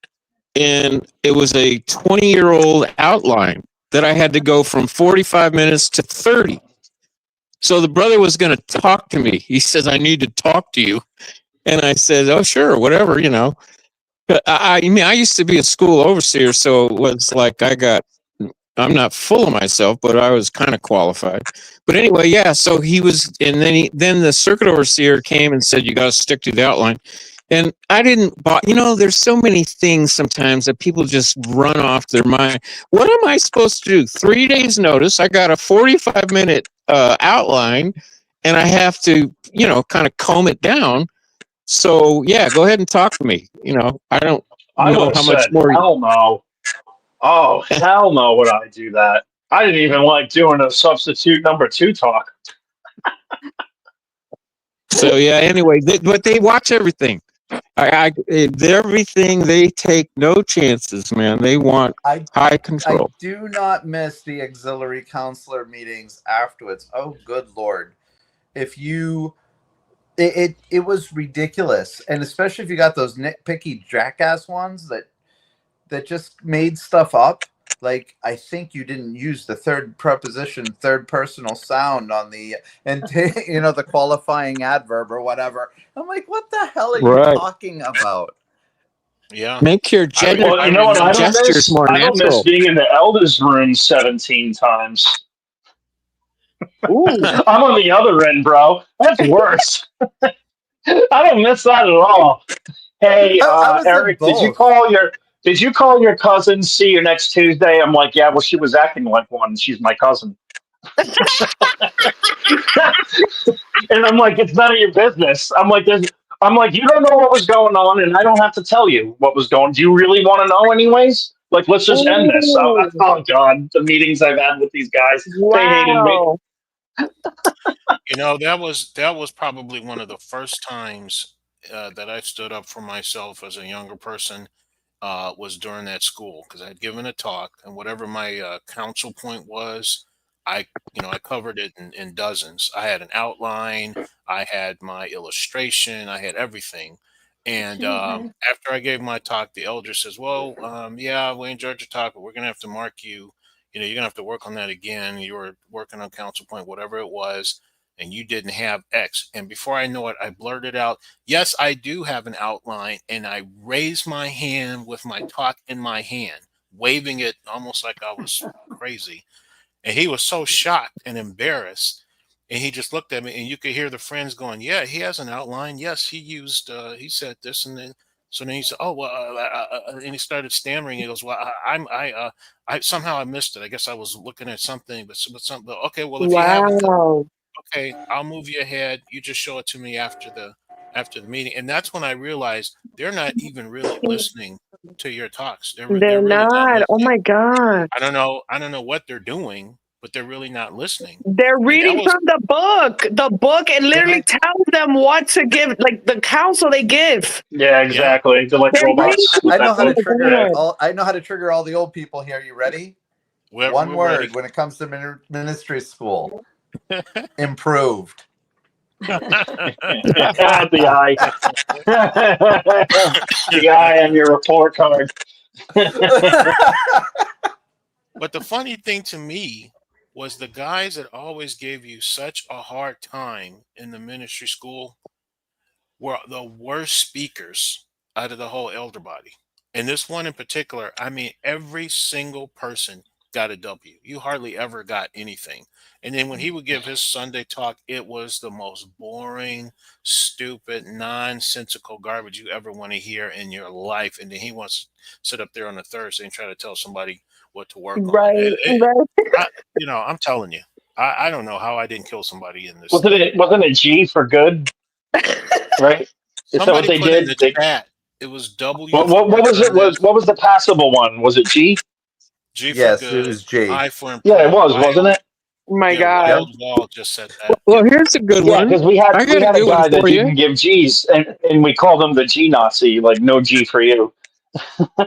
and it was a 20-year-old outline that I had to go from 45 minutes to 30. So the brother was going to talk to me. He says, I need to talk to you. And I said, oh, sure, whatever, you know. But I mean, I used to be a school overseer, so it was like I'm not full of myself, but I was kind of qualified. But anyway, yeah, so he was, and then the circuit overseer came and said, you got to stick to the outline. And I didn't, there's so many things sometimes that people just run off their mind. What am I supposed to do? 3 days notice. I got a 45-minute outline, and I have to, kind of comb it down. So yeah, go ahead and talk to me. I don't I know would how have much said, more. hell no. Oh, hell no would I do that. I didn't even like doing a substitute number 2 talk. So yeah, anyway, but they watch everything. Everything, they take no chances, man. They want high control. I do not miss the auxiliary counselor meetings afterwards. Oh, good Lord. If you... It was ridiculous. And especially if you got those nitpicky jackass ones that just made stuff up. Like, I think you didn't use the third preposition, third personal sound on the, the qualifying adverb or whatever. I'm like, what the hell are you talking about? Yeah. Make your gestures more I don't miss natural. being in the elders room 17 times. Ooh. I'm on the other end, bro. That's worse. I don't miss that at all. Hey, Eric, did you call your cousin? See you next Tuesday. I'm like, yeah. Well, she was acting like one. She's my cousin. And I'm like, it's none of your business. I'm like, you don't know what was going on, and I don't have to tell you what was going on. Do you really want to know, anyways? Like, let's just end this. Oh God, the meetings I've had with these guys, they hated me. That was probably one of the first times that I stood up for myself as a younger person. Was during that school, because I'd given a talk, and whatever my counsel point was, I covered it in dozens. I had an outline, I had my illustration, I had everything. And after I gave my talk, the elder says, well, yeah, we enjoyed your talk, but we're going to have to mark you. You're going to have to work on that again. You were working on counsel point, whatever it was, and you didn't have X. And before I know it, I blurted out, yes, I do have an outline. And I raised my hand with my talk in my hand, waving it almost like I was crazy. And he was so shocked and embarrassed. And he just looked at me, and you could hear the friends going, "Yeah, he has an outline. Yes, he used. He said this, and then so then he said, "Oh well," and he started stammering. He goes, "Well, I somehow I missed it. I guess I was looking at something, but something. But okay, well, if you haven't, Wow. okay, I'll move you ahead. You just show it to me after the meeting." And that's when I realized they're not even really listening to your talks. They're They're really not not. Oh listening. my God. I don't know what they're doing, but they're really not listening. They're And that reading was from the book. The book, it Can literally I? tells them what to give, like the counsel they give. Yeah, yeah. exactly. They're like They're reading robots from with I know that how to book. the trigger Yeah. book. all. I know how to trigger all the old people here. You ready? One We're ready. word when it comes to ministry school: improved. The eye. The eye on your report card. But the funny thing to me was the guys that always gave you such a hard time in the ministry school were the worst speakers out of the whole elder body. And this one in particular, I mean, every single person got a W. You hardly ever got anything. And then when he would give his Sunday talk, it was the most boring, stupid, nonsensical garbage you ever want to hear in your life. And then he wants to sit up there on a Thursday and try to tell somebody what to work on. Right, right. I'm telling you, I don't know how I didn't kill somebody in this Wasn't thing. it? Wasn't it G for good? Right? Is that what Somebody they put in did? the They, chat. It was W what was it? for this, What was the passable one? Was it G? G for Yes, it good, was J. I for Yeah, it improve. was, wasn't it? Oh my Yeah, God. Yep. Wild Wall just said that. Well, Yep, here's a good Yeah, one. because we I got a had a good one guy that for you. didn't give G's, and we called him the G Nazi, like no G for you.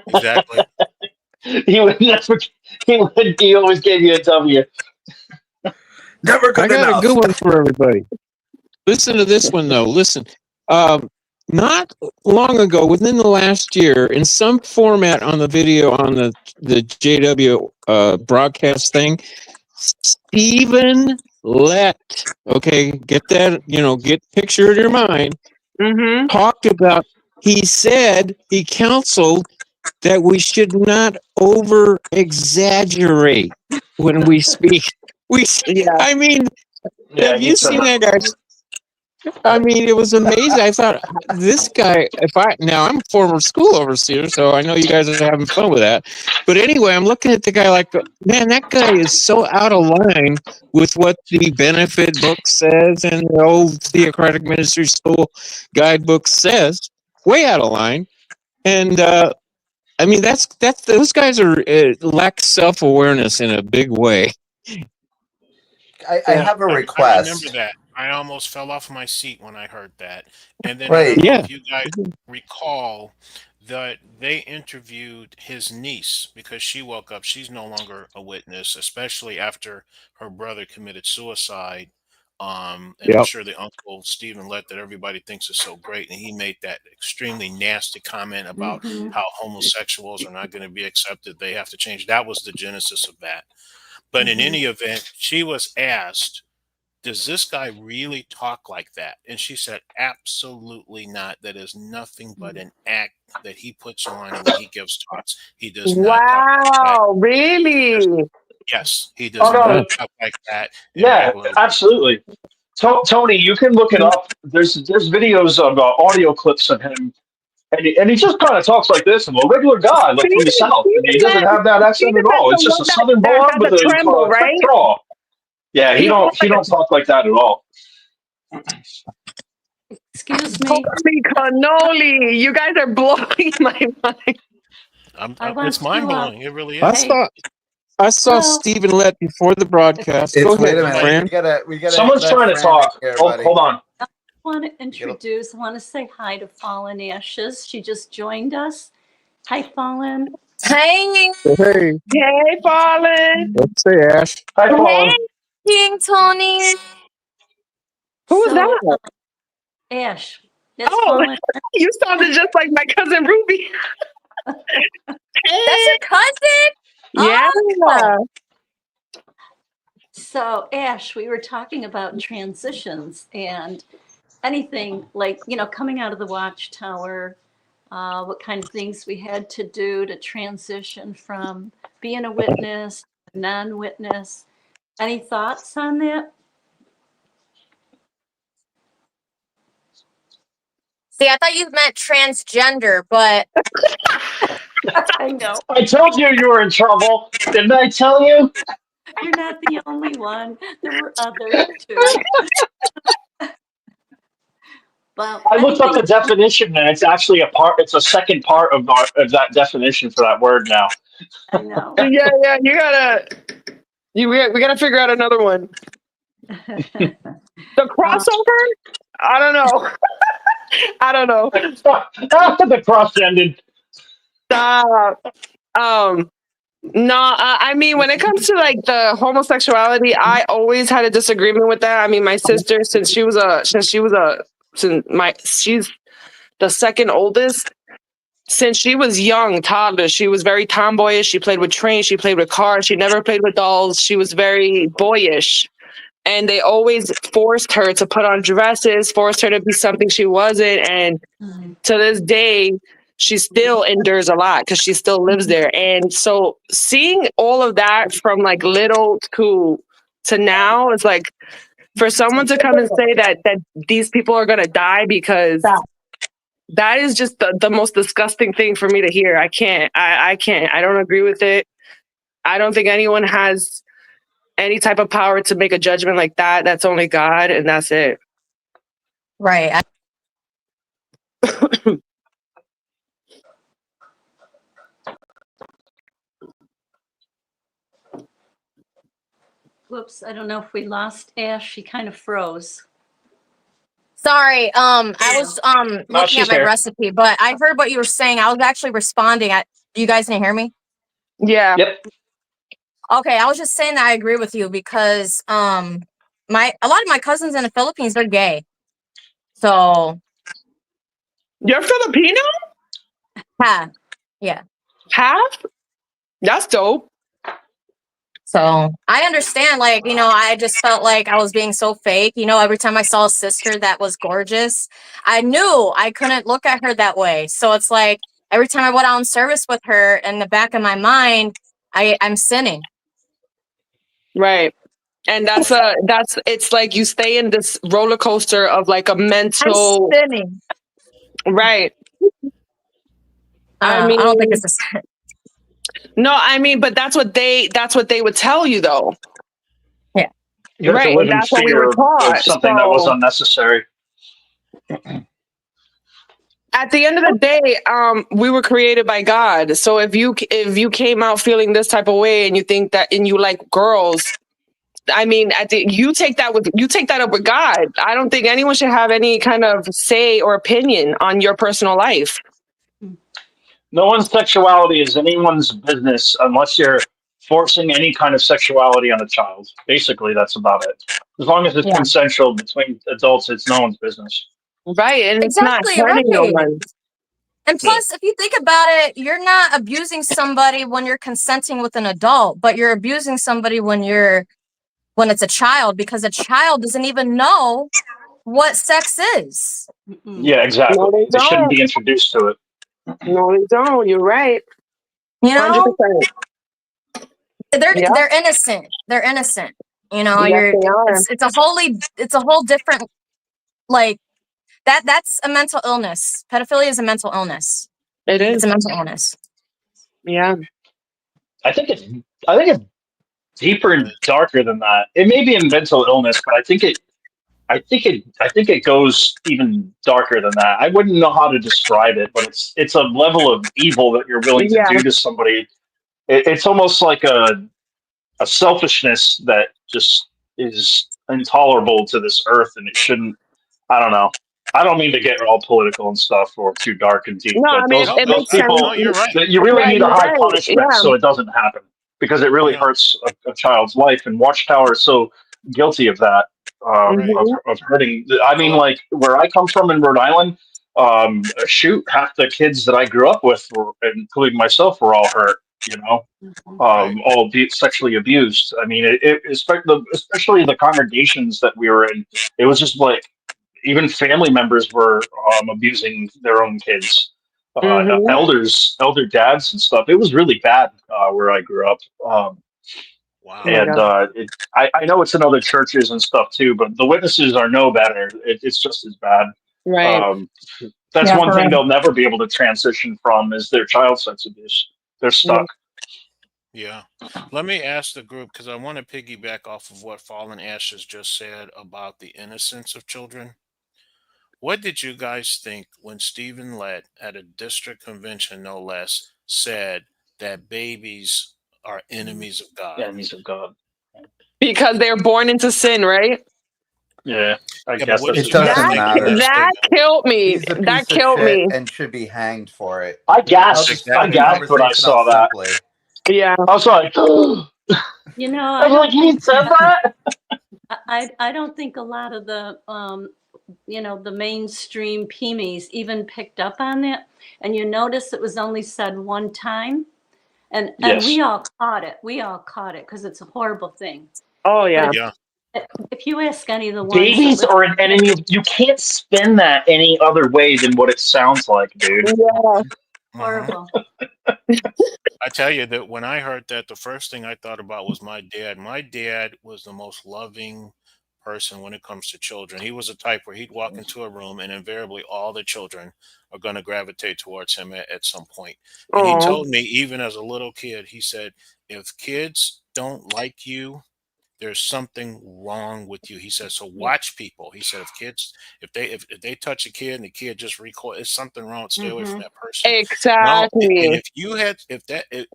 exactly. He would never. He always gave you a W. Never I good got a enough. good one for everybody. Listen to this one though. Listen, not long ago, within the last year, in some format on the video on the JW broadcast thing, Stephen Lett. Okay, get that. Get picture in your mind. Mm-hmm. Talked about. He said he counseled that we should not over exaggerate when we speak. Yeah. I mean, Yeah, have he you said seen that. that guy? I mean, it was amazing. I thought this guy, now I'm a former school overseer, so I know you guys are having fun with that. But anyway, I'm looking at the guy like, man, that guy is so out of line with what the benefit book says and the old theocratic ministry school guidebook says. Way out of line. And, I mean, that's those guys are lack self-awareness in a big way. I have a I remember request. that. I almost fell off my seat when I heard that. And then I Wait, don't know Yeah. if you guys recall that they interviewed his niece because she woke up. She's no longer a witness, especially after her brother committed suicide. And I'm Yep. sure the uncle Stephen Lett that everybody thinks is so great, and he made that extremely nasty comment about Mhm. how homosexuals are not going to be accepted. They have to change. That was the genesis of that. But in any event, she was asked, does this guy really talk like that? And she said, absolutely not. That is nothing but an act that he puts on when he gives talks. He does not talk like that. Wow. Really? Yes, he Oh does Yeah. no, not talk like that in yeah, regular life. absolutely. Tony, you can look it up. There's videos of audio clips of him, and he just kind of talks like this, and a regular guy, like from the South, and he doesn't have that accent at That's all. the It's just one a Southern that boy had with the tremble, a quick right? draw. Yeah, He had he like don't talk like that at all. Excuse a me. holy cannoli. You guys are blowing my mind. I want It's to, mind blowing. It really I is. hey, saw well, Stephen Lett before the broadcast. Go it's wait ahead, a minute. Fran. We gotta Someone's let trying to Fran in talk. here, Hold, buddy. hold on. I want to introduce, I want to say hi to Fallen Ashes. She just joined us. Hi, Fallen. Hey, Hey, Hey, Fallen. let's say Ash. Hi, hey, Paul. King Tony. Who was So, that? Ash, that's Oh, Fallen. you sounded just like my cousin Ruby. That's your cousin? Yeah. Oh, So, Ash, we were talking about transitions and anything like, coming out of the watchtower, what kind of things we had to do to transition from being a witness to non-witness. Any thoughts on that? See, I thought you meant transgender, but I know. I told you you were in trouble. Didn't I tell you? You're not the only one. There were others too. Well, I looked up the anything. definition, and it's actually a part. It's a second part of that definition for that word now. I know. Yeah, you gotta. We gotta figure out another one. The crossover? I don't know. I don't know. The cross ended. Stop. No, I mean, when it comes to like the homosexuality, I always had a disagreement with that. I mean, my sister, she's the second oldest. Since she was young, toddler, she was very tomboyish. She played with trains, she played with cars, she never played with dolls. She was very boyish. And they always forced her to put on dresses, forced her to be something she wasn't. And to this day, she still endures a lot because she still lives there. And so seeing all of that from like little to now is like, for someone to come and say that these people are going to die because that is just the most disgusting thing for me to hear. I can't. I don't agree with it. I don't think anyone has any type of power to make a judgment like that. That's only God, and that's it. right. Whoops, I don't know if we lost Ash. She kind of froze. Sorry, I was looking at my here. recipe, but I heard what you were saying. I was actually responding. You guys didn't hear me? Yeah. Yep. Okay, I was just saying that I agree with you because a lot of my cousins in the Philippines, they're gay. So You're Filipino? yeah. Half? That's dope. So I understand, like, I just felt like I was being so fake. Every time I saw a sister that was gorgeous, I knew I couldn't look at her that way. So it's like every time I went out in service with her, in the back of my mind, I'm sinning. Right. And it's like you stay in this roller coaster of like a mental. I'm sinning. Right. I don't think it's a sin. No, I mean, but that's what they would tell you though. Yeah. You have Right. to live in That's what we fear were of taught. something that was unnecessary. At the end of the day, we were created by God. So if you came out feeling this type of way and you think that and you like girls, I mean, you take that up with God. I don't think anyone should have any kind of say or opinion on your personal life. No one's sexuality is anyone's business unless you're forcing any kind of sexuality on a child. Basically, that's about it. As long as it's consensual between adults, it's no one's business. Right, and it's Exactly, not hurting no right. one. And plus, if you think about it, you're not abusing somebody when you're consenting with an adult, but you're abusing somebody when it's a child, because a child doesn't even know what sex is. Yeah, exactly. No, they They shouldn't don't. be introduced to it. No, they don't. You're right. 100%. They're innocent. They're innocent. Yes, they are. It's a whole different, like, that's a mental illness. Pedophilia is a mental illness. It is. It's a mental illness. Yeah. I think it's deeper and darker than that. It may be a mental illness, but I think it goes even darker than that. I wouldn't know how to describe it, but it's a level of evil that you're willing to do to somebody. It's almost like a selfishness that just is intolerable to this earth, and it shouldn't. I don't know. I don't mean to get all political and stuff or too dark and deep, No, but I mean, those people, No, you're right. that you really need a high right. punishment Yeah. so it doesn't happen, because it really hurts a child's life. And Watchtower is so guilty of that, of hurting. I mean, like where I come from in Rhode Island, half the kids that I grew up with, including myself, were all hurt. All sexually abused. I mean, especially the congregations that we were in, it was just like even family members were abusing their own kids, elder dads and stuff. It was really bad where I grew up. Wow. And I know it's in other churches and stuff too, but the witnesses are no better. It's just as bad. Right. That's Yeah, one for thing real. they'll never be able to transition from is their child sex abuse. They're stuck. Yeah. Let me ask the group because I want to piggyback off of what Fallen Ashes just said about the innocence of children. What did you guys think when Stephen Lett, at a district convention no less, said that babies are enemies of God? Enemies of God. Because they're born into sin, right? Yeah, I Yeah, but guess what that's did It you his guys doesn't think technical of that matter. That statement? killed me. He's a That piece of killed shit me. and should be hanged for it. I I'll gasped. just put I the gasped when I conversation out saw that. simply. Yeah. I was like, You know, I I was like, don't he think said that? I don't think a lot of the the mainstream PMEs even picked up on that. And you notice it was only said one time, and Yes. we all caught it. We all caught it because it's a horrible thing. Oh, But yeah. Yeah. if you ask any of the ones that Babies listen, are an enemy. You can't spin that any other way than what it sounds like, dude. Yeah. horrible. I tell you that when I heard that, the first thing I thought about was my dad. My dad was the most loving person when it comes to children. He was a type where he'd walk into a room and invariably all the children are going to gravitate towards him at some point. And he Oh. told me, even as a little kid, he said, if kids don't like you, there's something wrong with you. He says, so watch people. He said, if they touch a kid and the kid just recoil, it's something wrong. Stay away from that person. No, and Exactly.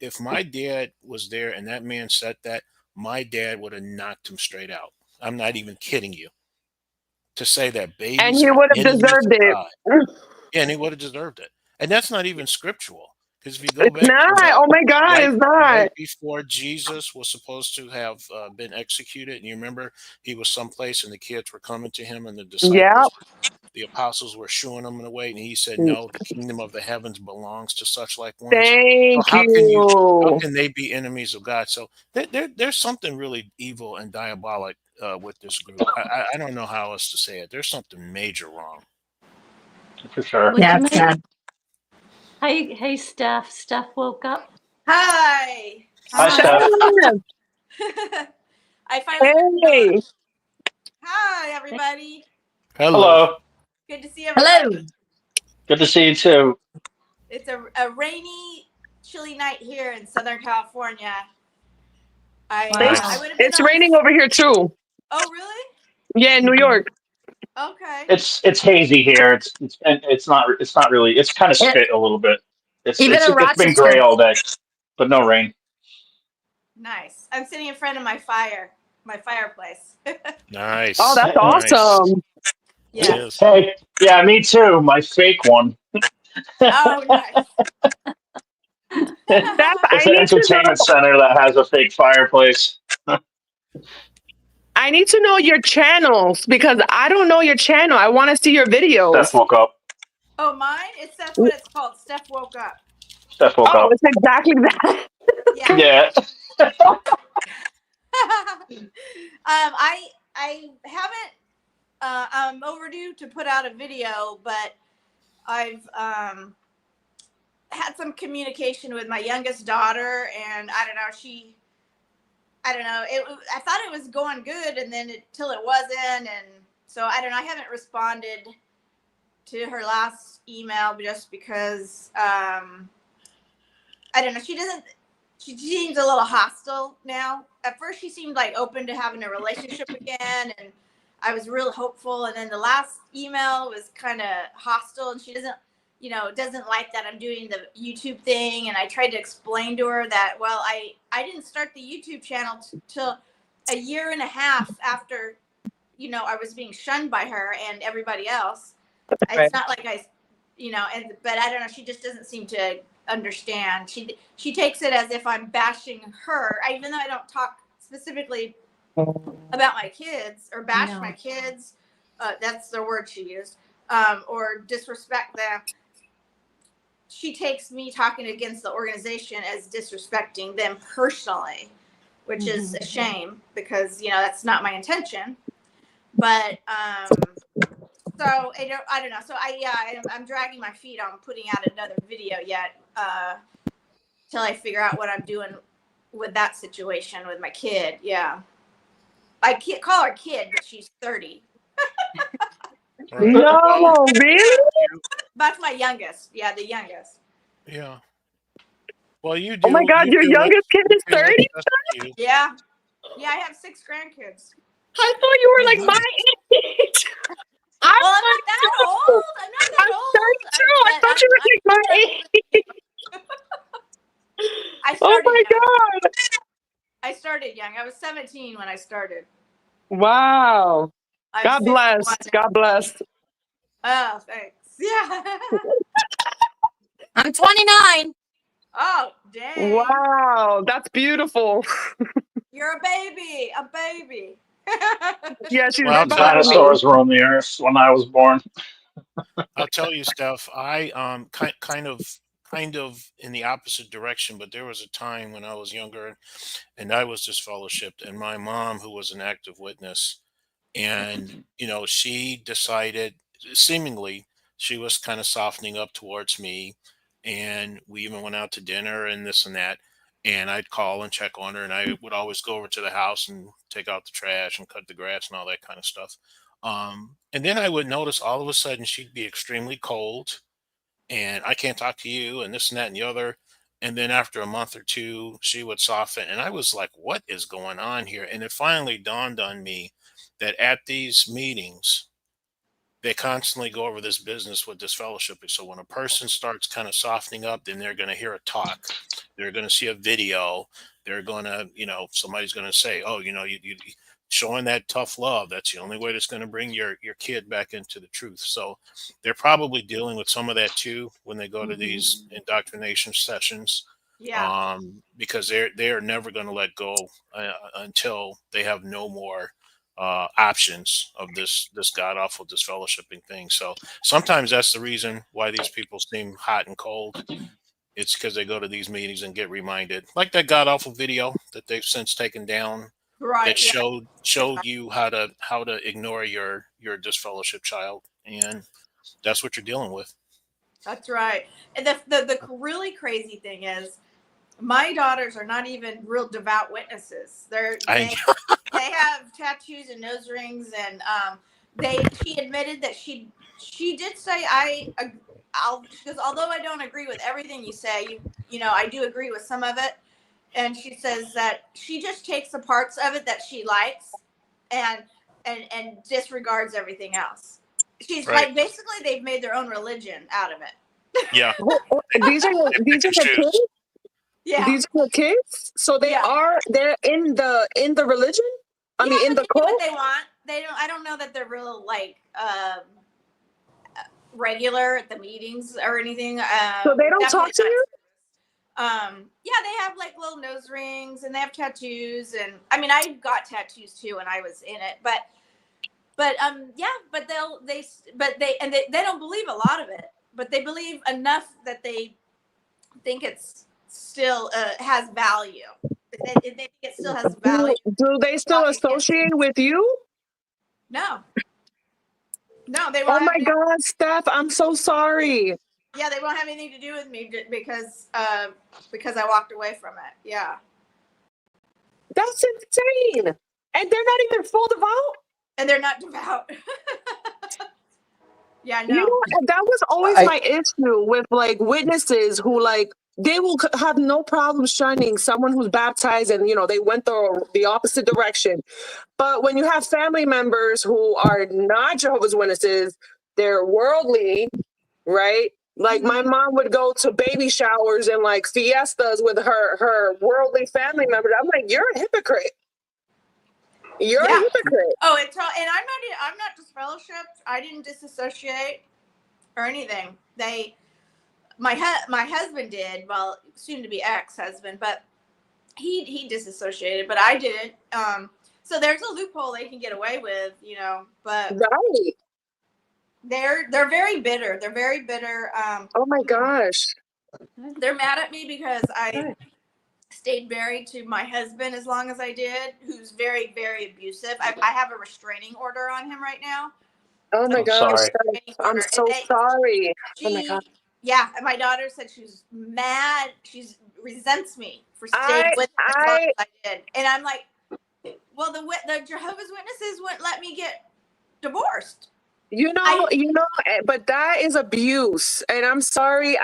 if my dad was there and that man said that, my dad would have knocked him straight out. I'm not even kidding you. To say that And babies he are would have enemies deserved of it. God. Yeah, and he would have deserved it. And that's not even scriptural. Because if you go It's back to not. Oh my God, it's right not. before Jesus was supposed to have been executed, and you remember he was someplace and the kids were coming to him and the disciples, Yep. the apostles were shooing him away, and he said, "No, the kingdom of the heavens belongs to such like ones." So Thank how you. can they be enemies of God? So there's something really evil and diabolic with this group. I don't know how else to say it. There's something major wrong. For sure. Well, Yeah, you it's may. sad. Hey, Steph. Steph woke up. Hi. Hi, Hi. Steph. I finally got Hey. on. Hi, everybody. Hello. Hello. Good to see everybody. Hello. Good to see you too. It's a rainy, chilly night here in Southern California. I Wow. would have been It's on. raining over here too. Oh, really? Yeah, in New York. Okay. It's hazy here. It's not really. It's kind of It, spit a little bit. even in It's been gray Rochester. all day, but no rain. Nice. I'm sitting in front of my fireplace. Nice. Oh, that's Nice. awesome. It Yeah. is. Hey, yeah, me too. My fake one. Oh, nice. Steph, It's I an need to entertainment know. center that has a fake fireplace. I need to know your channels because I don't know your channel. I want to see your videos. Steph woke up. Oh, mine? That's what it's called. Steph woke up. Steph woke Oh, up. it's exactly that. Yeah. Yeah. I haven't. I'm overdue to put out a video, but I've had some communication with my youngest daughter, and I don't know. I don't know. I thought it was going good, and then till it wasn't, and so I don't know. I haven't responded to her last email just because I don't know. She seems a little hostile now. At first, she seemed like open to having a relationship again, and I was real hopeful. And then the last email was kind of hostile, and she doesn't like that I'm doing the YouTube thing. And I tried to explain to her that, well, I didn't start the YouTube channel till a year and a half after, I was being shunned by her and everybody else. Right. It's not like but I don't know. She just doesn't seem to understand. She takes it as if I'm bashing her, even though I don't talk specifically about my kids or bash my kids. That's the word she used, or disrespect them. She takes me talking against the organization as disrespecting them personally, which is a shame because that's not my intention. But so I don't know. So I'm dragging my feet on putting out another video yet till I figure out what I'm doing with that situation with my kid. Yeah, I can't call her kid, but she's 30. Right. Well, No, really? That's my youngest. Yeah, the youngest. yeah. Well, you Oh my do God, your what youngest kid is you do 30? what's best for you. Yeah. Yeah, I have 6 grandkids. I thought you Oh, were like my nice. age. I'm Well, I'm not that 32. old. I'm not I'm that old. 32. I But thought you were like my age. I Oh started my young. God. I started young. I was 17 when I started. Wow. I'm God 51 bless. now. God bless. Oh, thanks. Yeah. I'm 29. Oh, dang. Wow. That's beautiful. You're a baby. A baby. Yeah, she's Well, right The behind me. dinosaurs roamed the earth when I was born. I'll tell you, Steph. I kind of in the opposite direction, but there was a time when I was younger, and I was disfellowshipped, and my mom, who was an active witness, and she decided, seemingly, she was kind of softening up towards me, and we even went out to dinner and this and that. And I'd call and check on her, and I would always go over to the house and take out the trash and cut the grass and all that kind of stuff. And then I would notice all of a sudden she'd be extremely cold, and I can't talk to you, and this and that and the other. And then after a month or two, she would soften. And I was like, what is going on here? And it finally dawned on me that at these meetings, they constantly go over this business with this fellowship. So when a person starts kind of softening up, then they're going to hear a talk, they're going to see a video, they're going to, somebody's going to say, oh, you showing that tough love, that's the only way that's going to bring your kid back into the truth. So they're probably dealing with some of that too when they go to these indoctrination sessions, Yeah. because they're never going to let go until they have no more options of this god awful disfellowshipping thing. So sometimes that's the reason why these people seem hot and cold. It's because they go to these meetings and get reminded, like that god awful video that they've since taken down, Right. that Yeah. showed you how to ignore your disfellowship child, and that's what you're dealing with. That's right. And the really crazy thing is, my daughters are not even real devout witnesses. They have tattoos and nose rings, and she admitted that she did say she goes, although I don't agree with everything you say, I do agree with some of it. And she says that she just takes the parts of it that she likes and disregards everything else. She's Right. like, basically they've made their own religion out of it. Yeah. These are They pick and the choose. kids? Yeah. These are the kids? So they're in the religion? I mean, in but the they do what cult? they want. I don't know that they're real regular at the meetings or anything. So they don't talk to you? Yeah, they have like little nose rings and they have tattoos, and I mean I got tattoos too when I was in it, but they don't believe a lot of it, but they believe enough that they think it's still has value. They think it still has value. Do they still associate with you? No, they Oh won't have my God, Steph, I'm so sorry. Yeah, they won't have anything to do with me because I walked away from it. Yeah. That's insane. And they're not even full devout? And they're not devout. Yeah, no. You know, that was always my issue with like witnesses who like they will have no problem shunning someone who's baptized and they went the opposite direction. But when you have family members who are not Jehovah's Witnesses, they're worldly, right? Like my mom would go to baby showers and like fiestas with her worldly family members. I'm like, you're a hypocrite. You're a hypocrite. Oh, and I'm not disfellowshipped. I didn't disassociate or anything. My husband did, well, soon to be ex-husband, but he disassociated, but I didn't. So there's a loophole they can get away with, but right. They're very bitter. They're very bitter. Oh my gosh. They're mad at me because I stayed married to my husband as long as I did, who's very, very abusive. I have a restraining order on him right now. Oh my gosh. Sorry. I'm so sorry. Oh my God. Yeah, and my daughter said she was mad. She resents me for staying with him as long as I did. And I'm like, well, the Jehovah's Witnesses wouldn't let me get divorced. But that is abuse. And I'm sorry.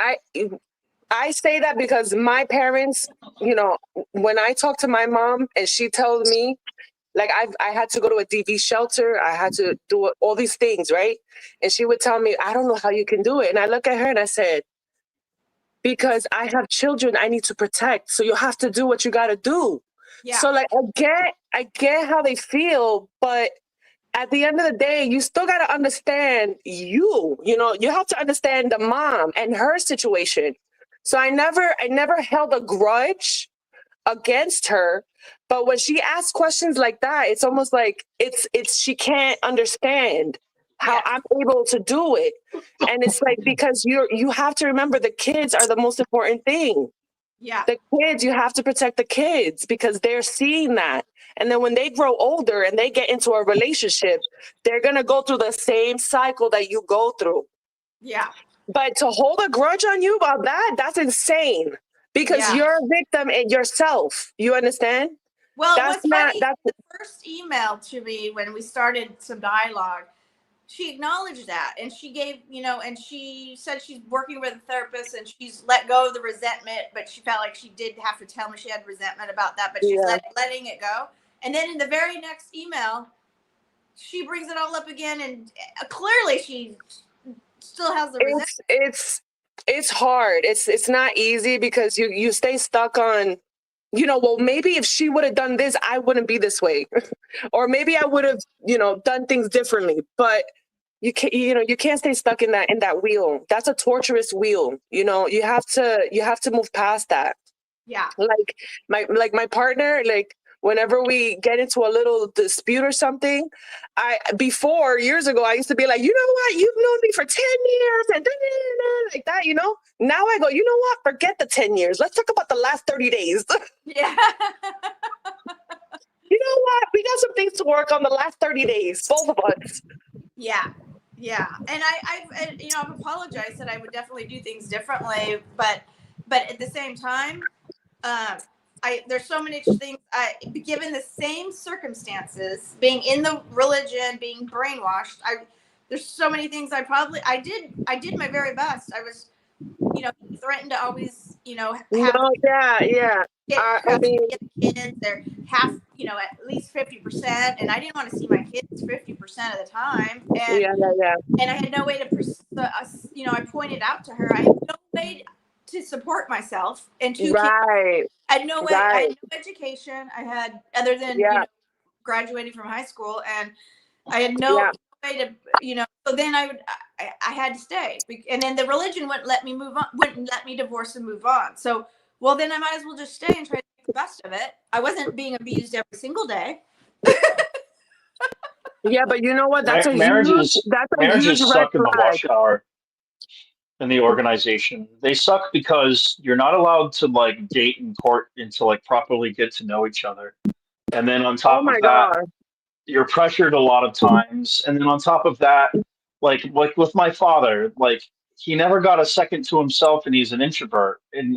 I say that because my parents, when I talk to my mom and she tells me, like, I had to go to a DV shelter, I had to do all these things, right? And she would tell me, I don't know how you can do it. And I look at her and I said, because I have children I need to protect. So you have to do what you got to do. Yeah. So like, I get how they feel, but at the end of the day, you still got to understand you have to understand the mom and her situation. So I never held a grudge against her, but when she asks questions like that, it's almost like it's she can't understand how I'm able to do it. And it's like, because you have to remember the kids are the most important thing. Yeah. The kids, you have to protect the kids because they're seeing that. And then when they grow older and they get into a relationship, they're going to go through the same cycle that you go through. Yeah. But to hold a grudge on you about that, that's insane because you're a victim in yourself. You understand? Well, what's funny, the first email to me when we started some dialogue, she acknowledged that, and she gave, and she said she's working with a therapist and she's let go of the resentment, but she felt like she did have to tell me she had resentment about that, but she's letting it go. And then in the very next email, she brings it all up again, and clearly she still has the resentment. It's hard. It's not easy because you stay stuck on, well, maybe if she would have done this, I wouldn't be this way. Or maybe I would have, done things differently. But you can't stay stuck in that wheel. That's a torturous wheel. You have to move past that. Yeah. Like my partner, like whenever we get into a little dispute or something, before years ago, I used to be like, you know what, you've known me for 10 years and like that, Now I go, you know what, forget the 10 years. Let's talk about the last 30 days. Yeah. You know what? We got some things to work on the last 30 days, both of us. Yeah. Yeah. And I've apologized that I would definitely do things differently, but at the same time, there's so many things, given the same circumstances, being in the religion, being brainwashed, there's so many things I did my very best. I was, threatened to always, have. I mean, kids, they're half, at least 50%, and I didn't want to see my kids 50% of the time. And and I had no way to, I pointed out to her, I had no way to support myself and two kids. I had no way. I had no education. I had, other than graduating from high school, and I had no way to, So then I had to stay, and then the religion wouldn't let me move on, wouldn't let me divorce and move on. So, well, then I might as well just stay and try to make the best of it. I wasn't being abused every single day. Yeah, but you know what? That's marriages suck in the flag. watchtower. In the organization, they suck because you're not allowed to like date and court and to like properly get to know each other. And then on top of that, you're pressured a lot of times. And then on top of that, like with my father, like he never got a second to himself, and he's an introvert. And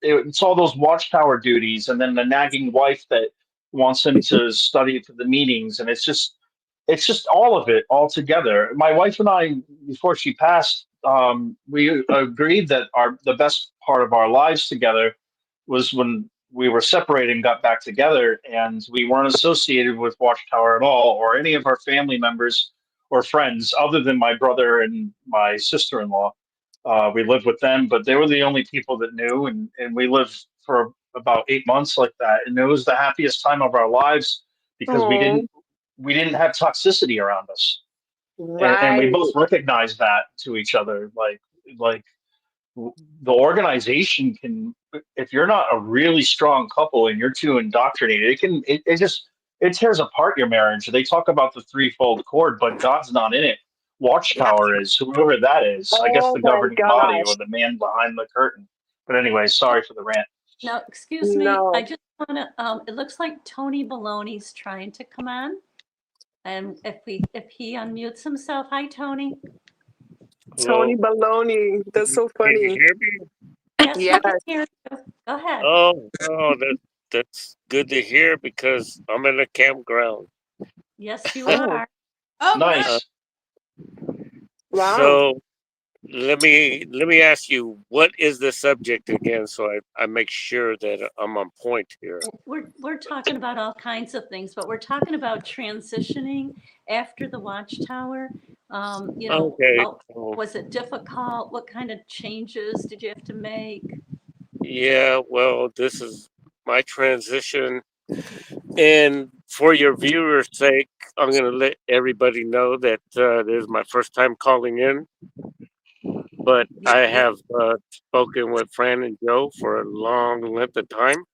it's all those watchtower duties, and then the nagging wife that wants him to study for the meetings, and it's just all of it all together. My wife and I, before she passed, we agreed that the best part of our lives together was when we were separated and got back together, and we weren't associated with Watchtower at all, or any of our family members or friends, other than my brother and my sister-in-law. We lived with them, but they were the only people that knew, and we lived for about 8 months like that, and it was the happiest time of our lives because we didn't have toxicity around us. And we both recognized that to each other. Like the organization can, if you're not a really strong couple and you're too indoctrinated, it tears apart your marriage. They talk about the threefold cord, but God's not in it. Watchtower is, whoever that is. I guess the governing body or the man behind the curtain. But anyway, sorry for the rant. Now, excuse me. I just want to. It looks like Tony Baloney's trying to come on. And if he unmutes himself, hi Tony. Tony Baloney, that's so funny. Can you hear me? Yes, we can hear you. Go ahead. Oh, that's good to hear because I'm in a campground. Yes, you are. Oh, nice. Wow. So let me ask you, what is the subject again, so I make sure that I'm on point here. We're talking about all kinds of things, but we're talking about transitioning after the Watchtower. Okay. How was it difficult? What kind of changes did you have to make? Yeah, well, this is my transition. And for your viewers' sake, I'm going to let everybody know that this is my first time calling in. But I have spoken with Fran and Joe for a long length of time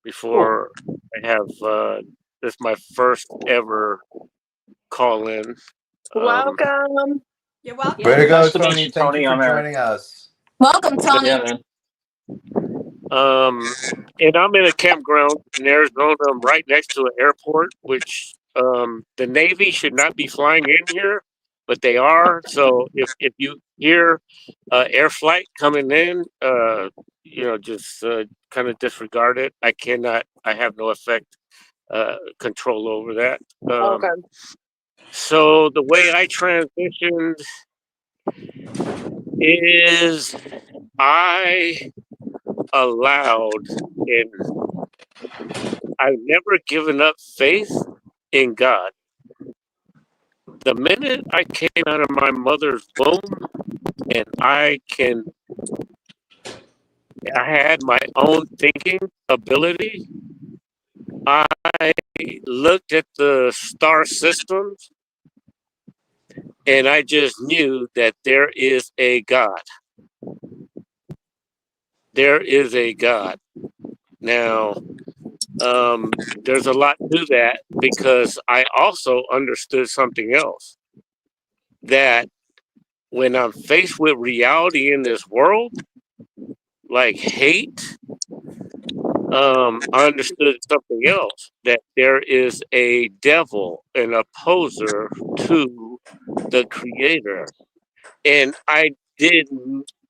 before I have this is my first ever call in. Welcome. You're welcome. Way to go, Nice to meet Tony. you, Thank you Tony. for I'm Eric. joining us. Welcome, Tony. Yeah, man. And I'm in a campground in Arizona. I'm right next to an airport, which the Navy should not be flying in here, but they are. So if you hear air flight coming in, just kind of disregard it. I have no control over that. Okay. So the way I transitioned is I allowed and I've never given up faith in God. The minute I came out of my mother's womb and I had my own thinking ability, I looked at the star systems and I just knew that there is a God. There is a God. Now, there's a lot to that because I also understood something else, that when I'm faced with reality in this world, like hate, I understood something else, that there is a devil, an opposer to the creator. And I did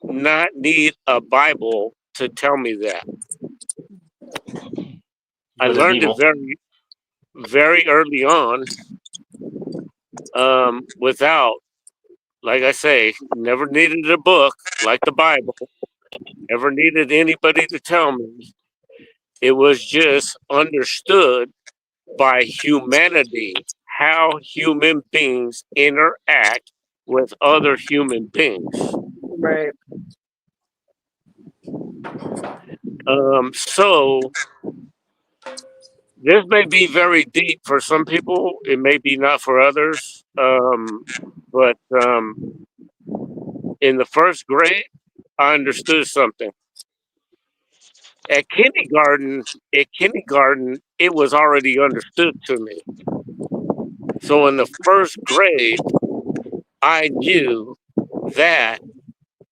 not need a Bible to tell me that. I Good and learned it evil. very, very early on, without, like I say, never needed a book like the Bible, never needed anybody to tell me. It was just understood by humanity, how human beings interact with other human beings. Right. So this may be very deep for some people. It may be not for others. But in the first grade, I understood something. At kindergarten, it was already understood to me. So in the first grade, I knew that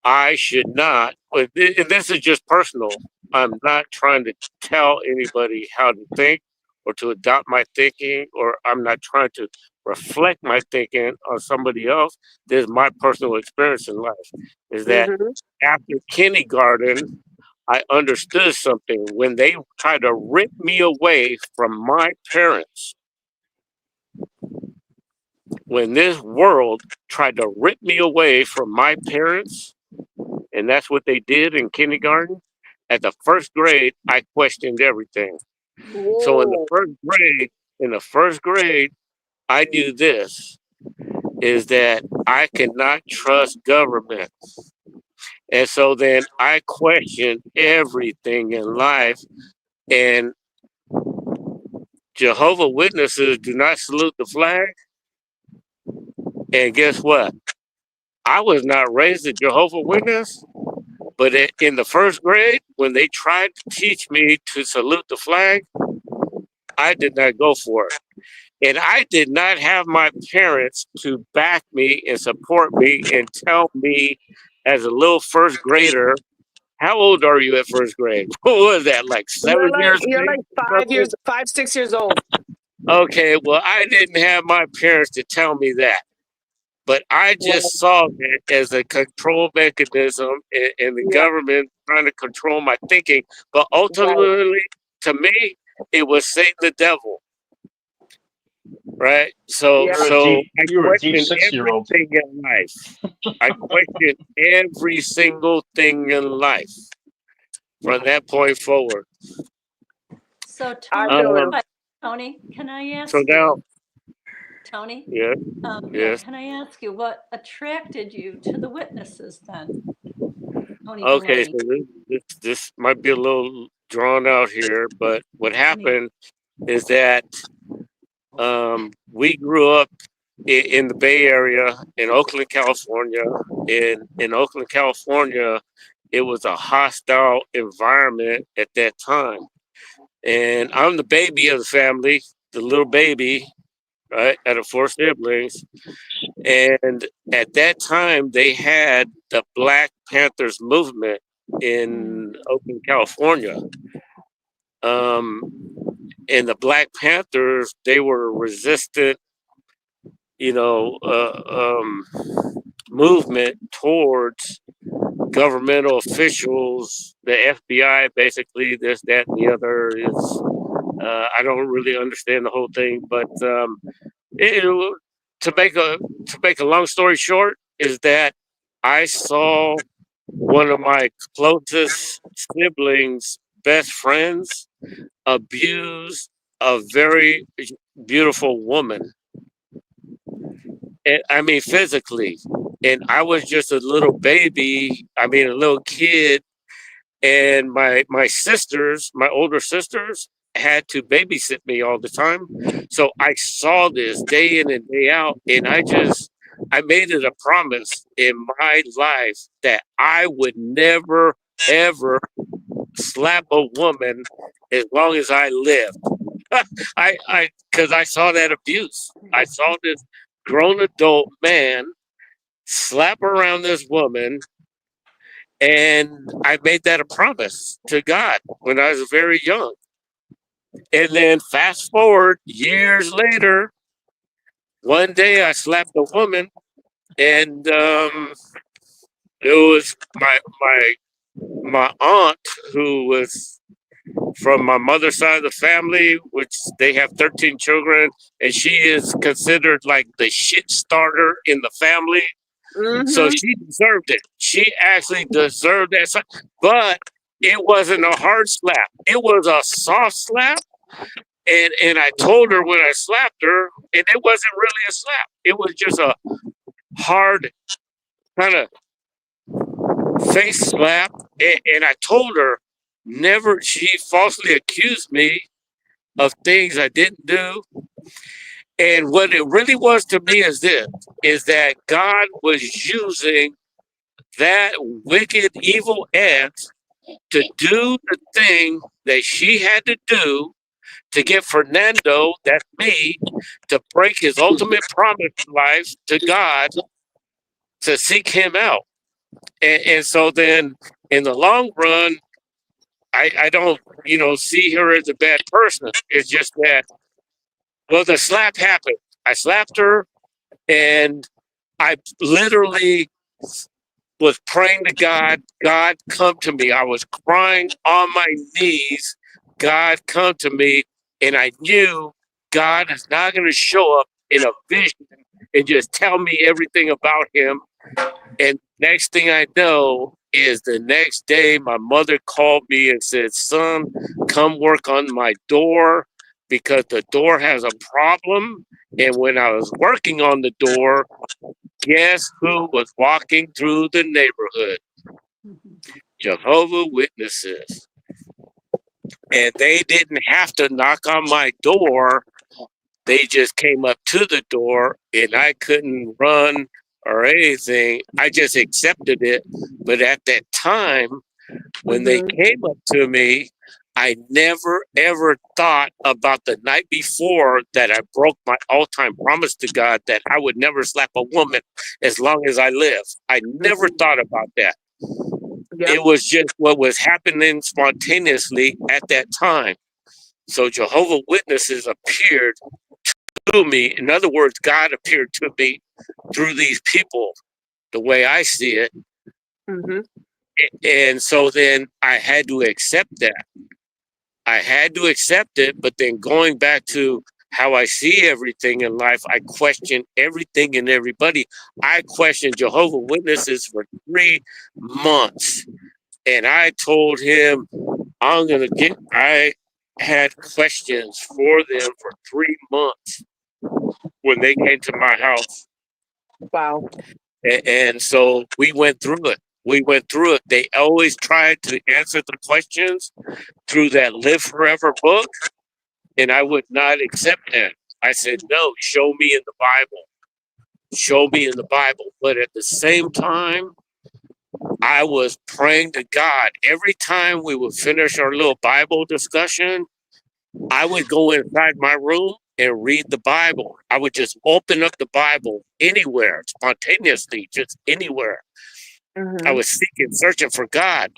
I should not, and this is just personal. I'm not trying to tell anybody how to think or to adopt my thinking, or I'm not trying to reflect my thinking on somebody else. This is my personal experience in life, is that Mm-hmm. after kindergarten, I understood something. When they tried to rip me away from my parents, when this world tried to rip me away from my parents, and that's what they did in kindergarten. At the first grade, I questioned everything. So Whoa. in the first grade, I knew this, is that I cannot trust government. And so then I questioned everything in life. And Jehovah Witnesses do not salute the flag. And guess what? I was not raised a Jehovah Witness. But in the first grade, when they tried to teach me to salute the flag, I did not go for it. And I did not have my parents to back me and support me and tell me as a little first grader, how old are you at first grade? What was that, like 7 years You're old? like 6 years old. Okay, well, I didn't have my parents to tell me that. But I just saw it as a control mechanism in the government trying to control my thinking. But ultimately, to me, it was Satan the devil. right? So I You're a deep question 6-year-old. everything in life. I question every single thing in life from that point forward. So I Tony, feel him. Tony, can I ask So now, you, Tony? yeah, Yeah, yes. can I ask you what attracted you to the witnesses then? Tony Okay, Delaney. so this might be a little drawn out here, but what happened is that we grew up in the Bay Area in Oakland, California. In Oakland, California, it was a hostile environment at that time. And I'm the baby of the family, the little baby, right, out of 4 siblings. And at that time, they had the Black Panthers movement in Oakland, California. And the Black Panthers, they were a resistant, movement towards governmental officials, the FBI, basically this, that, and the other. I don't really understand the whole thing, but to make a long story short, is that I saw one of my closest siblings' best friends abuse a very beautiful woman. And, I mean, physically. And I was just a little baby. I mean, a little kid. And my sisters, my older sisters, had to babysit me all the time. So I saw this day in and day out. And I made it a promise in my life that I would never, ever slap a woman as long as I lived. Because I saw that abuse. I saw this grown adult man slap around this woman, and I made that a promise to God when I was very young. And then fast forward years later, one day I slapped a woman, and it was my aunt, who was from my mother's side of the family, which they have 13 children, and she is considered like the shit starter in the family. So she deserved it. She actually deserved that. But it wasn't a hard slap. It was a soft slap. And I told her when I slapped her, and it wasn't really a slap. It was just a hard kind of face slap. And I told her never, she falsely accused me of things I didn't do. And what it really was to me is this, is that God was using that wicked, evil aunt to do the thing that she had to do to get Fernando, that's me, to break his ultimate promise in life to God, to seek him out. And so then in the long run, I don't, see her as a bad person. It's just that, well, the slap happened. I slapped her, and I literally was praying to God, God, come to me. I was crying on my knees, God, come to me. And I knew God is not going to show up in a vision and just tell me everything about him. And next thing I know is the next day, my mother called me and said, son, come work on my door because the door has a problem. And when I was working on the door, guess who was walking through the neighborhood? Jehovah Witnesses. And they didn't have to knock on my door. They just came up to the door, and I couldn't run or anything. I just accepted it. But at that time, when they came up to me, I never ever thought about the night before that I broke my all-time promise to God that I would never slap a woman as long as I live. I never thought about that. It was just what was happening spontaneously at that time. So Jehovah Witnesses appeared to me. In other words, God appeared to me through these people, the way I see it. And so then I had to accept that. I had to accept it, but then going back to how I see everything in life. I question everything and everybody. I questioned Jehovah Witnesses for 3 months. And I told him I had questions for them for 3 months when they came to my house. Wow. And so we went through it. They always tried to answer the questions through that Live Forever book, and I would not accept that. I said, no, show me in the Bible. Show me in the Bible. But at the same time, I was praying to God. Every time we would finish our little Bible discussion, I would go inside my room and read the Bible. I would just open up the Bible anywhere, spontaneously, just anywhere. I was seeking, searching for God.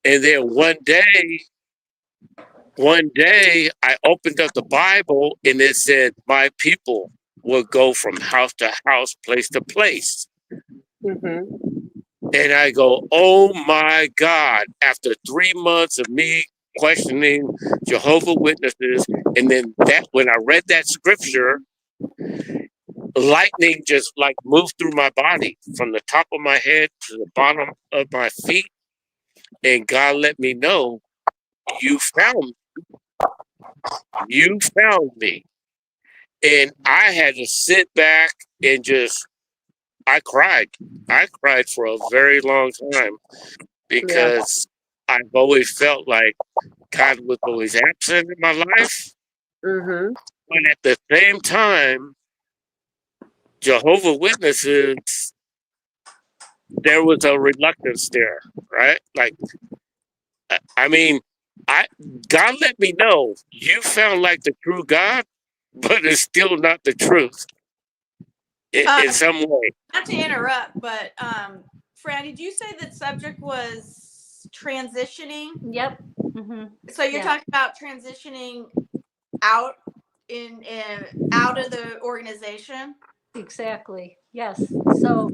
And then one day, I opened up the Bible and it said, my people will go from house to house, place to place. And I go, oh my God, after 3 months of me questioning Jehovah Witnesses, and then when I read that scripture, lightning just like moved through my body from the top of my head to the bottom of my feet. And God let me know, you found me. And I had to sit back and I cried for a very long time because I've always felt like God was always absent in my life. But at the same time, Jehovah Witnesses, there was a reluctance there, right? Like, I mean, God let me know you found like the true God, but it's still not the truth in some way. Not to interrupt, but Fran, did you say that subject was transitioning? Yep. So you're talking about transitioning out out of the organization? Exactly. Yes. So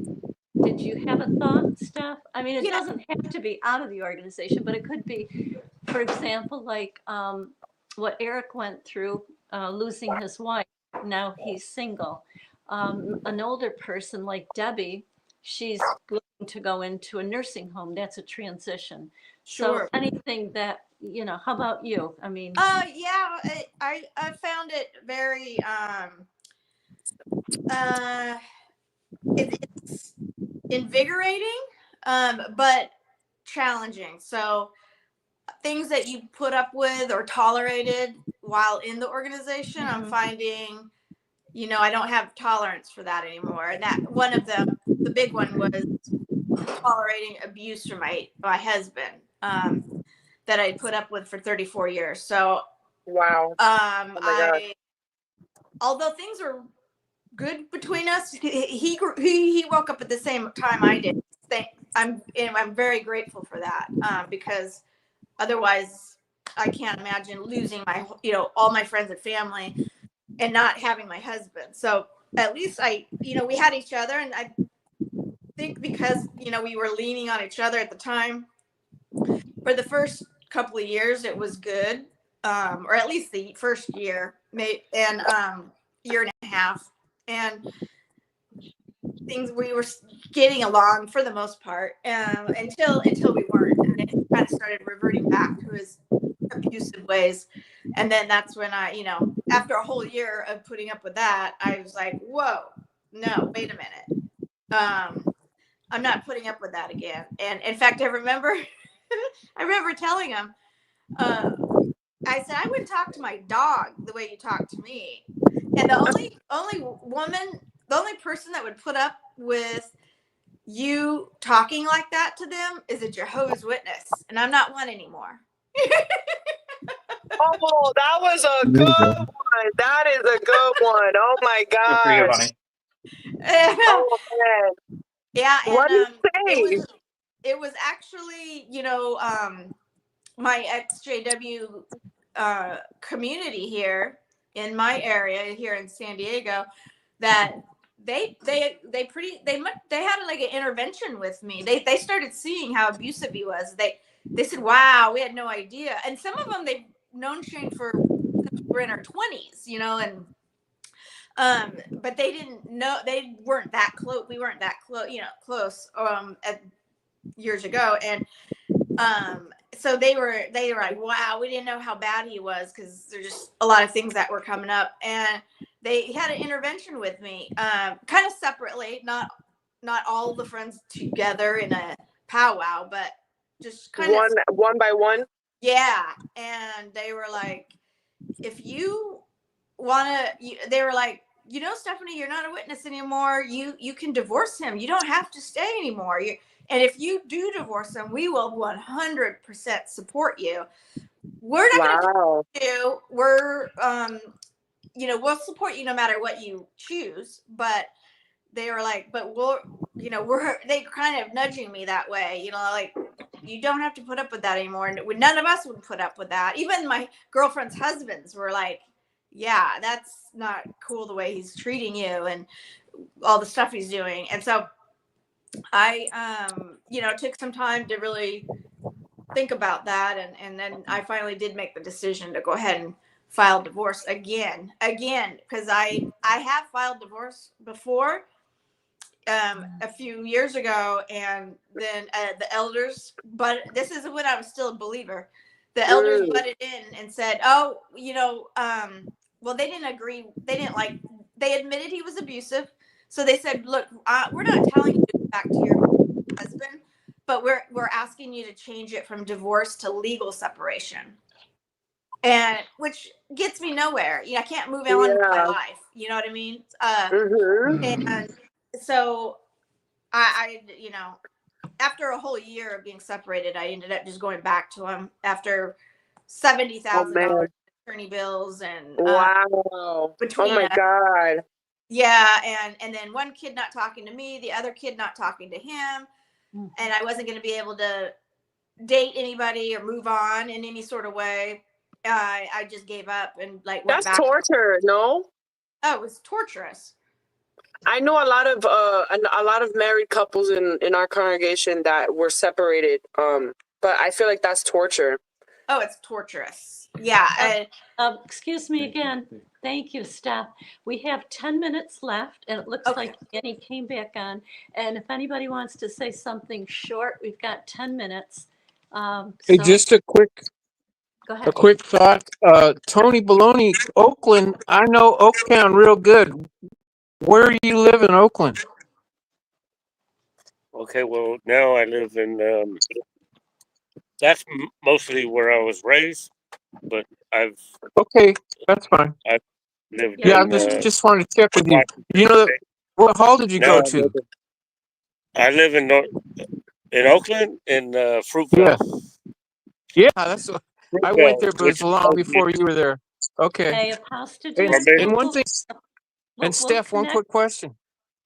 did you have a thought, Steph? I mean, it doesn't have to be out of the organization, but it could be, for example, like what Eric went through, losing his wife. Now he's single. An older person like Debbie, she's looking to go into a nursing home. That's a transition. Sure. So anything that, how about you? I mean, yeah, I found it very it's invigorating, but challenging. So things that you put up with or tolerated while in the organization, I'm finding, I don't have tolerance for that anymore. And that one of them, the big one, was tolerating abuse from my husband that I put up with for 34 years. So wow. Although things were good between us, he woke up at the same time I did. I'm very grateful for that, because otherwise I can't imagine losing my all my friends and family and not having my husband. So at least we had each other, and I think because we were leaning on each other at the time, for the first couple of years it was good, or at least the first year, and year and a half, and we were getting along for the most part, until we weren't, and it kind of started reverting back to his abusive ways. And then that's when after a whole year of putting up with that, I was like, whoa, no, wait a minute, I'm not putting up with that again. And in fact, I remember telling him, I said, I wouldn't talk to my dog the way you talk to me. And the only person that would put up with you talking like that to them is a Jehovah's Witness, and I'm not one anymore. Oh, that was a good one. That is a good one. Oh my gosh. Oh man. Yeah, and what do you say? It was actually, my ExJW community here in my area here in San Diego, that they had like an intervention with me. They started seeing how abusive he was. They said, wow, we had no idea. And some of them, they've known Shane for were in our 20s, you know, and but they didn't know, they weren't that close. We weren't that close, you know, close years ago, and so they were like, wow, we didn't know how bad he was, because there's just a lot of things that were coming up, and they had an intervention with me, kind of separately, not all the friends together in a powwow, but just kind of one by one. Yeah, and they were like, if you want to, they were like, you know, Stephanie, you're not a witness anymore. You can divorce him. You don't have to stay anymore. And if you do divorce him, we will 100% support you. We're not going to you. We're, you know, we'll support you no matter what you choose. But they were like, but we'll, you know, they kind of nudging me that way, you know, like, you don't have to put up with that anymore. And none of us would put up with that. Even my girlfriend's husbands were like, yeah, that's not cool the way he's treating you and all the stuff he's doing. And so I, you know, took some time to really think about that. And then I finally did make the decision to go ahead and file divorce again, because I have filed divorce before, a few years ago, and then the elders, but this is when I was still a believer. The elders butted in and said, oh, you know, well, they didn't agree. They admitted he was abusive. So they said, look, we're not telling you to go back to your husband, but we're asking you to change it from divorce to legal separation. And which gets me nowhere. You know, I can't move on with my life. You know what I mean? And so I, you know, after a whole year of being separated, I ended up just going back to him after $70,000 attorney bills and between, oh my God. Yeah, and then one kid not talking to me, the other kid not talking to him, and I wasn't going to be able to date anybody or move on in any sort of way. I just gave up and like went back. That's torture, no? Oh, it was torturous. I know a lot of married couples in our congregation that were separated. But I feel like that's torture. Oh, it's torturous. Yeah. Excuse me again. Thank you, Steph. We have 10 minutes left, and it looks like Annie came back on. And if anybody wants to say something short, we've got 10 minutes. Hey, just a quick thought. Tony Baloney, Oakland. I know Oaktown real good. Where do you live in Oakland? Okay, well, now I live in, that's mostly where I was raised, but I've... Okay, that's fine. I've lived I in... just wanted to check with you. You know, what hall did you go to? I live in Oakland, in Fruitvale. Yeah, that's what, I went there, but it was long before you were there. Okay. Hey, Apostle And one thing, and Steph, one quick question.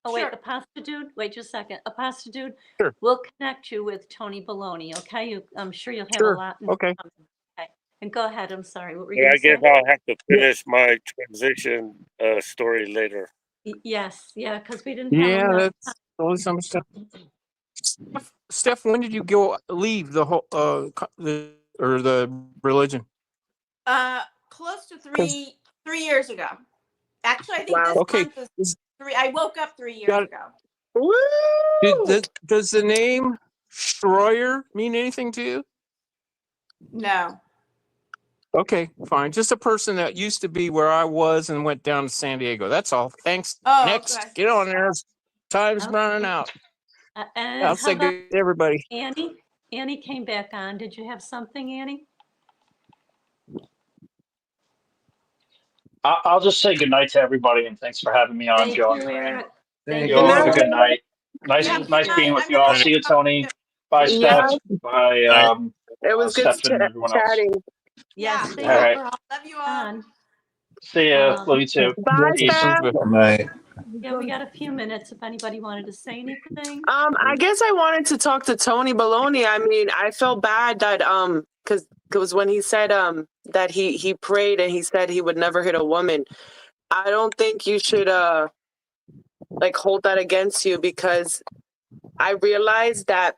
Oh, wait, Apostle Dude, wait just a second. Apostle Dude, Sure. We'll connect you with Tony Baloney, okay? I'm sure you'll have Sure. a lot. Okay. Okay. And go ahead, I'm sorry. What were you I going to say? guess I'll have to finish my transition story later. Yes, yeah, because we didn't have enough. That's only some stuff. Steph, when did you leave the whole the religion? Close to three years ago. Actually, I think this month is 3. I woke up 3 years ago. Woo! Does the name Schroyer mean anything to you? No. Okay, fine. Just a person that used to be where I was and went down to San Diego. That's all. Thanks. Oh, next. okay. Get on there. Time's running out. And I'll say good to everybody. Annie? Annie came back on. Did you have something, Annie? I'll just say good night to everybody, and thanks for having me on, Thank Joe you, and Fran. Eric. You all have a good night. Nice being with you all. See you, Tony. Bye, Steph. Bye, it was good Steph and everyone else. chatting. Yeah. All right. Love you all. See ya. Love you too. Bye, Peace. Steph. Yeah, we got a few minutes if anybody wanted to say anything. I guess I wanted to talk to Tony Baloney. I mean, I felt bad that because when he said that he prayed and he said he would never hit a woman. I don't think you should like hold that against you, because I realized that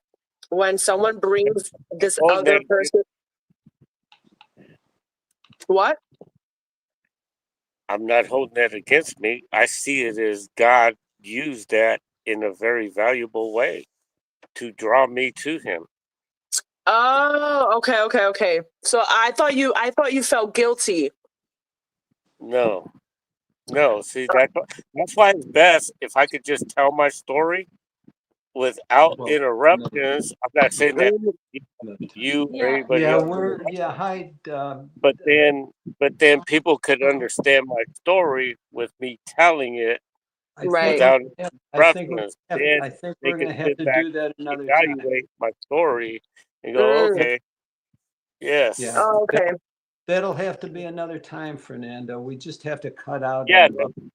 when someone brings this other person, what? I'm not holding that against me. I see it as God used that in a very valuable way to draw me to Him. Oh, okay. So I thought you felt guilty. No. See, that's why it's best if I could just tell my story without interruptions. I'm not saying that you or anybody else, but then people could understand my story with me telling it without interruptions. Then they could sit back and evaluate my story and go, okay, yes. Yeah. Oh, okay. That'll have to be another time, Fernando. We just have to cut out. Yeah,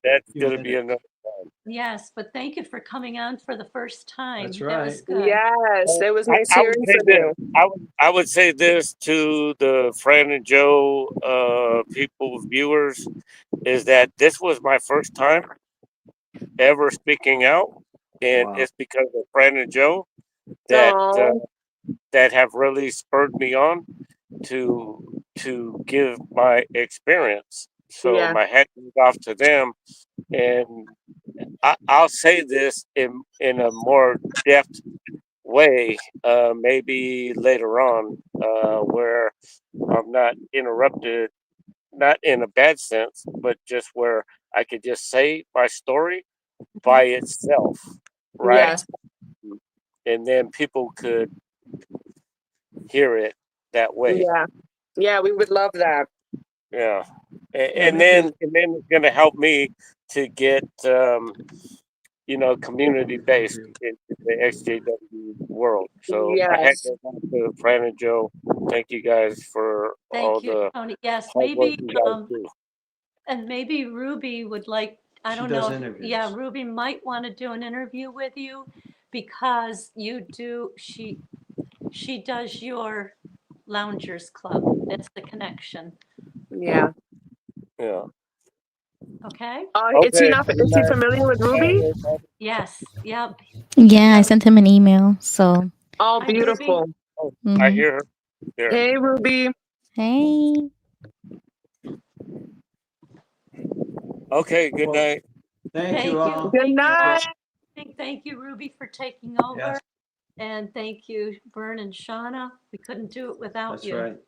that's going to be another time. Yes, but thank you for coming on for the first time. That's That right. was good. Yes, it was nice I hearing would say from you. I would say this to the Fran and Joe people, viewers, is that this was my first time ever speaking out, and it's because of Fran and Joe that that have really spurred me on to give my experience. So my hat goes off to them, and I'll say this in a more depth way, maybe later on, where I'm not interrupted, not in a bad sense, but just where I could just say my story by itself, right? Yes. And then people could hear it that way. Yeah, we would love that. Yeah, and then it's going to help me to get community based in the ExJW world. So my hat goes off to Fran and Joe. Thank you guys for all Thank you, the Tony. Yes, hard work maybe you guys do. and maybe Ruby would like, I don't know. Yeah, Ruby might want to do an interview with you because she does your Loungers Club. That's the connection. Yeah. Okay. Is he familiar with Ruby? Yes. Yep. Yeah, I sent him an email. So. Oh, beautiful. I hear her. There. Hey, Ruby. Hey. Okay. Good night. Thank you all. Good night. Thank you, Ruby, for taking over. Yes. And thank you, Vern and Shauna. We couldn't do it without you. That's right.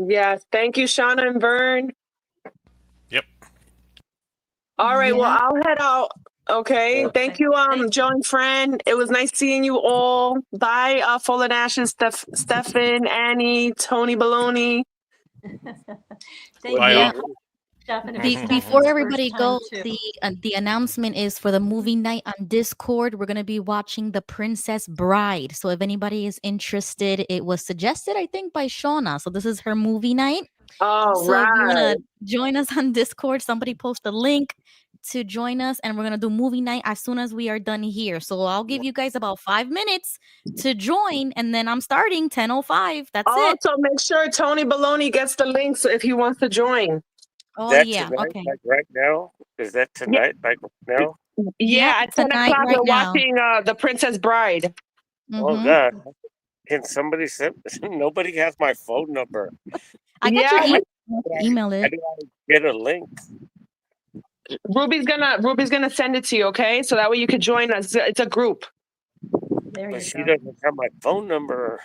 Yes. Thank you, Shauna and Vern. Yep. All right. Well, I'll head out. Okay. Thank you, Joe and Fran. It was nice seeing you all. Bye, Full of Ashes, Stefan, Annie, Tony Baloney. Thank you. Before everybody goes, the announcement is for the movie night on Discord. We're gonna be watching The Princess Bride. So if anybody is interested, it was suggested, I think, by Shauna. So this is her movie night. Oh, so if you wanna join us on Discord, somebody post a link to join us, and we're gonna do movie night as soon as we are done here. So I'll give you guys about 5 minutes to join, and then I'm starting 10:05. That's it. Also, make sure Tony Baloney gets the link so if he wants to join. Oh, yeah. Tonight, okay. like right now? Is that tonight? Like right now? Yeah, at 10 tonight, o'clock, right we're now. watching The Princess Bride. Oh, God. Can somebody send? Nobody has my phone number. I got your email it. How do I get a link? Ruby's gonna send it to you, okay? So that way you could join us. It's a group. But she doesn't have my phone number.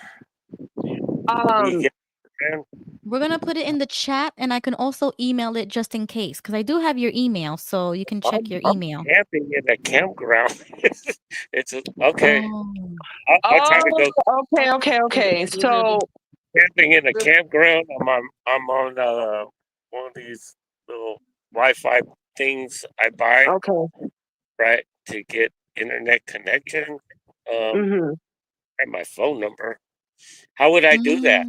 We're gonna put it in the chat, and I can also email it just in case, because I do have your email, so you can check your email. I'm camping in a campground. Okay. Oh. I'll try to go. Okay. So camping in a campground. I'm on one of these little Wi-Fi things I buy. Okay. Right, to get internet connection. And my phone number. How would I do that?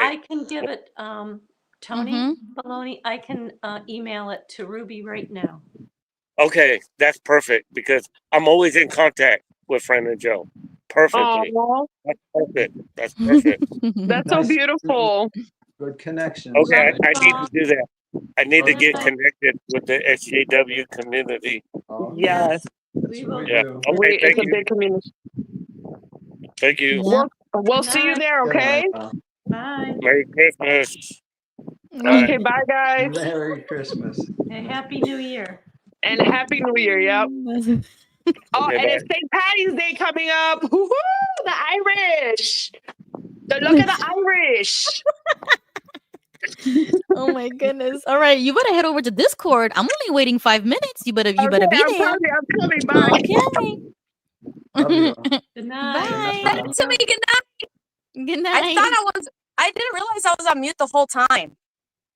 I can give it, Tony Baloney, I can email it to Ruby right now. Okay, that's perfect because I'm always in contact with Fran and Joe. Perfectly. That's perfect. That's perfect. That's so beautiful. Good connection. Okay, I need to do that. I need to get connected with the SJW community. Yes. We will. Yeah. Okay, It's a big community. Thank you. We'll see you there, okay? Bye. Merry Christmas. Okay, bye guys. Merry Christmas. Hey, Happy New Year. And Happy New Year, yep. Oh, Good and night. it's St. Patty's Day coming up. Woo-hoo, the Irish. The look at the Irish. Oh my goodness. All right, you better head over to Discord. I'm only waiting 5 minutes. You better be I'm there. coming. Bye. Okay. Love you. Good night. Bye. To me, good night. Good I night. thought I didn't realize I was on mute the whole time.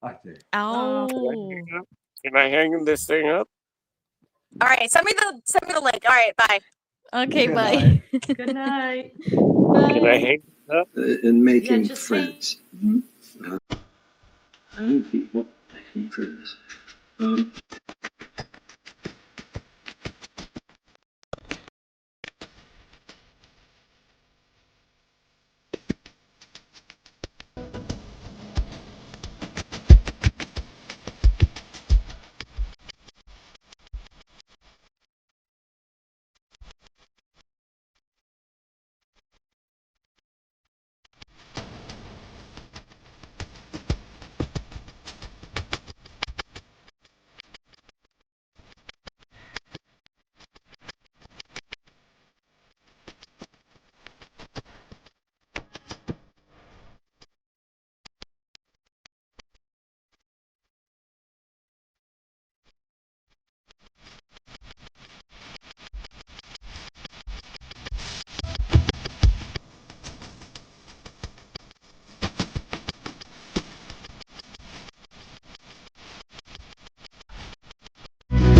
Okay. Oh. Can I hang this thing up? All right, send me the link. All right, bye. Okay, Good bye. night. Good night. Can I Bye. hang it up? In making just friends. I need people making friends.